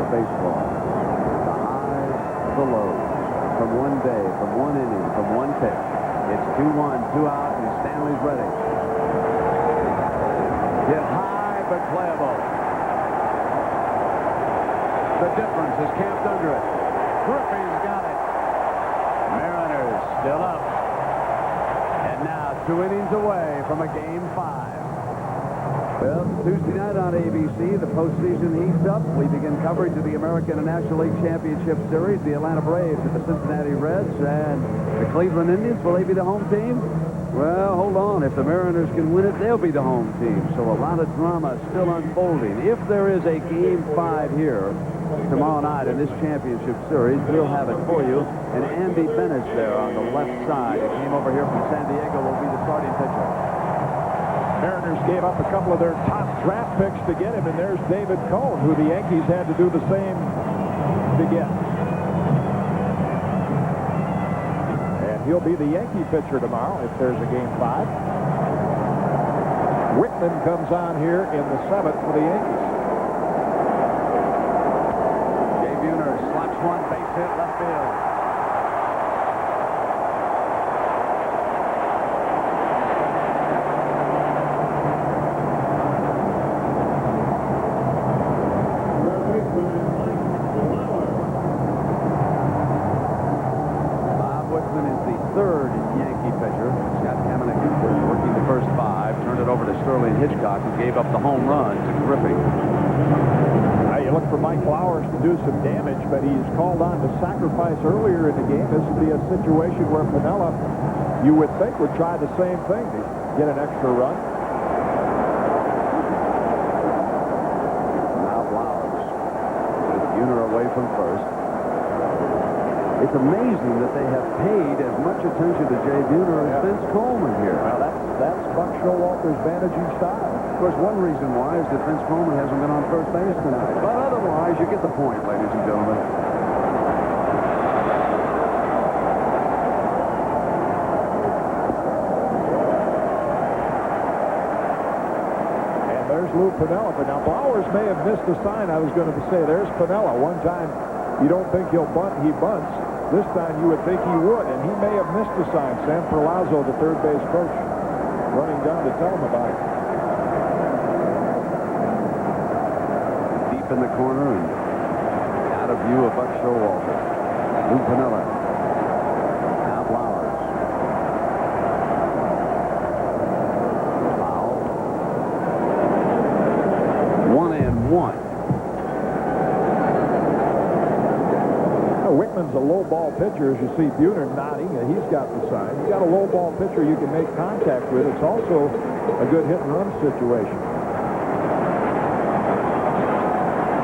Baseball. The highs, the lows. From one day, from one inning, from one pitch. It's 2-1, 2 out, and Stanley's ready. Hit high, but playable. The difference is camped under it. Griffey's got it. Mariners still up. And now 2 innings away from a Game 5. Well, Tuesday night on ABC, the postseason heats up. We begin coverage of the American and National League Championship Series. The Atlanta Braves at the Cincinnati Reds and the Cleveland Indians. Will they be the home team? Well, hold on. If the Mariners can win it, they'll be the home team. So a lot of drama still unfolding. If there is a Game 5 here tomorrow night in this championship series, we'll have it for you. And Andy Bennett's there on the left side. He came over here from San Diego, will be the starting pitcher. Mariners gave up a couple of their top draft picks to get him, and there's David Cone, who the Yankees had to do the same to get. he'll be the Yankee pitcher tomorrow if there's a Game 5. Wickman comes on here in the 7th for the Yankees. Jay Buhner slaps one, base hit, left field. Hitchcock, who gave up the home run to Griffey. You look for Mike Flowers to do some damage, but he's called on to sacrifice earlier in the game. This would be a situation where Piniella, you would think, would try the same thing to get an extra run. Now Flowers with Buhner away from first. It's amazing that they have paid as much attention to Jay Buhner as Vince Coleman here. Well, that's Buck Showalter's managing style. Of course, one reason why is that Vince Coleman hasn't been on first base tonight. But otherwise, you get the point, ladies and gentlemen. And there's Lou Piniella. But now Flowers may have missed the sign. I was going to say, there's Piniella. One time, you don't think he'll bunt, he bunts. This time, you would think he would, and he may have missed the sign. Sam Perlazzo, the third base coach, running down to tell him about it. Deep in the corner and out of view of Buck Showalter. Lou Piniella. Now Flowers. Foul. 1-1. Wickman's a low ball pitcher, as you see Buhner nodding. He's got the sign. You got a low ball pitcher you can make contact with. It's also a good hit and run situation.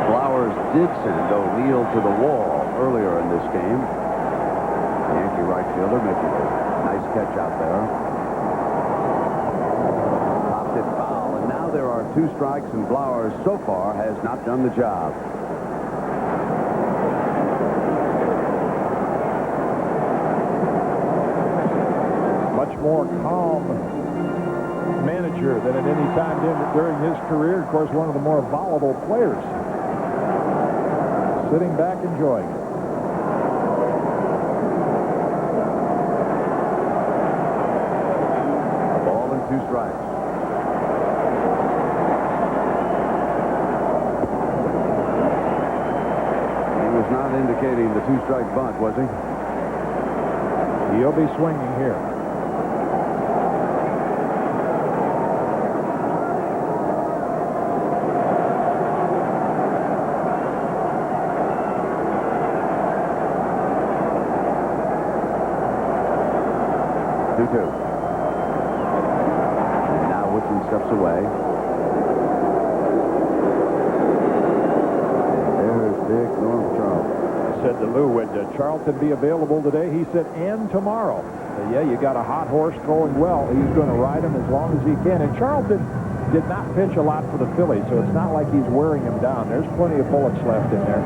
Flowers did send O'Neill to the wall earlier in this game. The Yankee right fielder making a nice catch out there. Popped it foul, and now there are 2 strikes, and Flowers so far has not done the job. More calm manager than at any time during his career. Of course, one of the more volatile players. Sitting back enjoying it. A ball and 2 strikes. He was not indicating the 2-strike bunt, was he? He'll be swinging here. And now Woodson steps away. And there's big Norm Charlton. I said to Lou, would Charlton be available today? He said, and tomorrow. Yeah, you got a hot horse throwing well. He's going to ride him as long as he can. And Charlton did not pitch a lot for the Phillies, so it's not like he's wearing him down. There's plenty of bullets left in there.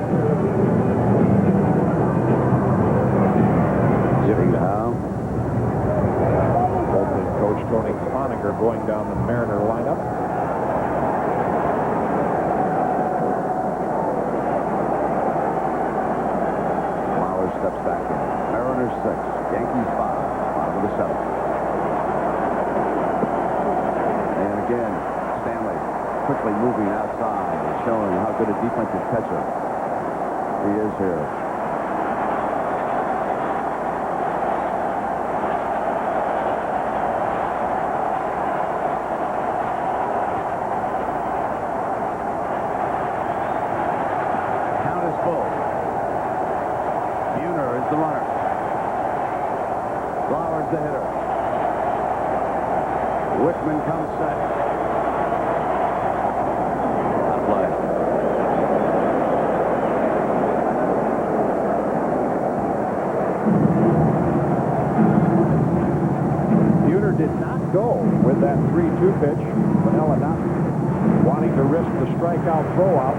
Jimmy Howe. Coach Tony Cloninger going down the Mariner lineup. Flowers steps back in. Mariners 6, Yankees 5, bottom of the 7th. And again, Stanley quickly moving outside and showing how good a defensive catcher he is here. The runner. Flowers the hitter. Wickman comes second. Out of play. Buhner did not go with that 3-2 pitch. Piniella not wanting to risk the strikeout throwout.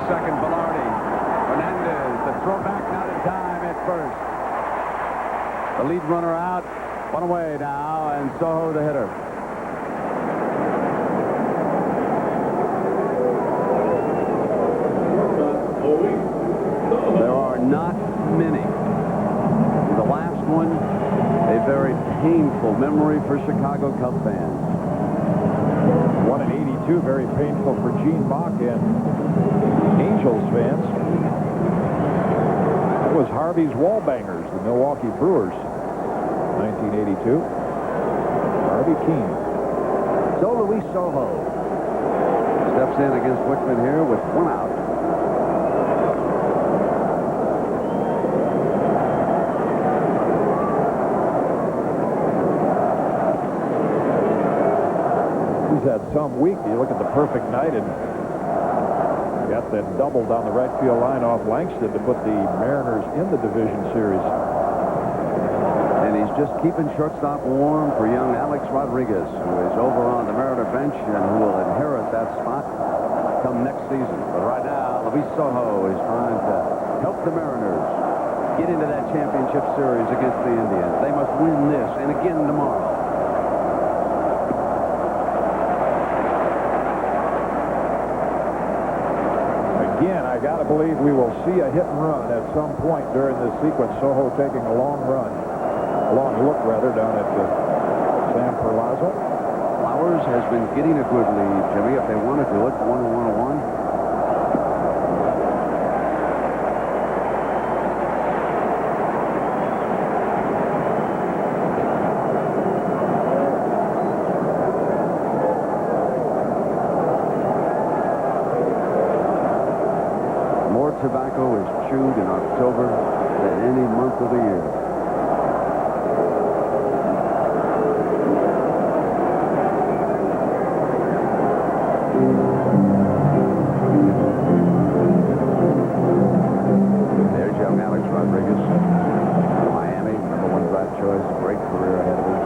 second, Velarde. Fernandez, the throwback, not in time at first. The lead runner out. One away now, and Sojo the hitter. There are not many. The last one, a very painful memory for Chicago Cub fans. One in 82, very painful for Gene Bach and Angels fans. That was Harvey's Wallbangers, the Milwaukee Brewers, 1982. Harvey Keene. So Luis Sojo steps in against Wickman here with one out. He's had some week. You look at the perfect night and got that double down the right field line off Langston to put the Mariners in the division series. And he's just keeping shortstop warm for young Alex Rodriguez, who is over on the Mariner bench and who will inherit that spot come next season. But right now, Luis Sojo is trying to help the Mariners get into that championship series against the Indians. They must win this and again tomorrow. Again, I got to believe we will see a hit and run at some point during this sequence. Sojo taking a long run. Long look, rather, down at Sam Perlaza. Flowers has been getting a good lead, Jimmy, if they want to do it. 1-1-1. More tobacco is chewed in October than any month of the year. There's young Alex Rodriguez out of Miami, #1 draft choice, great career ahead of him.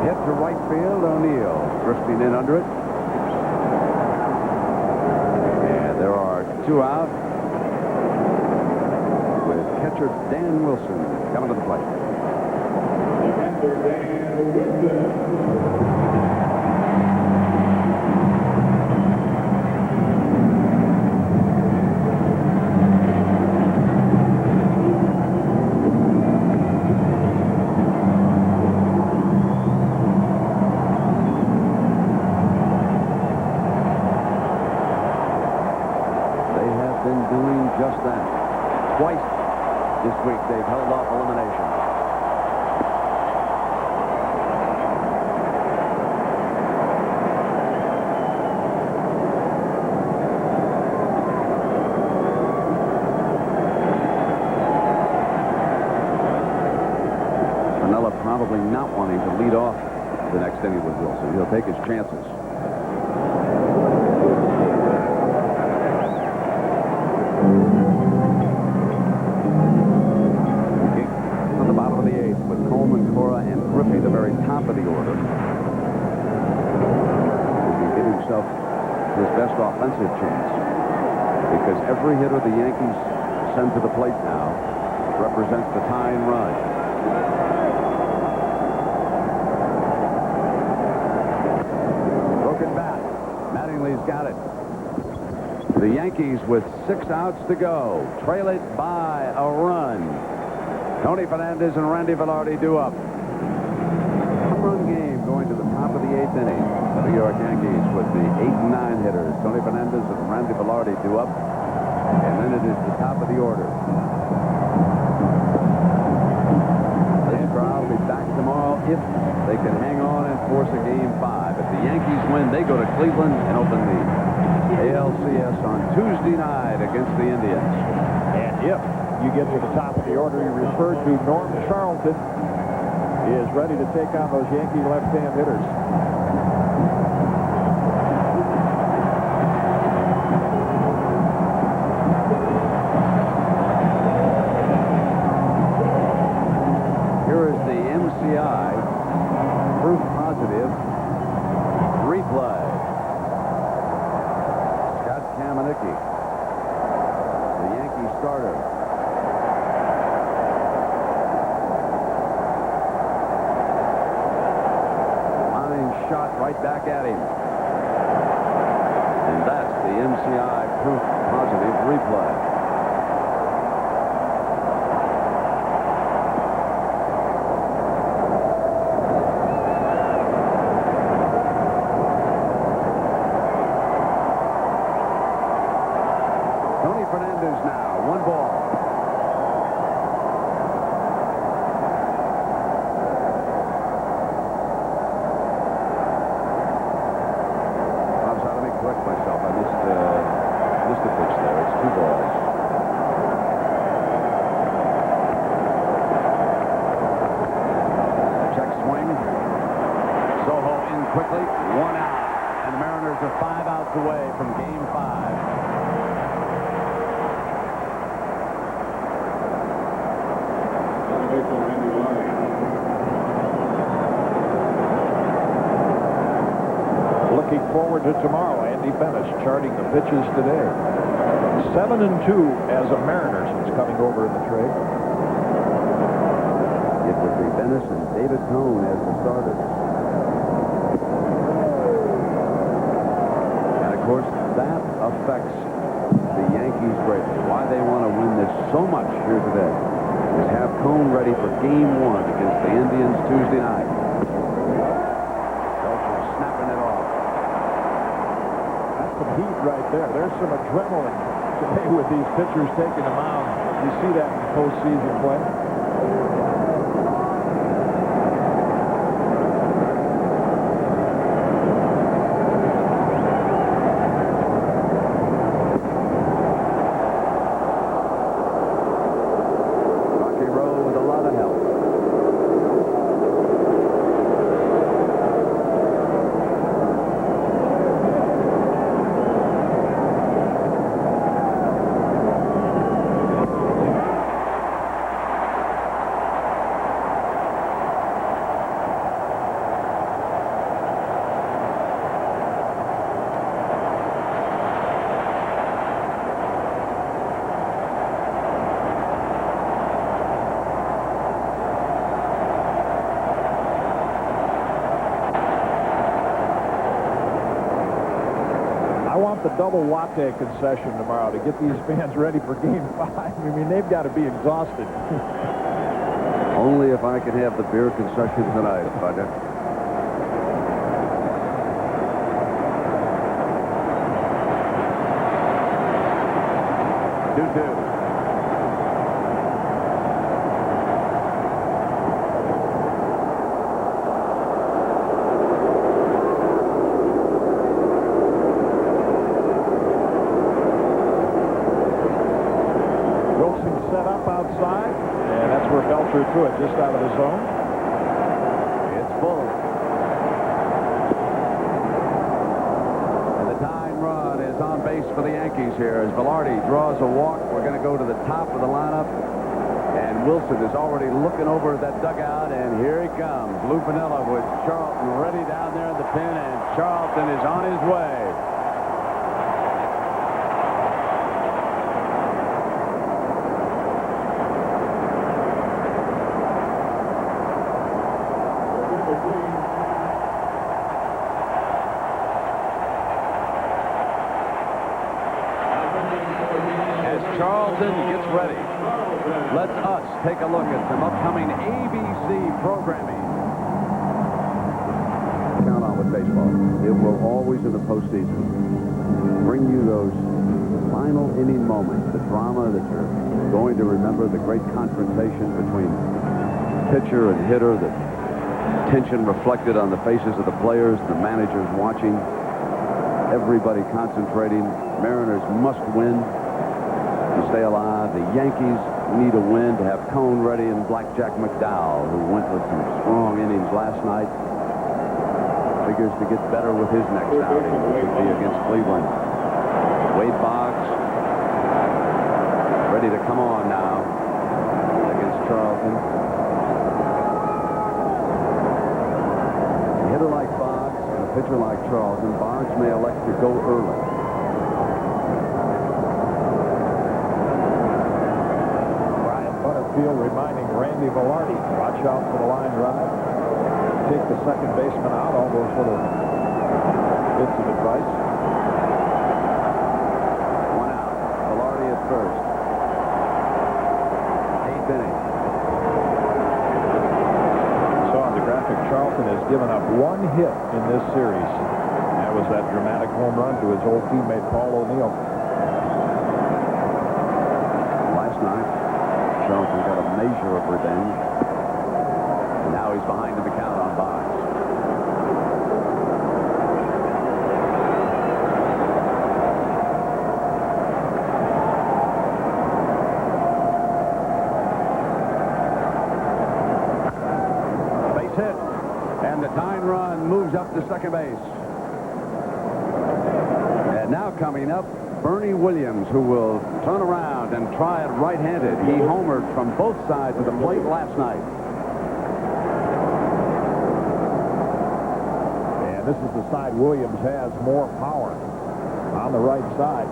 Hit to right field, O'Neill drifting in under it. And there are two out with catcher Dan Wilson coming to the plate. Just that. Twice this week they've held off elimination. Piniella probably not wanting to lead off the next inning with Wilson. He'll take his chances. On the bottom of the 8th with Coleman, Cora, and Griffey, the very top of the order. He can give himself his best offensive chance because every hitter the Yankees send to the plate now represents the tying run. Broken bat. Mattingly's got it. The Yankees with 6 outs to go trail it by a run. Tony Fernandez and Randy Velarde do up. Home-run game going to the top of the 8th inning. The New York Yankees with the 8 and 9 hitters. Tony Fernandez and Randy Velarde do up. And then it is the top of the order. This crowd will be back tomorrow if they can hang on and force a game 5. If the Yankees win, they go to Cleveland and open the ALCS on Tuesday night against the Indians. And if you get to the top of the order, you refer to Norm Charlton is ready to take on those Yankee left-hand hitters. Here is the MCI proof positive 3 Zelnicki, the Yankee starter. Line shot right back at him. And that's the MCI proof positive replay. Fernandez now, 1 ball. I'm sorry, let me correct myself. I missed a pitch there. It's 2 balls. Check swing. Sojo in quickly, 1 out. And the Mariners are 5 outs away from Game 5. Looking forward to tomorrow, Andy Bennis charting the pitches today. 7-2 as a Mariner since coming over in the trade. It would be Bennis and David Cone as the starters. And of course, that affects the Yankees greatly. Why they want to win this so much here today is have Cone ready for Game 1 against the Indians Tuesday night. Belcher snapping it off. That's some heat right there. There's some adrenaline today with these pitchers taking them out. You see that in postseason play. The double latte concession tomorrow to get these fans ready for Game 5. I mean, they've got to be exhausted. Only if I can have the beer concession tonight, Bugger. Two. To it just out of the zone. It's full. And the tying run is on base for the Yankees here as Velarde draws a walk. We're going to go to the top of the lineup. And Wilson is already looking over at that dugout, and here he comes. Lou Piniella with Charlton ready down there in the pen, and Charlton is on his way. Gets ready. Let us take a look at some upcoming ABC programming. Count on with baseball. It will always in the postseason bring you those final inning moments, the drama that you're going to remember, the great confrontation between pitcher and hitter, the tension reflected on the faces of the players, the managers watching, everybody concentrating. Mariners must win to stay alive. The Yankees need a win to have Cone ready, and Blackjack McDowell, who went with some strong innings last night, figures to get better with his next outing, which would be against Cleveland. Wade Boggs ready to come on now against Charlton. A hitter like Boggs and a pitcher like Charlton, Boggs may elect to go early. outfield, reminding Randy Velarde, watch out for the line drive. Take the second baseman out, all those little bits of advice. One out. Velarde at first. 8th inning. Saw on the graphic, Charlton has given up 1 hit in this series. That was that dramatic home run to his old teammate Paul O'Neill. Last night, Charlton got a measure of revenge. And now he's behind in the count on Bonds. Base hit. And the tying run moves up to second base. And now coming up, Bernie Williams, who will turn around and try it right-handed. He homered from both sides of the plate last night. And this is the side Williams has more power, on the right side.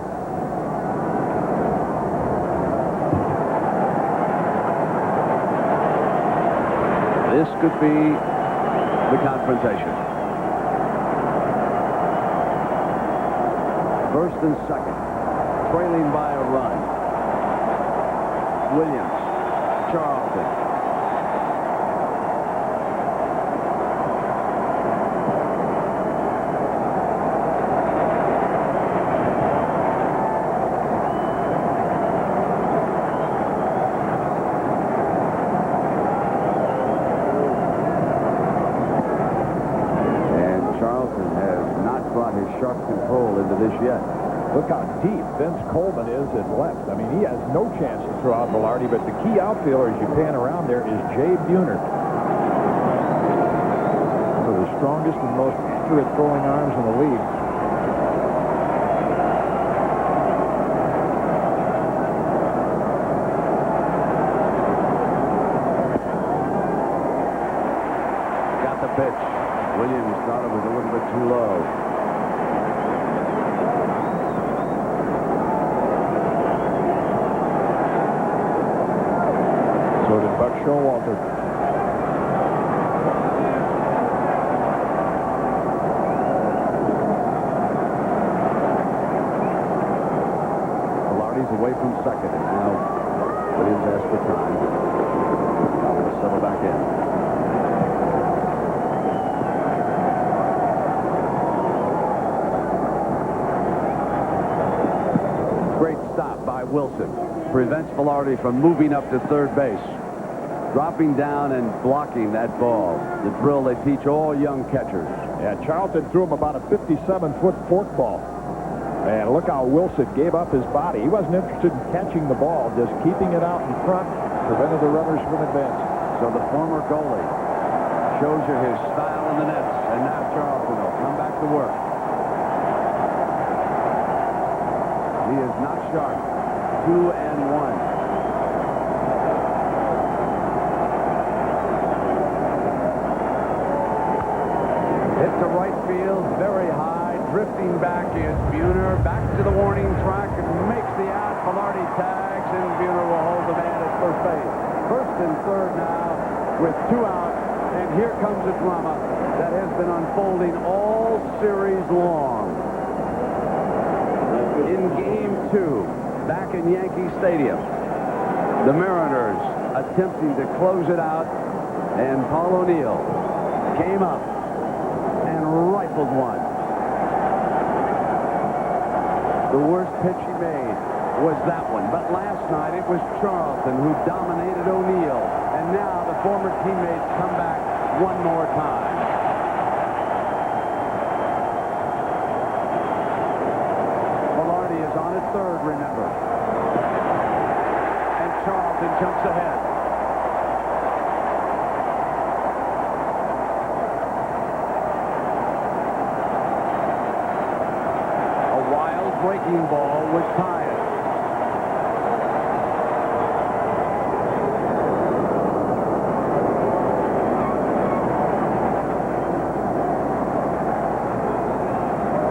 This could be the confrontation. First and second, trailing by a run. Williams, Charlton. And Charlton has not brought his sharp control into this yet. Look how deep Vince Coleman is at left. I mean, he has no chance to throw out Velarde, but the key outfielder, as you pan around there, is Jay Buhner. One of the strongest and most accurate throwing arms in the league. Got the pitch. Williams thought it was a little bit too low. So did Buck Showalter. Velarde's away from second, and now Williams asked for time. Now we'll settle back in. Great stop by Wilson. Prevents Velarde from moving up to third base. Dropping down and blocking that ball. The drill they teach all young catchers. Yeah, Charlton threw him about a 57-foot forkball. And look how Wilson gave up his body. He wasn't interested in catching the ball, just keeping it out in front, prevented the runners from advancing. So the former goalie shows you his style in the nets. And now Charlton will come back to work. He is not sharp. 2-1. Hit to right field, very high, drifting back is Buhner, back to the warning track, and makes the out. Velarde tags, and Buhner will hold the man at first base. First and third now, with 2 out, and here comes a drama that has been unfolding all series long. In Game 2, back in Yankee Stadium, the Mariners attempting to close it out, and Paul O'Neill came up and rifled one. The worst pitch he made was that one, but last night it was Charlton who dominated O'Neill, and now the former teammates come back one more time. Velarde is on at third, remember. And Charlton jumps ahead. Breaking ball would tie it.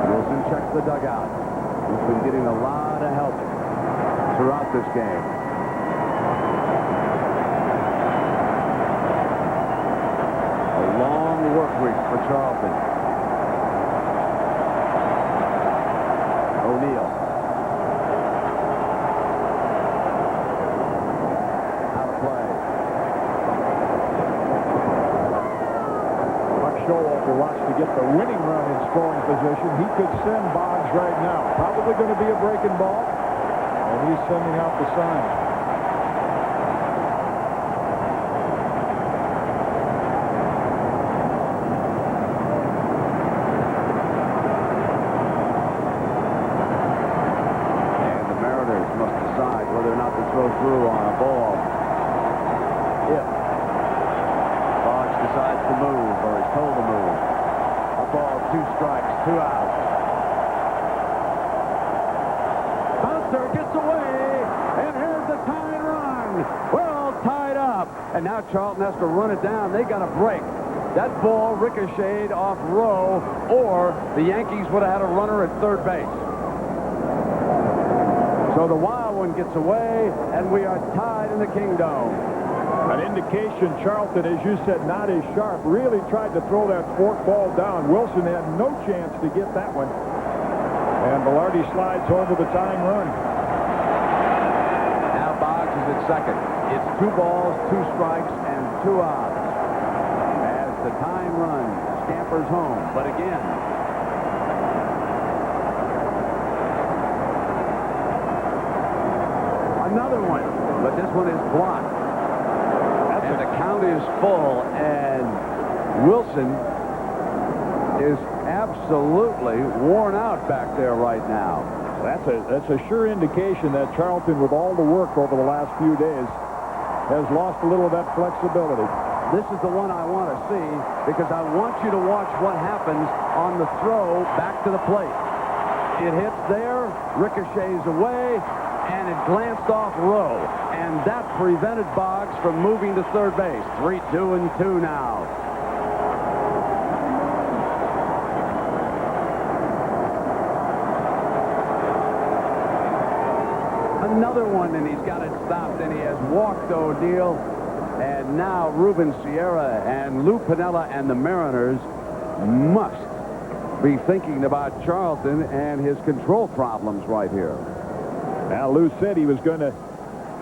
Wilson checks the dugout. He's been getting a lot of help throughout this game. work week for Charlton. O'Neill. Out of play. Buck Showalter wants to get the winning run in scoring position. He could send Boggs right now. Probably going to be a breaking ball, and he's sending out the sign. Throw through on a ball. If Boggs decides to move, or is told to move. A ball, 2 strikes, 2 outs. Bouncer gets away, and here's the tying run. We're all tied up, and now Charlton has to run it down. They got a break. That ball ricocheted off Rowe, or the Yankees would have had a runner at third base. So the wild one gets away, and we are tied in the Kingdome. An indication Charlton, as you said, not as sharp, really tried to throw that fork ball down. Wilson had no chance to get that one. And Velarde slides home with a tying run. Now Boggs is at second. It's 2 balls, 2 strikes, and 2 outs. As the tying run scampers home. But again, another one, but this one is blocked. And the count is full, and Wilson is absolutely worn out back there right now. That's a sure indication that Charlton, with all the work over the last few days, has lost a little of that flexibility. This is the one I want to see, because I want you to watch what happens on the throw back to the plate. It hits there, ricochets away, and it glanced off Rowe, and that prevented Boggs from moving to third base. 3-2-2 now. Another one, and he's got it stopped, and he has walked O'Neill, and now Ruben Sierra and Lou Piniella and the Mariners must be thinking about Charlton and his control problems right here. Now, Lou said he was going to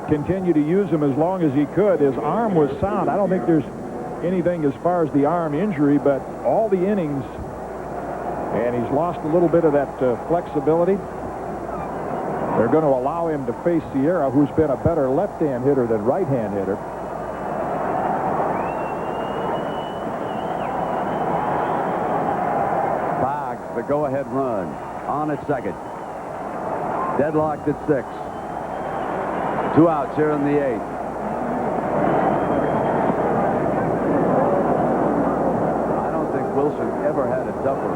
continue to use him as long as he could. His arm was sound. I don't think there's anything as far as the arm injury, but all the innings, and he's lost a little bit of that flexibility. They're going to allow him to face Sierra, who's been a better left-hand hitter than right-hand hitter. Boggs, the go-ahead run, on at second. Deadlocked at 6. 2 outs here in the 8th. I don't think Wilson ever had a tougher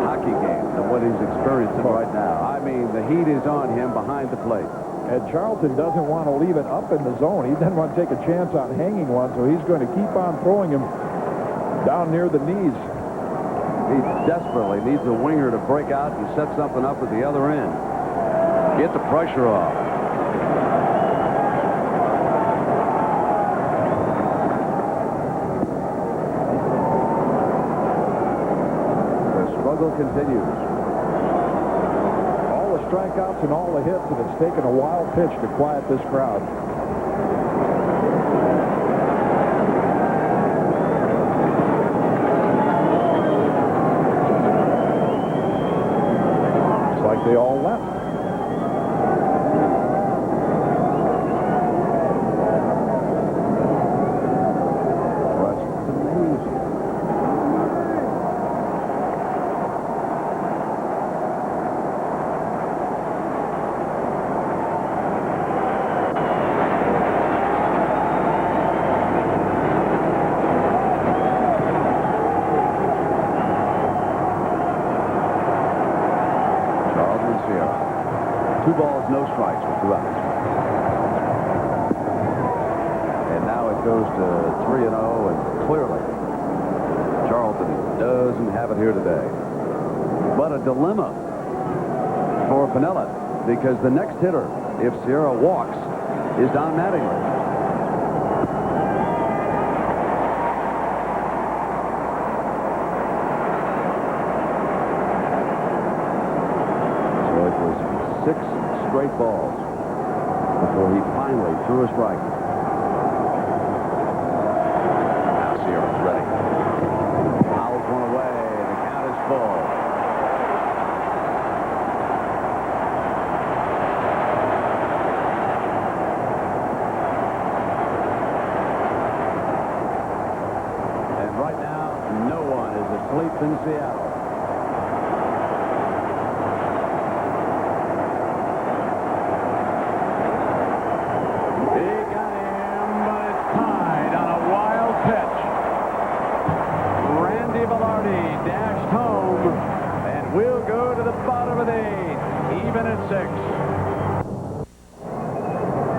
hockey game than what he's experiencing right now. I mean, the heat is on him behind the plate. And Charlton doesn't want to leave it up in the zone. He doesn't want to take a chance on hanging one, so he's going to keep on throwing him down near the knees. He desperately needs a winger to break out and set something up at the other end. Get the pressure off. The struggle continues. All the strikeouts and all the hits, and it's taken a wild pitch to quiet this crowd. Looks like they all left. No strikes with 2 outs. And now it goes to 3-0, and clearly Charlton doesn't have it here today. But a dilemma for Piniella, because the next hitter, if Sierra walks, is Don Mattingly. 6 straight balls before he finally threw a strike. Now Sierra's ready. Fouls one away. The count is full. And right now, no one is asleep in Seattle.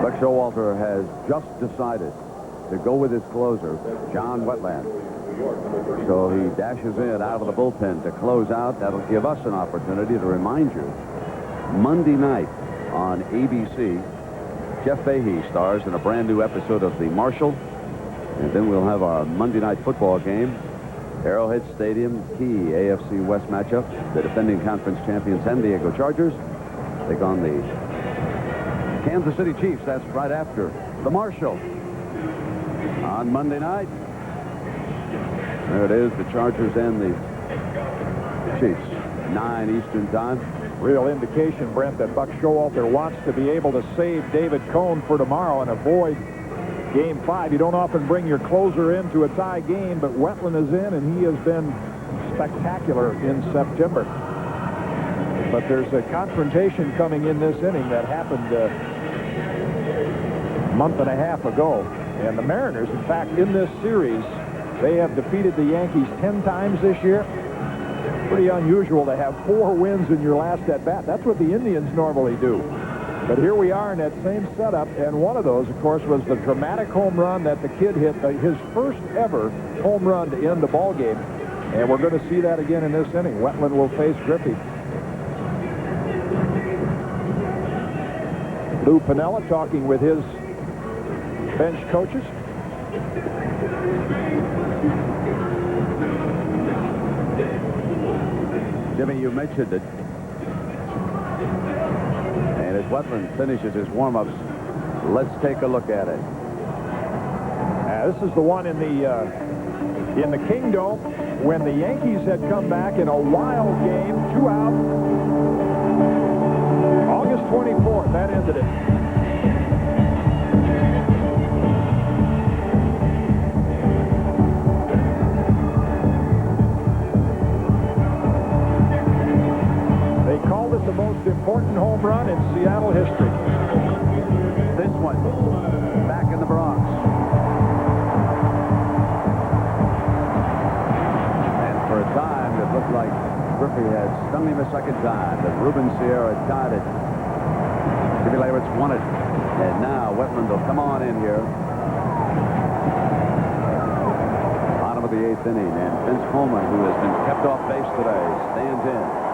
Buck Showalter has just decided to go with his closer, John Wetland. So he dashes in out of the bullpen to close out. That'll give us an opportunity to remind you, Monday night on ABC, Jeff Fahey stars in a brand new episode of The Marshal. And then we'll have our Monday night football game. Arrowhead Stadium, key AFC West matchup. The defending conference champions San Diego Chargers take on the Kansas City Chiefs. That's right after The Marshal on Monday night. There it is, the Chargers and the Chiefs, 9 Eastern time. Real indication, Brent, that Buck Showalter wants to be able to save David Cone for tomorrow and avoid Game 5. You don't often bring your closer into a tie game, but Wetland is in, and he has been spectacular in September. But there's a confrontation coming in this inning that happened a month and a half ago. And the Mariners, in fact, in this series, they have defeated the Yankees 10 times this year. Pretty unusual to have 4 wins in your last at-bat. That's what the Indians normally do. But here we are in that same setup, and one of those, of course, was the dramatic home run that the kid hit, his first ever home run to end the ball game. And we're going to see that again in this inning. Wetland will face Griffey. Lou Piniella talking with his bench coaches. Jimmy, you mentioned it. And as Wetland finishes his warm-ups, let's take a look at it. This is the one in the Kingdome when the Yankees had come back in a wild game, 2 out. August 24th, that ended it. The most important home run in Seattle history. This one, back in the Bronx. And for a time, it looked like Griffey had stung him a second time, but Ruben Sierra tied it. Jimmy Leyritz won it. And now Wetland will come on in here. Bottom of the 8th inning, and Vince Coleman, who has been kept off base today, stands in.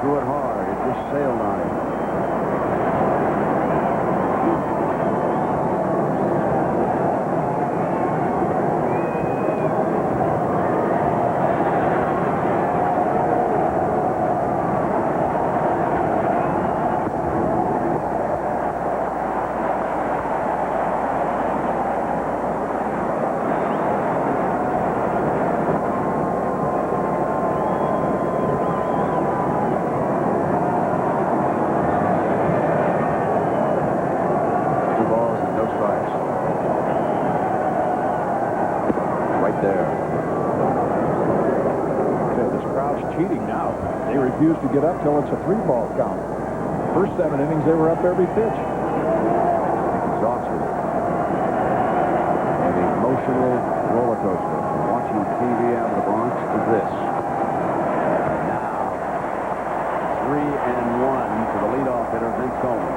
Threw it hard. It just sailed on him. Refused to get up till it's a 3-ball count. First 7 innings, they were up every pitch. Exhausted. An emotional roller coaster from watching TV out of the Bronx to this. Now, 3-1 to the leadoff hitter, Vince Coleman.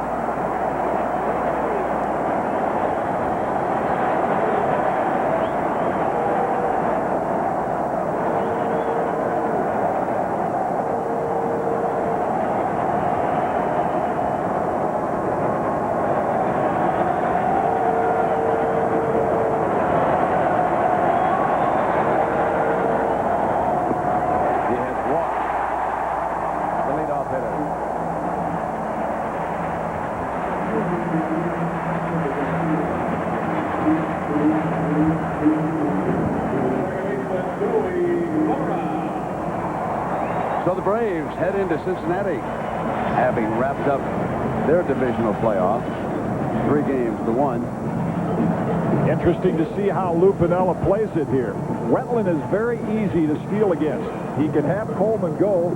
So the Braves head into Cincinnati, having wrapped up their divisional playoff, 3-1. Interesting to see how Lou Piniella plays it here. Wetland is very easy to steal against. He can have Coleman go,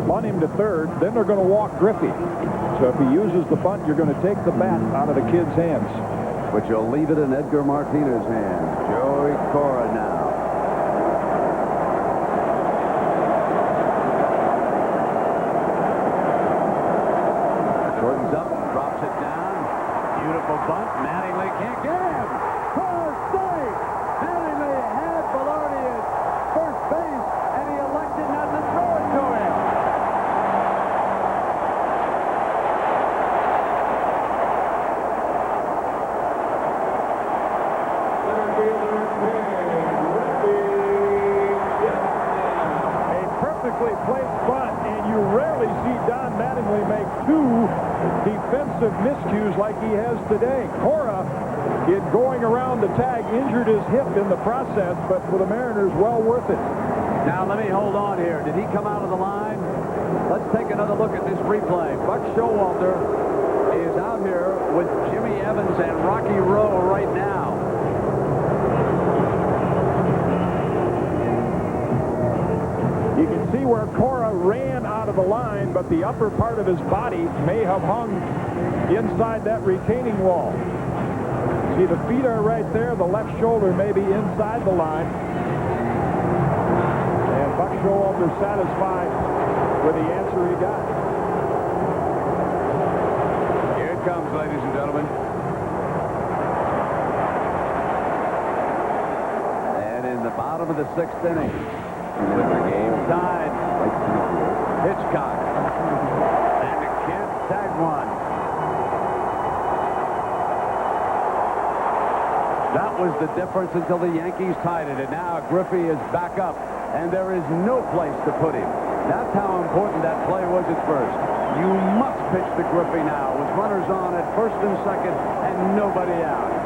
bunt him to third, then they're going to walk Griffey. So if he uses the bunt, you're going to take the bat out of the kid's hands. But you'll leave it in Edgar Martínez's hands. Joey Cora now. Shortens up, drops it down. Beautiful bunt. Mattingly can't get him. Cora safe. Mattingly had Velarde at first base, and he elected not to throw it to him. A perfectly placed bunt, and you rarely see Don Mattingly make two defensive miscues like he has today. Cora, in going around the tag, injured his hip in the process, but for the Mariners, well worth it. Now, let me hold on here. Did he come out of the line? Let's take another look at this replay. Buck Showalter is out here with Jimmy Evans and Rocky Rowe right now. You can see where Cora ran out of the line, but the upper part of his body may have hung inside that retaining wall. See, the feet are right there. The left shoulder may be inside the line. And Buck Showalter satisfied with the answer he got. Here it comes, ladies and gentlemen. And in the bottom of the 6th inning, with the game tied, Hitchcock. And the kid tagged one. That was the difference until the Yankees tied it. And now Griffey is back up, and there is no place to put him. That's how important that play was at first. You must pitch to Griffey now with runners on at first and second and nobody out.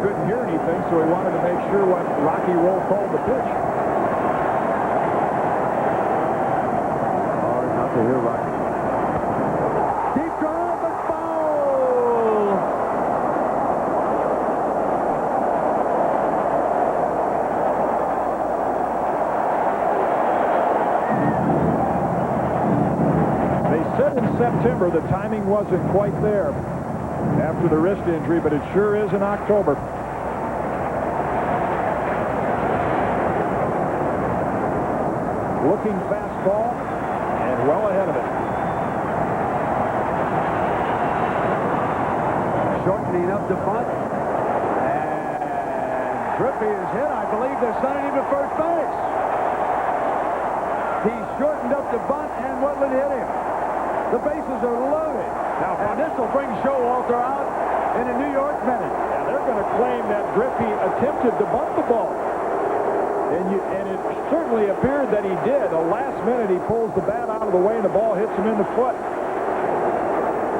Couldn't hear anything, so he wanted to make sure what Rocky Rowe called the pitch. Hard not to hear Rocky. Deep drive, but foul! They said in September the timing wasn't quite there after the wrist injury, but it sure is in October. Looking fastball and well ahead of it. Shortening up the bunt. And Griffey is hit. I believe they're sending him to first base. He shortened up the bunt, and Wetland hit him. The bases are loaded. Now, and this will bring Showalter out in a New York minute. Yeah, they're going to claim that Griffey attempted to bunt the ball. And it certainly appeared that he did. The last minute, he pulls the bat out of the way, and the ball hits him in the foot.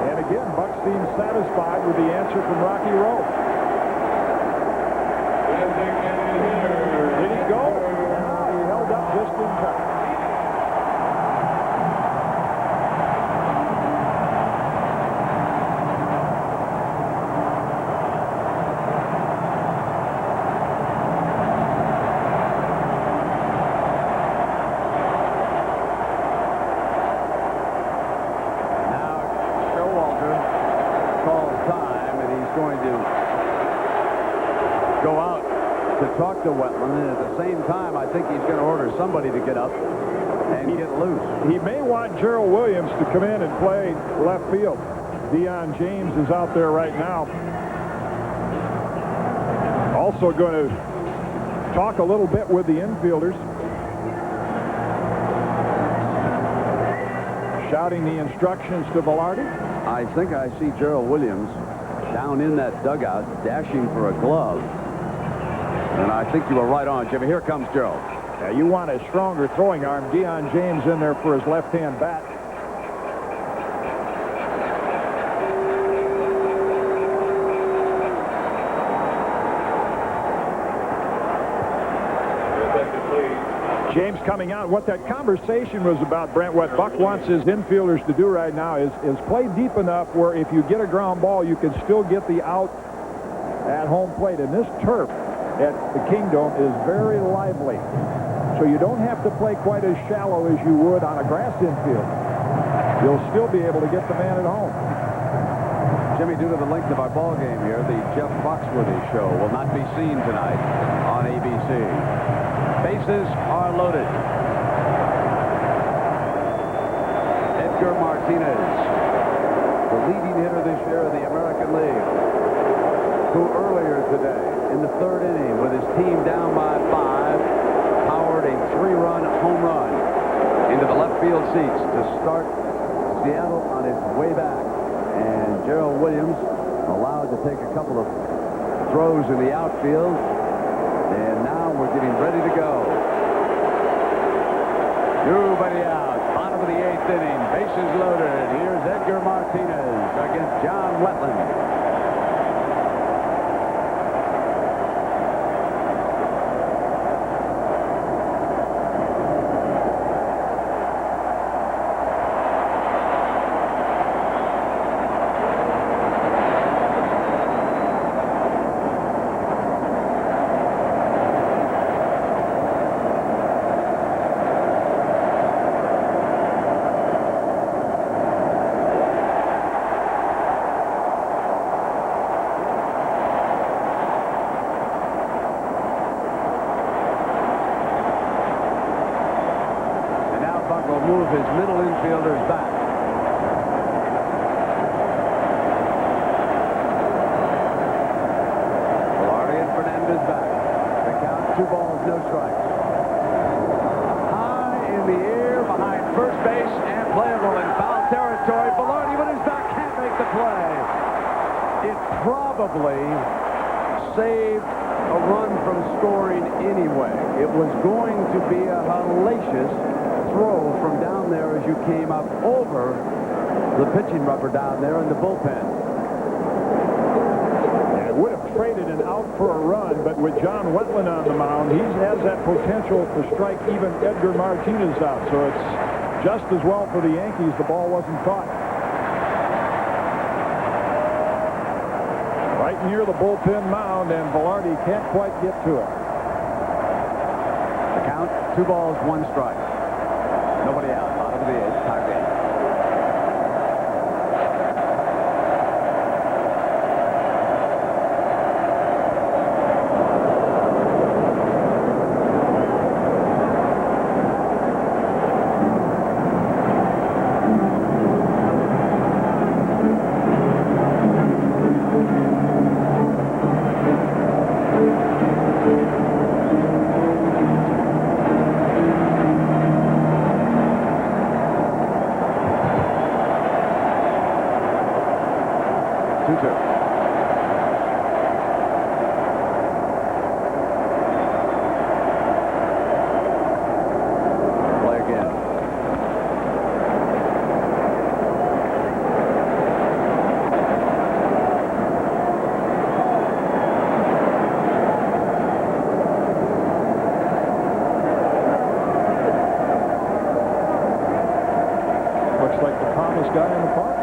And again, Buck seems satisfied with the answer from Rocky Rowe. Did he go? He held up just in time. Talk to Wetland, and at the same time, I think he's going to order somebody to get up and get loose. He may want Gerald Williams to come in and play left field. Deion James is out there right now. Also going to talk a little bit with the infielders. shouting the instructions to Velarde. I think I see Gerald Williams down in that dugout dashing for a glove. And I think you were right on, Jimmy. Here comes Gerald. Now, you want a stronger throwing arm. Deion James in there for his left-hand bat. James coming out. What that conversation was about, Brent, what Buck wants his infielders to do right now is play deep enough where if you get a ground ball, you can still get the out at home plate. And this turf at the Kingdome is very lively. So you don't have to play quite as shallow as you would on a grass infield. You'll still be able to get the man at home. Jimmy, due to the length of our ball game here, the Jeff Foxworthy show will not be seen tonight on ABC. Bases are loaded. Edgar Martínez, the leading hitter this year of the American League, who earlier today in the third inning with his team down by 5 powered a 3-run home run into the left field seats to start Seattle on its way back. And Gerald Williams allowed to take a couple of throws in the outfield. And now we're getting ready to go. Everybody out. Bottom of the 8th inning. Bases loaded. Here's Edgar Martínez against John Wetland. Move his middle infielders back. Velarde and Fernandez back. The count, 2 balls, no strikes. High in the air behind first base and playable in foul territory. Velarde with his back can't make the play. It probably saved a run from scoring anyway. It was going to be a hellacious throw from down there as you came up over the pitching rubber down there in the bullpen. And it would have traded an out for a run, but with John Wetland on the mound, he has that potential to strike even Edgar Martínez out. So it's just as well for the Yankees the ball wasn't caught. Right near the bullpen mound, and Velarde can't quite get to it. The count, 2 balls, 1 strike. Nobody out. Bottom of the 8th. Tie game. Like the calmest guy in the park.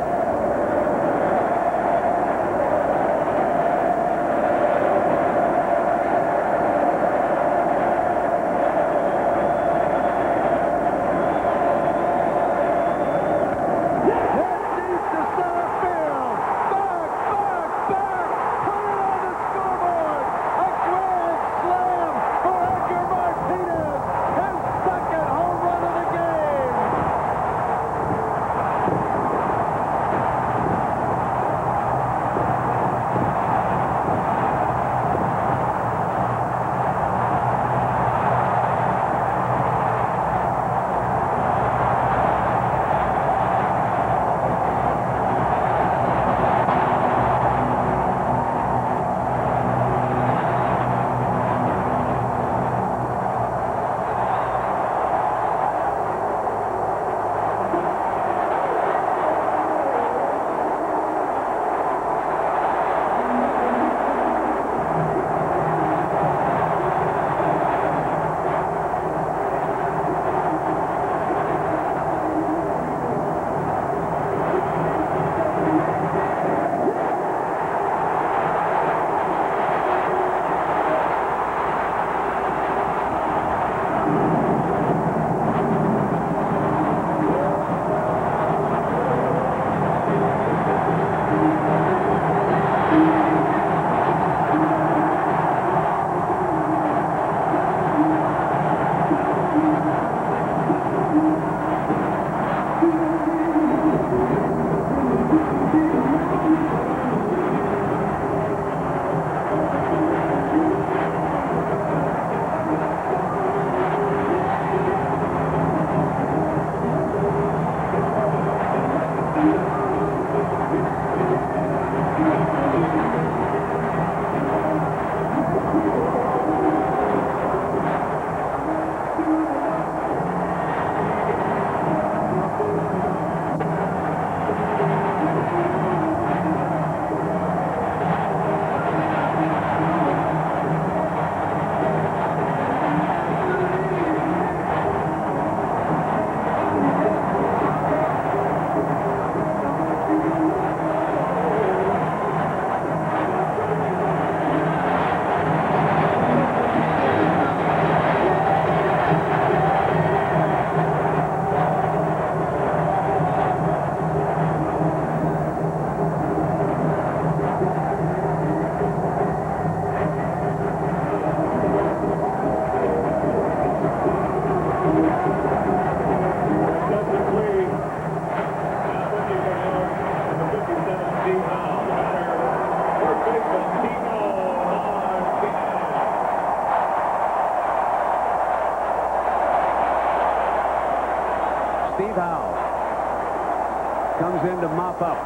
comes in to mop up.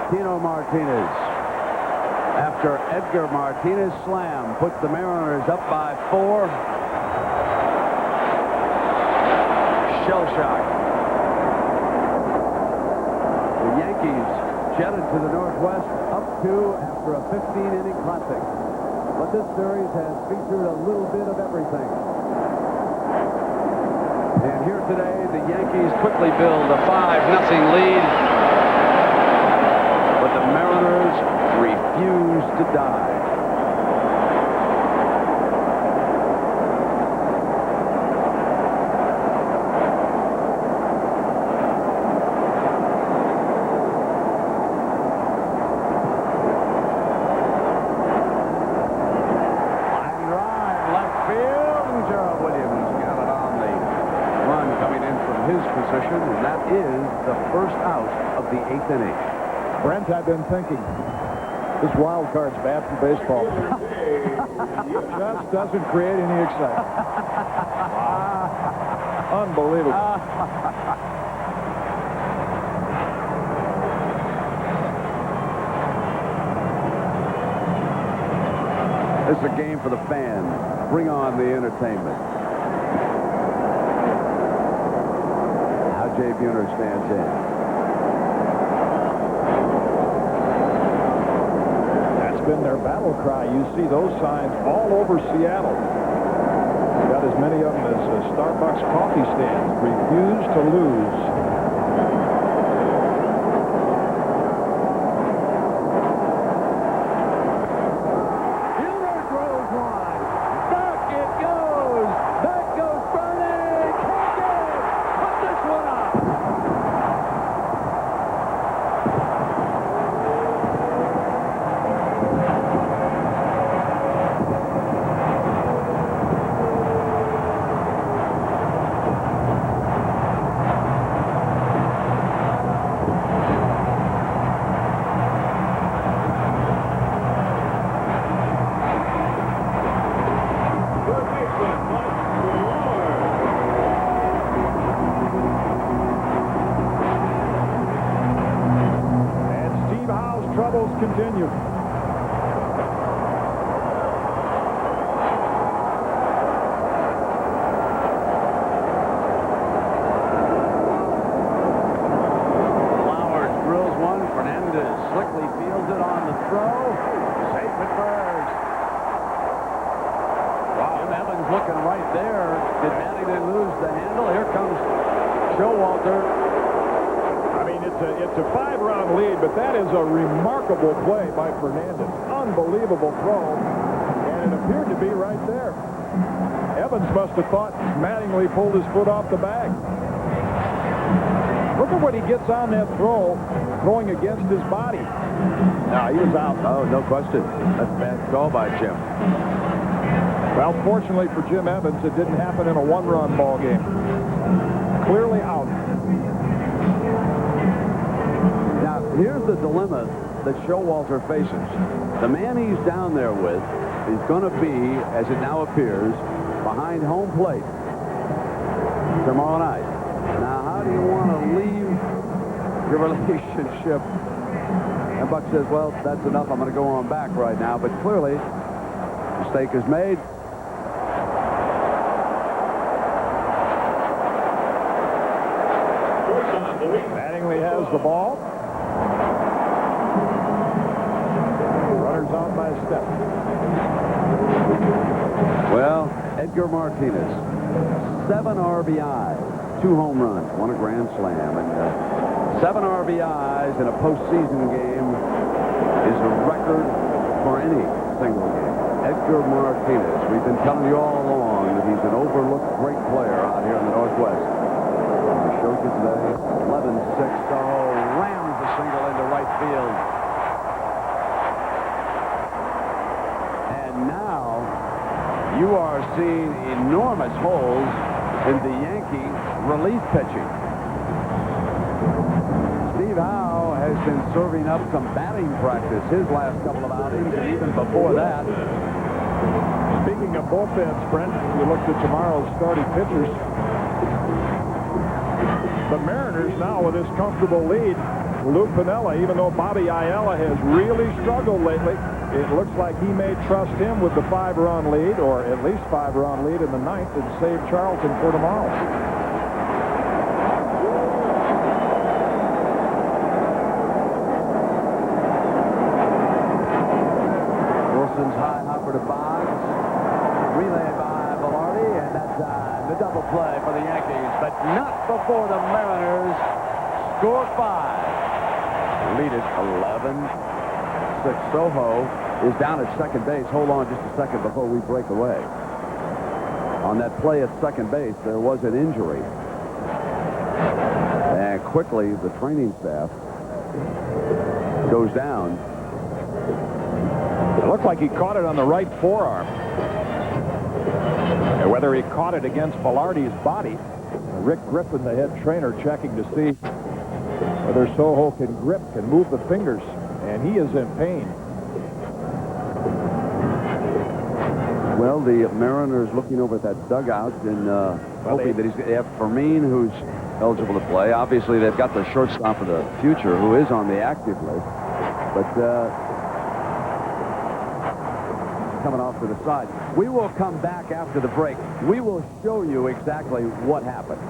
Tino Martínez. After Edgar Martínez slam puts the Mariners up by 4. Shell shock. The Yankees jetted to the Northwest up 2 after a 15-inning classic. But this series has featured a little bit of everything. And here today, the Yankees quickly build a 5-0 lead. But the Mariners refuse to die. And that is the first out of the 8th inning. Brent, I've been thinking, this wild card's bad for baseball. Just doesn't create any excitement. Unbelievable. This is a game for the fans. Bring on the entertainment. Buhner stands in. That's been their battle cry. You see those signs all over Seattle. Got as many of them as Starbucks coffee stands. Refuse to lose. Continue. Flowers drills one. Fernandez slickly fields it on the throw. Safe at first. Wow. Jim Evans looking right there. Did Mattingly lose the handle? Here comes Showalter. It's a 5-round lead, but that is a remarkable play by Fernandez. Unbelievable throw, and it appeared to be right there. Evans must have thought Mattingly pulled his foot off the bag. Look at what he gets on that throw, throwing against his body. No, he was out. Oh, no question. That's a bad call by Jim. Well, fortunately for Jim Evans, it didn't happen in a 1-run ball game. Clearly out. Here's the dilemma that Showalter faces. The man he's down there with is going to be, as it now appears, behind home plate tomorrow night. Now, how do you want to leave your relationship? And Buck says, well, that's enough. I'm going to go on back right now. But clearly, mistake is made. Mattingly has the ball. Runners out by a step. Well, Edgar Martínez, 7 RBIs, 2 home runs, 1 a grand slam, and 7 RBIs in a postseason game is a record for any single game. Edgar Martínez, we've been telling you all along that he's an overlooked great player out here in the Northwest. And he showed you today, 11-6, Soho rams a single into right field. And now you are seeing enormous holes in the Yankee relief pitching. Steve Howe has been serving up some batting practice his last couple of outings, and even before that. Speaking of bullpens, Brent, if you looked at tomorrow's starting pitchers, the Mariners now with this comfortable lead. Lou Piniella, even though Bobby Ayala has really struggled lately, it looks like he may trust him with the 5-run lead, or at least 5-run lead in the 9th, and save Charlton for tomorrow. Wilson's high hopper to Boggs. Relay by Velarde, and that's the double play for the Yankees, but not before the Mariners score 5. Lead it 11-6. Soho is down at second base. Hold on just a second before we break away. On that play at second base, there was an injury. And quickly, the training staff goes down. It looked like he caught it on the right forearm. And whether he caught it against Velarde's body, Rick Griffin, the head trainer, checking to see whether Soho can grip, can move the fingers, and he is in pain. Well, the Mariners looking over at that dugout and hoping that they have Fermin, who's eligible to play. Obviously, they've got the shortstop of the future, who is on the active list. But coming off to the side. We will come back after the break. We will show you exactly what happened.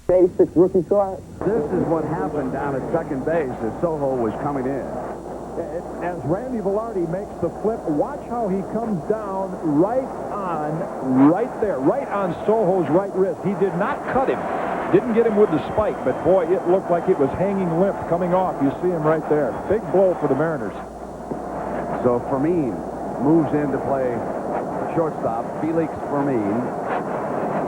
'86 rookie card. This is what happened down at second base as Soho was coming in. As Randy Velarde makes the flip, watch how he comes down right on Soho's right wrist. He did not cut him. Didn't get him with the spike, but boy, it looked like it was hanging limp coming off. You see him right there. Big blow for the Mariners. So Fermin moves in to play shortstop. Felix Fermin,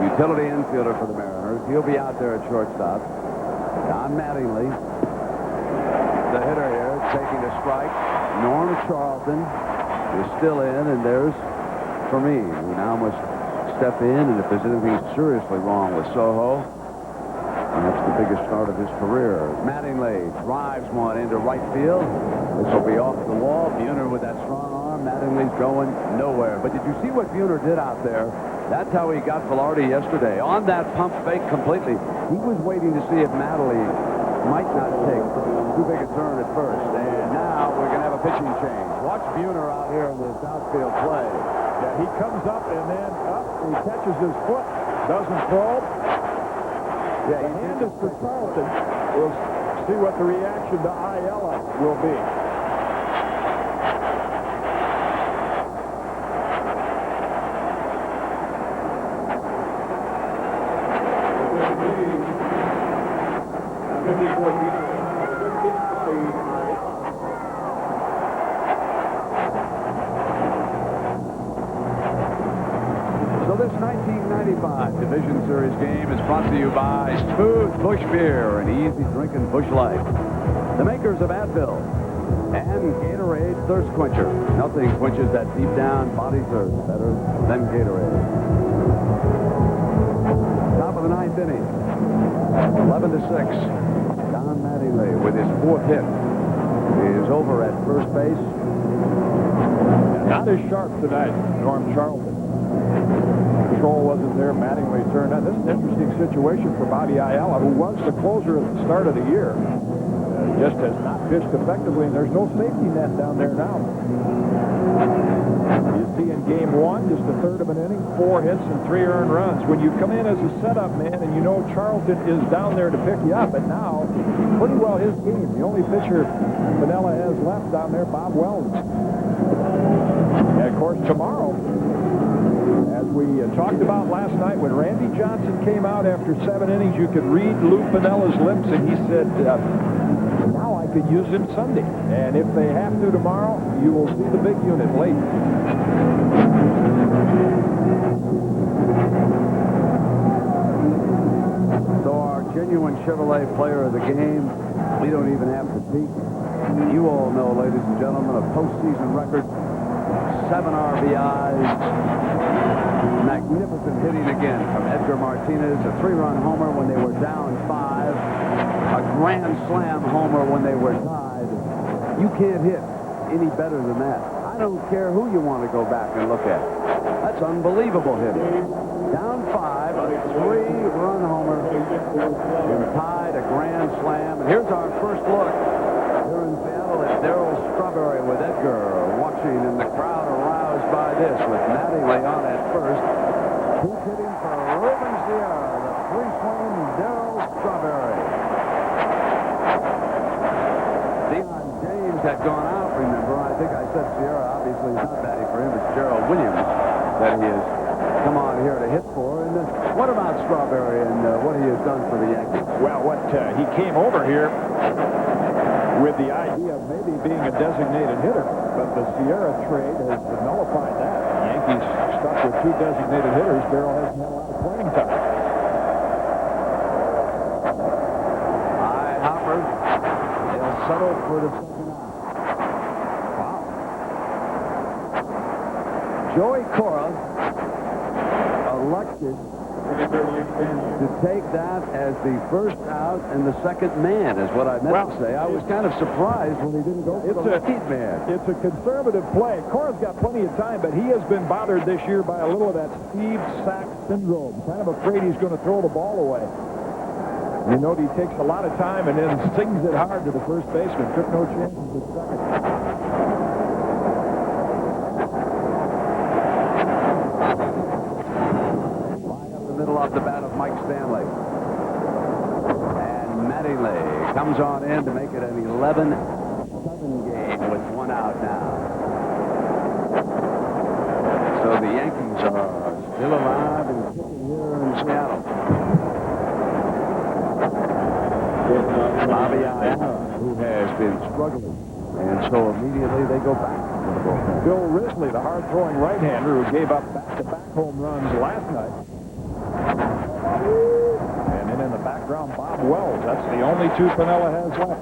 utility infielder for the Mariners. He'll be out there at shortstop. Don Mattingly, the hitter here, taking a strike. Norm Charlton is still in, and there's Fermin, who now must step in, and if there's anything seriously wrong with Soho, that's the biggest start of his career. Mattingly drives one into right field. This will be off the wall. Buhner with that strong arm. Mattingly's going nowhere. But did you see what Buhner did out there? That's how he got Velarde yesterday. On that pump fake completely. He was waiting to see if Mattingly might not take too big a turn at first. And now we're going to have a pitching change. Watch Buhner out here in this outfield play. Yeah, he comes up and then up. He catches his foot. Doesn't probe. Yeah, the hand is for Charlton. We'll see what the reaction to Ayala will be. So this 1995 Division Series game is brought to you by Smooth Bush Beer and Easy Drinking Bush Light, the makers of Advil, and Gatorade Thirst Quencher. Nothing quenches that deep down body thirst better than Gatorade. Top of the 9th inning, 11-6. Don Mattingly with his 4th hit is over at first base. Not as sharp tonight, Norm Charlton. Control wasn't there. Mattingly turned on. This is an interesting situation for Bobby Ayala, who was the closer at the start of the year. Just has not pitched effectively, and there's no safety net down there now. You see in game 1, just a third of an inning, 4 hits and 3 earned runs. When you come in as a setup man and you know Charlton is down there to pick you up, and now pretty well his game. The only pitcher Piniella has left down there, Bob Wells. And of course, tomorrow, as we talked about last night, when Randy Johnson came out after 7 innings, you could read Lou Piniella's lips, and he said, now I could use him Sunday. And if they have to tomorrow, you will see the big unit late. So our genuine Chevrolet player of the game, we don't even have to peek. You all know, ladies and gentlemen, a postseason record, 7 RBIs, Magnificent hitting again from Edgar Martínez. A 3-run homer when they were down 5. A grand slam homer when they were tied. You can't hit any better than that. I don't care who you want to go back and look at. That's unbelievable hitting. Down 5, a 3-run homer, and tied, a grand slam. And here's our first look here in Seattle at Darryl Strawberry with Edgar watching, and the crowd aroused by this with Mattingly on at first. Who's hitting for Ruben Sierra, the 3-swing Darryl Strawberry. Deion James had gone out, remember. I think I said Sierra obviously is not batting for him. It's Gerald Williams that he has come on here to hit for. And what about Strawberry and what he has done for the Yankees? Well, he came over here with the idea of maybe being a designated hitter, but the Sierra trade has nullified that. The Yankees stuck with 2 designated hitters. Darryl hasn't had a lot of playing time. High hopper. They'll settle for the second out. Wow. Joey Cora elected to take that as the first out and the second man, is what I meant to say. I was kind of surprised when he didn't go for the lead man. It's a conservative play. Cora's got plenty of time, but he has been bothered this year by a little of that Steve Sax syndrome. Kind of afraid he's going to throw the ball away. You know, he takes a lot of time and then sings it hard to the first baseman. Took no chances at second. Off the bat of Mike Stanley. And Mattingly comes on in to make it an 11-7 game with 1 out now. So the Yankees are still alive and kicking here in Seattle. Bobby Ayala, who has been struggling. And so immediately they go back to the bullpen. Bill Risley, the hard-throwing right-hander who gave up back-to-back home runs last night. And then in the background, Bob Wells. That's the only 2 Piniella has left.